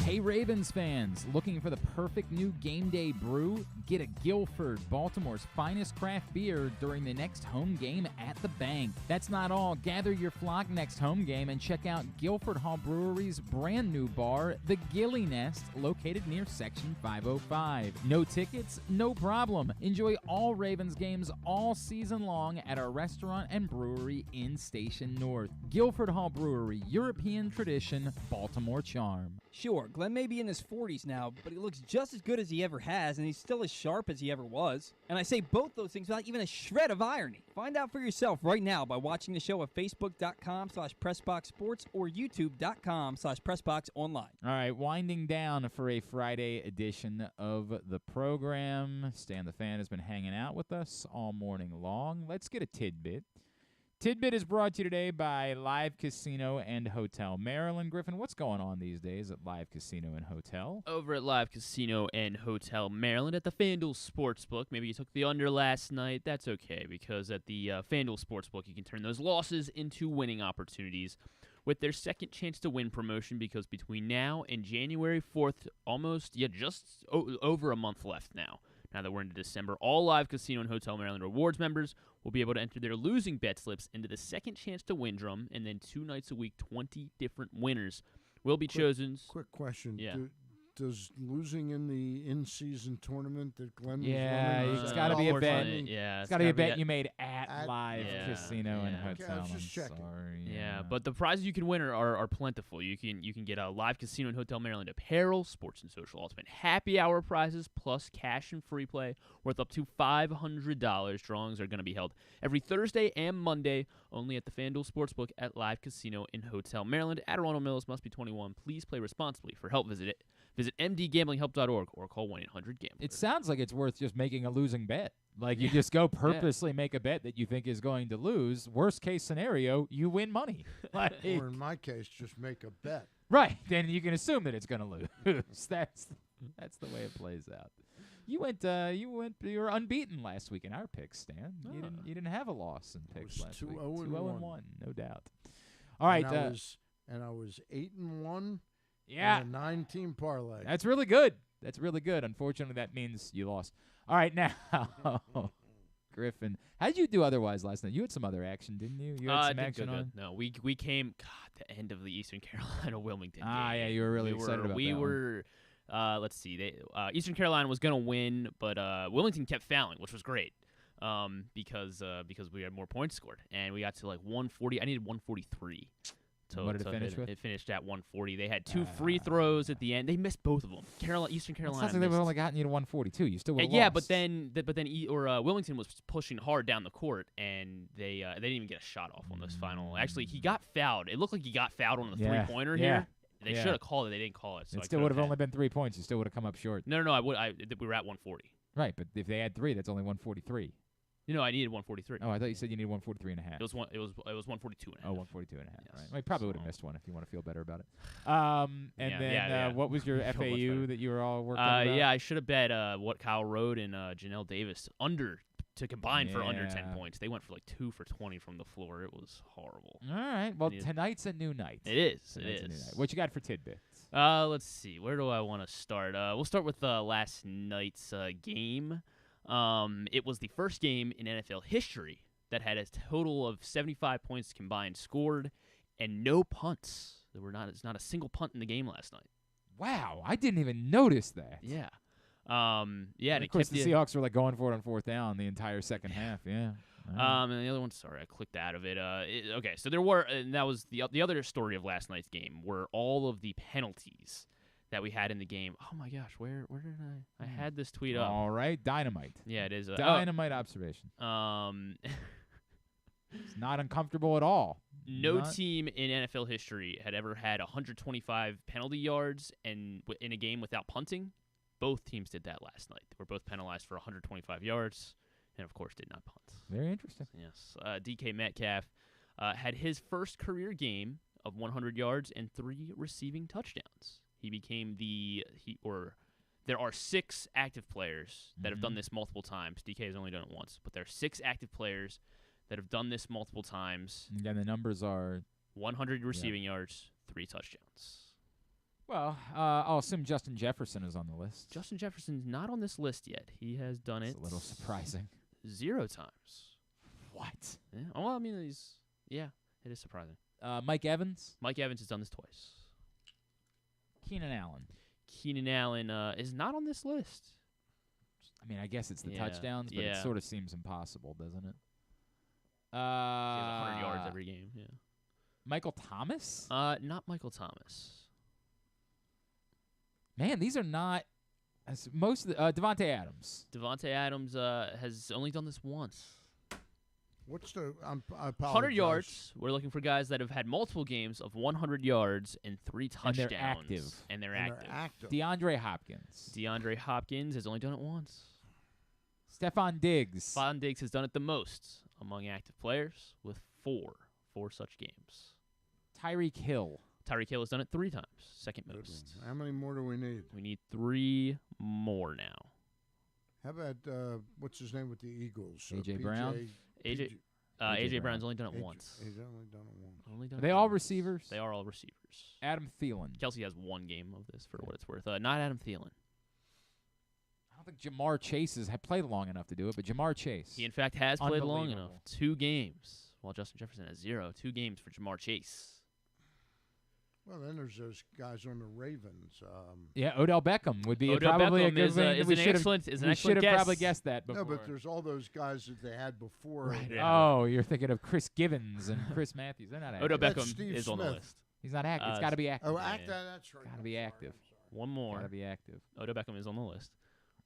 Hey Ravens fans, looking for the perfect new game day brew? Get a Guilford, Baltimore's finest craft beer during the next home game at the bank. That's not all. Gather your flock next home game and check out Guilford Hall Brewery's brand new bar, the Gilly Nest, located near Section 505. No tickets? No problem. Enjoy all Ravens games all season long at our restaurant and brewery in Station North. Guilford Hall Brewery, European tradition, Baltimore charm. Sure, Glenn may be in his 40s now, but he looks just as good as he ever has, and he's still as sharp as he ever was. And I say both those things without even a shred of irony. Find out for yourself right now by watching the show at facebook.com/PressBoxSports or youtube.com/PressBoxOnline. All right, winding down for a Friday edition of the program. Stan the Fan has been hanging out with us all morning long. Let's get a tidbit. Tidbit is brought to you today by Live Casino and Hotel Maryland. Griffin, what's going on these days at Live Casino and Hotel? Over at Live Casino and Hotel Maryland at the FanDuel Sportsbook. Maybe you took the under last night. That's okay, because at the FanDuel Sportsbook, you can turn those losses into winning opportunities with their second chance to win promotion, because between now and January 4th, just over a month left now. Now that we're into December, all Live Casino and Hotel Maryland Rewards members will be able to enter their losing bet slips into the second chance to win drum, and then 2 nights a week, 20 different winners will be chosen. Quick question. Yeah. does losing in the in-season tournament that Glenn was Yeah, running? it's got to be a bet. Yeah, it's got to be a bet you made at Live Casino and yeah. Hotel. I was just checking. Sorry. Yeah, but the prizes you can win are plentiful. You can get a Live Casino and Hotel Maryland apparel, sports and social ultimate happy hour prizes, plus cash and free play worth up to $500. Drawings are going to be held every Thursday and Monday only at the FanDuel Sportsbook at Live Casino in Hotel Maryland. Adirondack Mills, must be 21. Please play responsibly. For help, visit mdgamblinghelp.org or call 1-800-GAMBLER. It sounds like it's worth just making a losing bet. Like you just go purposely make a bet that you think is going to lose. Worst case scenario, you win money. Or in my case, just make a bet. Right. Then you can assume that it's going to lose. That's the way it plays out. You were unbeaten last week in our picks, Stan. You didn't have a loss in picks last week. 2-0-1, no doubt. All right. And I was 8-1. Yeah. And a 9-team parlay. That's really good. Unfortunately, that means you lost. All right, now, Griffin, how did you do otherwise last night? You had some other action, didn't you? You had some action on? No, we came the end of the Eastern Carolina Wilmington game. Yeah, you were really excited about that. We were. Let's see. Eastern Carolina was going to win, but Wilmington kept fouling, which was great because we had more points scored, and we got to like 140. I needed 143. So what did it finish with? It finished at 140. They had 2 free throws at the end. They missed both of them. Eastern Carolina. Sounds like they would only gotten you to 142. You still would have yeah, lost. but then Wilmington was pushing hard down the court, and they didn't even get a shot off on this final. Actually, he got fouled. It looked like he got fouled on the three-pointer here. They should have called it. They didn't call it. So it still would have only been 3 points. You still would have come up short. No. We were at 140. Right, but if they had 3, that's only 143. I needed 143. Oh, I thought you said you needed 143 and a half. It was 142 and a half. Oh, 142 and a half. Yes. All right. Well, you probably would have missed one if you want to feel better about it. What was your FAU that you were all working about? Yeah, I should have bet what Kyle Rode and Janelle Davis to combine for under 10 points. They went for like 2 for 20 from the floor. It was horrible. All right. Well, tonight's a new night. It is. Tonight's a new night. What you got for tidbits? Let's see. Where do I want to start? We'll start with last night's game. It was the first game in NFL history that had a total of 75 points combined scored and no punts. It's not a single punt in the game last night. Wow, I didn't even notice that. Yeah. And of course, the Seahawks were like going for it on 4th down the entire second half. Yeah. And the other one, sorry, I clicked out of it. Okay, so there were, and that was the other story of last night's game were all of the penalties that we had in the game. Oh my gosh, where did I had this tweet up. All right, dynamite. Yeah, it is. Dynamite observation. It's not uncomfortable at all. No team in NFL history had ever had 125 penalty yards in a game without punting. Both teams did that last night. They were both penalized for 125 yards, and of course did not punt. Very interesting. Yes. DK Metcalf had his first career game of 100 yards and 3 receiving touchdowns. He became there are 6 active players that have done this multiple times. DK has only done it once, but there are 6 active players that have done this multiple times. And the numbers are 100 receiving yards, 3 touchdowns. Well, I'll assume Justin Jefferson is on the list. Justin Jefferson's not on this list yet. He has done it. It's a little surprising. 0 times. What? Yeah. Well, I mean, it is surprising. Mike Evans? Mike Evans has done this twice. Keenan Allen. Keenan Allen is not on this list. I mean, I guess it's the touchdowns, but it sort of seems impossible, doesn't it? He has 100 yards every game, yeah. Michael Thomas? Not Michael Thomas. Man, these are not most of the Devontae Adams. Devontae Adams has only done this once. What's the I apologize. 100 yards. We're looking for guys that have had multiple games of 100 yards and 3 touchdowns. And they're active. DeAndre Hopkins. DeAndre Hopkins has only done it once. Stephon Diggs. Stephon Diggs has done it the most among active players with 4 such games. Tyreek Hill. Tyreek Hill has done it 3 times, second most. How many more do we need? We need 3 more now. How about what's his name with the Eagles? A.J. Brown? A.J. Brown's only done it once. He's only done it once. Are they all receivers? They are all receivers. Adam Thielen. Kelsey has 1 game of this for what it's worth. Not Adam Thielen. I don't think Jamar Chase has played long enough to do it, but Jamar Chase. He, in fact, has played long enough. 2 games, while Justin Jefferson has 0. 2 games for Jamar Chase. Well, then there's those guys on the Ravens. Yeah, Odell Beckham would be Odell probably Beckham a good is, thing. is We an should excellent, have, is an we excellent should have guess. probably guessed that before. No, but there's all those guys that they had before. Right. Oh, you're thinking of Chris Gibbons and Chris Matthews. They're not active. Odell That's Beckham Steve is on the Smith. list. He's not active. It's got to be active. Oh, that's right. Got to be active. One more. Got to be active. Odell Beckham is on the list.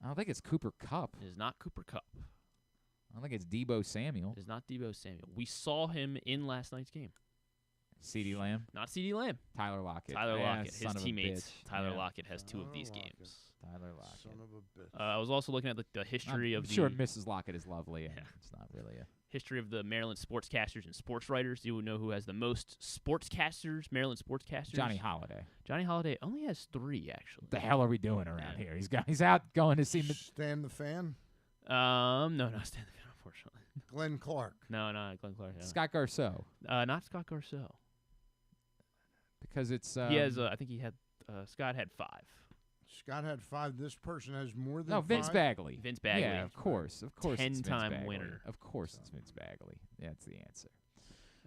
I don't think it's Cooper Kupp. It is not Cooper Kupp. I don't think it's Debo Samuel. It is not Debo Samuel. We saw him in last night's game. CeeDee Lamb. Not CeeDee Lamb. Tyler Lockett. Tyler Yeah, Lockett. son His of a teammates. bitch. Tyler Yeah. Lockett has 2 of these games. Tyler Lockett. Son of a bitch. I was also looking at the history I'm of sure the Mrs. Lockett is lovely. And it's not really a history of the Maryland sportscasters and sports writers. Do you know who has the most sportscasters? Maryland sportscasters. Johnny Holiday. Johnny Holiday only has 3 actually. What the hell are we doing around here? He's out going to see. Stan the Fan. No, not Stan the Fan, unfortunately. Glenn Clark. No, not Glenn Clark. No. Scott Garceau. Not Scott Garceau. Because it's he has. I think he had. Scott had 5. Scott had 5. This person has more than no 5. Vince Bagley. Vince Bagley. Yeah, of course. 10-time winner. Of course, it's Vince Bagley. That's the answer.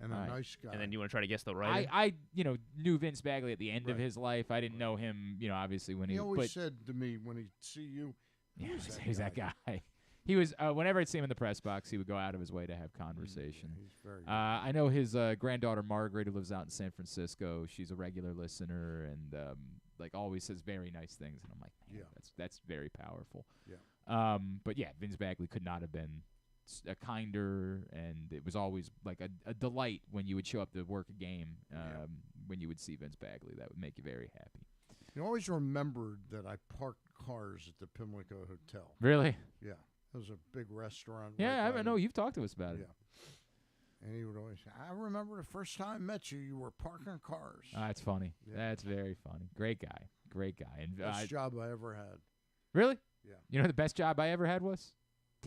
And a nice guy. And then you want to try to guess the writer? I knew Vince Bagley at the end of his life. I didn't know him, obviously when he he always said to me when he'd see you, who's that guy? He was whenever I'd see him in the press box, he would go out of his way to have conversation. He's very good. I know his granddaughter Margaret, who lives out in San Francisco. She's a regular listener and always says very nice things. And I'm like, man, that's very powerful. Yeah. But yeah, Vince Bagley could not have been a kinder, and it was always like a delight when you would show up to work a game. When you would see Vince Bagley, that would make you very happy. You always remembered that I parked cars at the Pimlico Hotel. Really? Yeah. It was a big restaurant. Yeah, I know. You've talked to us about it. Yeah. And he would always say, I remember the first time I met you, you were parking cars. That's funny. Yeah. That's very funny. Great guy. Great guy. And Best job I ever had. Really? Yeah. You know the best job I ever had was?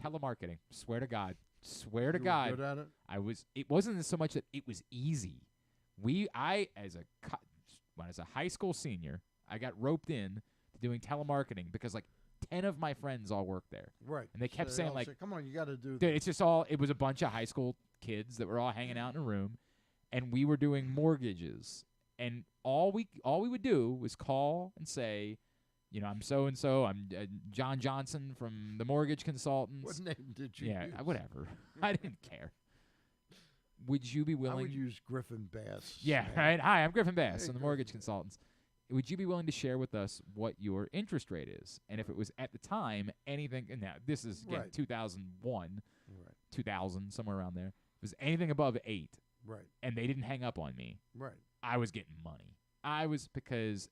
Telemarketing. Swear to God. Swear to God. You were good at it? It wasn't so much that it was easy. As a high school senior, I got roped in to doing telemarketing because 10 of my friends all worked there. Right. And they kept saying come on, you got to do dude, this. it's just it was a bunch of high school kids that were all hanging out in a room, and we were doing mortgages. And all we would do was call and say, I'm so-and-so, I'm John Johnson from the Mortgage Consultants. What name did you use? whatever. I didn't care. Would you be willing? I would use Griffin Bass. Yeah, right. Hi, I'm Griffin Bass from the Mortgage Consultants. Would you be willing to share with us what your interest rate is? And if it was at the time anything, and now this is again 2001, 2000, somewhere around there. If it was anything above 8, right, and they didn't hang up on me, right, I was getting money. Because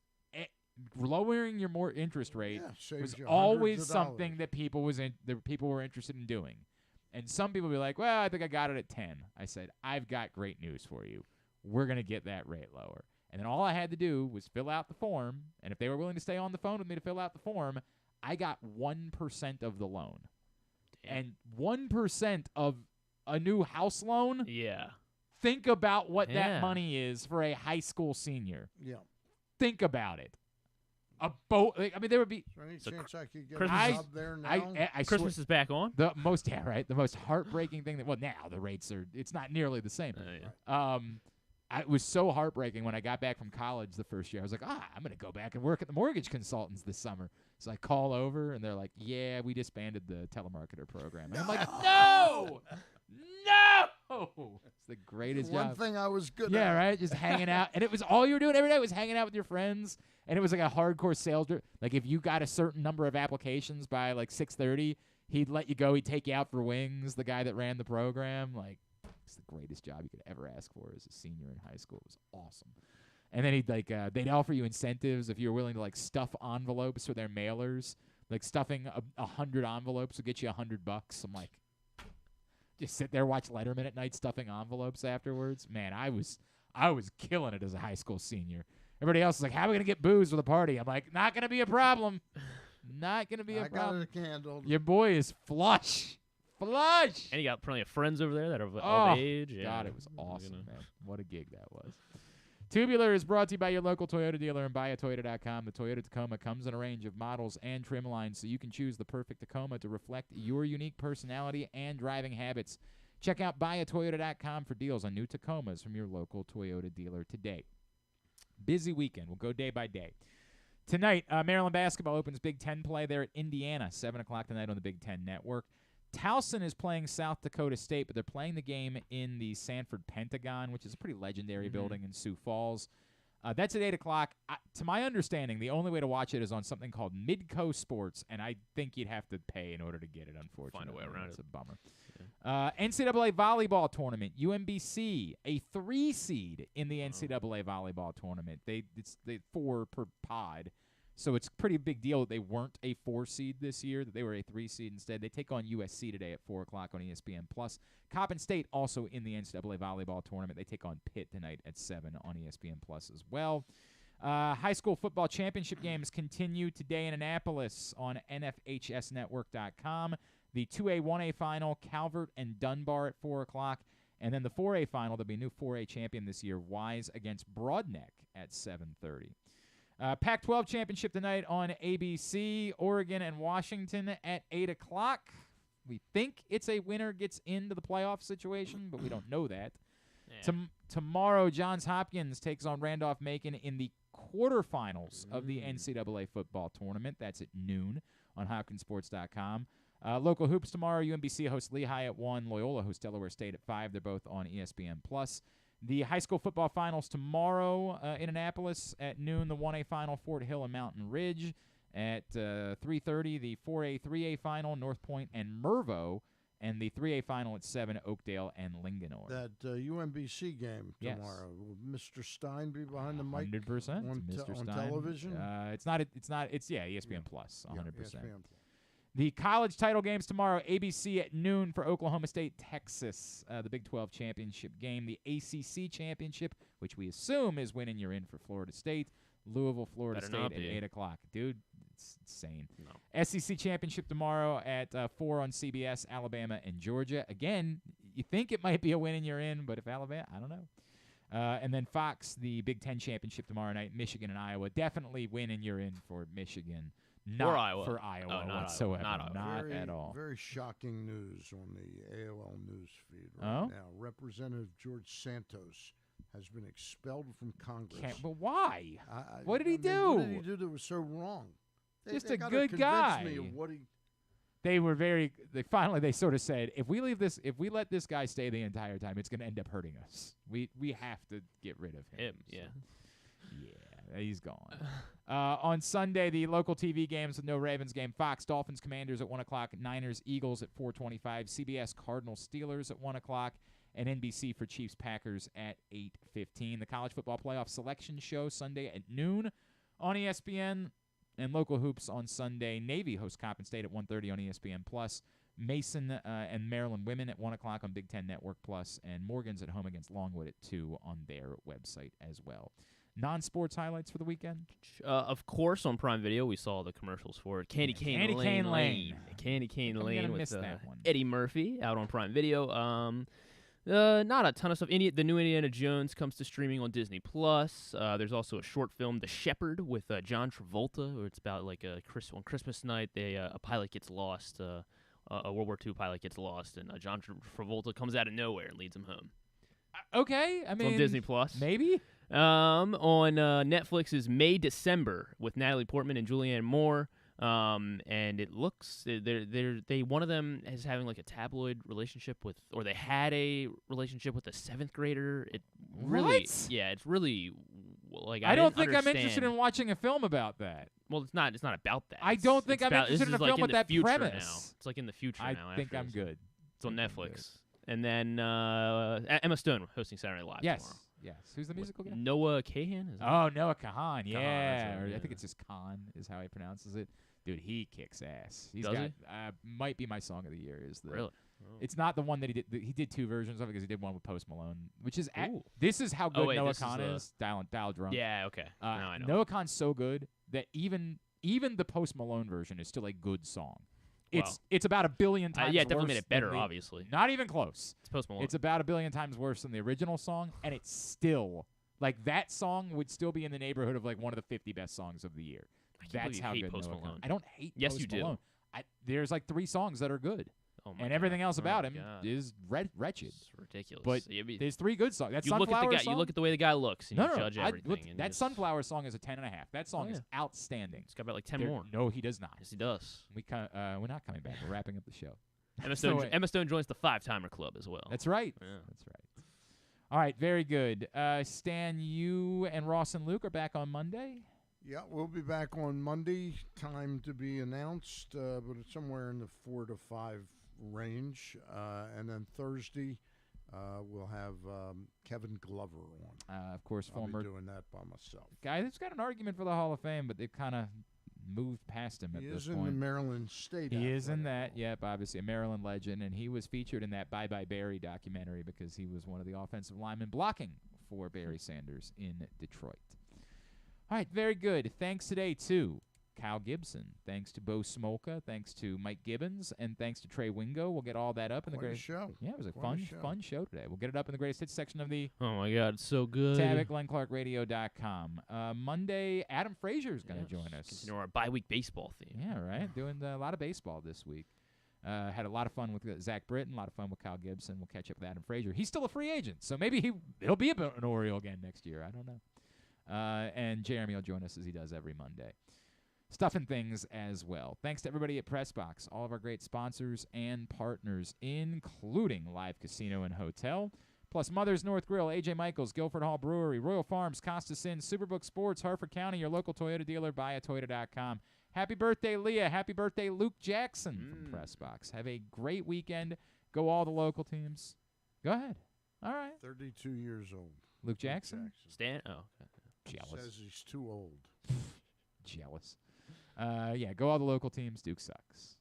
lowering your more interest rate was always something that people were interested in doing. And some people be like, well, I think I got it at 10. I said, I've got great news for you. We're going to get that rate lower. And then all I had to do was fill out the form. And if they were willing to stay on the phone with me to fill out the form, I got 1% of the loan. Damn. And 1% of a new house loan? Yeah. Think about what that money is for a high school senior. Yeah. Think about it. A boat. There would be. Is there any chance I could get Christmas a job there now? Christmas is back on. The most, right. The most heartbreaking thing now the rates are. It's not nearly the same. It was so heartbreaking when I got back from college the first year. I was like, I'm going to go back and work at the Mortgage Consultants this summer. So I call over, and they're like, yeah, we disbanded the telemarketer program. And I'm like, no! It's the greatest job. One thing I was good at. Yeah, right? Just hanging out. And it was all you were doing every day was hanging out with your friends. And it was like a hardcore sales. If you got a certain number of applications by 6:30, he'd let you go. He'd take you out for wings, the guy that ran the program. It's the greatest job you could ever ask for as a senior in high school. It was awesome. And then they'd offer you incentives if you were willing to stuff envelopes for their mailers. Stuffing 100 envelopes would get you $100. I'm like, just sit there, watch Letterman at night, stuffing envelopes afterwards. Man, I was killing it as a high school senior. Everybody else is like, how are we gonna get booze for the party? I'm like, not gonna be a problem. Not gonna be a problem. I got it handled. Your boy is flush. Flush. And you got plenty of friends over there that are of age. Yeah. God, it was awesome, man. What a gig that was. Tubular is brought to you by your local Toyota dealer and buyatoyota.com. The Toyota Tacoma comes in a range of models and trim lines, so you can choose the perfect Tacoma to reflect your unique personality and driving habits. Check out buyatoyota.com for deals on new Tacomas from your local Toyota dealer today. Busy weekend. We'll go day by day. Tonight, Maryland basketball opens Big Ten play there at Indiana, 7 o'clock tonight on the Big Ten Network. Towson is playing South Dakota State, but they're playing the game in the Sanford Pentagon, which is a pretty legendary building in Sioux Falls. That's at 8 o'clock. To my understanding, the only way to watch it is on something called Midco Sports, and I think you'd have to pay in order to get it, unfortunately. Find a way around It's it. a bummer. Yeah. NCAA volleyball tournament, UMBC, a 3 seed in the NCAA volleyball tournament. It's 4 per pod. So it's a pretty big deal that they weren't a 4 seed this year, that they were a 3 seed instead. They take on USC today at 4 o'clock on ESPN+. Coppin State also in the NCAA volleyball tournament. They take on Pitt tonight at 7 on ESPN+ as well. High school football championship games continue today in Annapolis on NFHSnetwork.com. The 2A, 1A final, Calvert and Dunbar at 4 o'clock. And then the 4A final, there'll be a new 4A champion this year, Wise against Broadneck at 7:30. Pac-12 championship tonight on ABC, Oregon and Washington at 8 o'clock. We think it's a winner gets into the playoff situation, but we don't know that. Yeah. Tomorrow, Johns Hopkins takes on Randolph-Macon in the quarterfinals of the NCAA football tournament. That's at noon on HopkinsSports.com. Local hoops tomorrow, UMBC hosts Lehigh at 1, Loyola hosts Delaware State at 5. They're both on ESPN+. The high school football finals tomorrow in Annapolis at noon. The 1A final, Fort Hill and Mountain Ridge. At 3:30, the 4A, 3A final, North Point and Mervo. And the 3A final at 7, Oakdale and Linganore. That UMBC game tomorrow. Yes. Will Mr. Stein be behind the mic? 100%. On Mr. Stein. television? It's ESPN Plus, 100%. ESPN Plus. The college title games tomorrow, ABC at noon for Oklahoma State, Texas, the Big 12 championship game. The ACC championship, which we assume is winning you're in for Florida State. Louisville, Florida State at 8 o'clock. Dude, it's insane. No. SEC championship tomorrow at 4 on CBS, Alabama and Georgia. Again, you think it might be a win and you're in, but if Alabama, I don't know. And then Fox, the Big Ten championship tomorrow night, Michigan and Iowa. Definitely win and you're in for Michigan. Not for Iowa whatsoever. Not at all. Very shocking news on the AOL news feed right now. Representative George Santos has been expelled from Congress. But why? What did he do? What did he do that was so wrong? Just a good guy. Me of what he They were very. They sort of said, if we let this guy stay the entire time, it's going to end up hurting us. We have to get rid of him. Yeah, he's gone. On Sunday, the local TV games with no Ravens game. Fox Dolphins Commanders at 1 o'clock. Niners Eagles at 4:25. CBS Cardinals Steelers at 1 o'clock. And NBC for Chiefs Packers at 8:15. The college football playoff selection show Sunday at noon on ESPN. And local hoops on Sunday. Navy hosts Coppin State at 1:30 on ESPN+. Mason and Maryland women at 1 o'clock on Big Ten Network+. And Morgan's at home against Longwood at 2 on their website as well. Non-sports highlights for the weekend? Of course, on Prime Video, we saw the commercials for Candy Cane Lane. Candy Cane Lane with Eddie Murphy out on Prime Video. Not a ton of stuff. The new Indiana Jones comes to streaming on Disney+. There's also a short film, The Shepherd, with John Travolta, where it's about like on Christmas night, a pilot gets lost. A World War II pilot gets lost, and John Travolta comes out of nowhere and leads him home. Okay, it's on Disney+. Maybe. On Netflix is May-December with Natalie Portman and Julianne Moore. And it looks one of them is having like a tabloid relationship with, or they had a relationship with a 7th grader. It really, it's really like I don't think I'm interested in watching a film about that. Well, it's not about that. I don't think I'm interested in a film with that premise. Now. It's like in the future now. I think I'm good. It's on Netflix. And then Emma Stone hosting Saturday Night Live tomorrow. Yes. Who's the musical guy? Noah Kahan. Noah Kahan. Yeah. I think it's just Khan is how he pronounces it. Dude, he kicks ass. Might be my song of the year. Really? Oh. It's not the one that he did. He did 2 versions of it because he did one with Post Malone, which is this is how good Noah Khan is. Dial Drunk. Yeah. Okay. Now I know. Noah Khan's so good that even the Post Malone version is still a good song. It's about 1 billion times worse. Definitely made it better, obviously. Not even close. It's Post Malone. It's about 1 billion times worse than the original song, and it's still, like, that song would still be in the neighborhood of, like, one of the 50 best songs of the year. That's how good Post Noah Malone. Khan. I don't hate Yes, Post you do. Malone. There's, like, 3 songs that are good. and everything else about him God. is wretched. It's ridiculous. But there's 3 good songs. That you look Sunflower at the guy. song, You look at the way the guy looks, and you judge that everything. Sunflower song is a 10.5. That song is outstanding. He's got about like 10 more. No, he does not. Yes, he does. We're not coming back. We're wrapping up the show. Emma Stone joins the 5-timer club as well. That's right. Yeah. That's right. All right, very good. Stan, you and Ross and Luke are back on Monday. Yeah, we'll be back on Monday. Time to be announced, but it's somewhere in the 4 to 5 range. And then Thursday, we'll have Kevin Glover on. Of course, I'll former be doing that by myself. Guy that's got an argument for the Hall of Fame, but they've kind of moved past him at this point. He is in the Maryland State. He is in that, yep, obviously a Maryland legend, and he was featured in that Bye Bye Barry documentary because he was one of the offensive linemen blocking for Barry Sanders in Detroit. All right, very good. Thanks today to Kyle Gibson. Thanks to Bo Smolka. Thanks to Mike Gibbons. And thanks to Trey Wingo. We'll get all that up in the greatest show. Yeah, it was a Quite fun show today. We'll get it up in the greatest hits section of the Oh my God, it's so good. tab at GlennClarkRadio.com. Monday, Adam Frazier is going to join us. Continue our bye-week baseball theme. Yeah, right. Doing a lot of baseball this week. Had a lot of fun with Zach Britton, a lot of fun with Kyle Gibson. We'll catch up with Adam Frazier. He's still a free agent, so maybe he'll be an Oriole again next year. I don't know. And Jeremy will join us as he does every Monday. Stuff and things as well. Thanks to everybody at PressBox, all of our great sponsors and partners, including Live Casino and Hotel, plus Mother's North Grill, AJ Michaels, Guilford Hall Brewery, Royal Farms, Costas Inn, Superbook Sports, Harford County, your local Toyota dealer, buyatoyota.com. Happy birthday, Leah. Happy birthday, Luke Jackson from PressBox. Have a great weekend. Go all the local teams. Go ahead. All right. 32 years old. Luke Jackson? Stan? Oh, okay. Jealous. Says he's too old. Jealous. Yeah, go all the local teams. Duke sucks.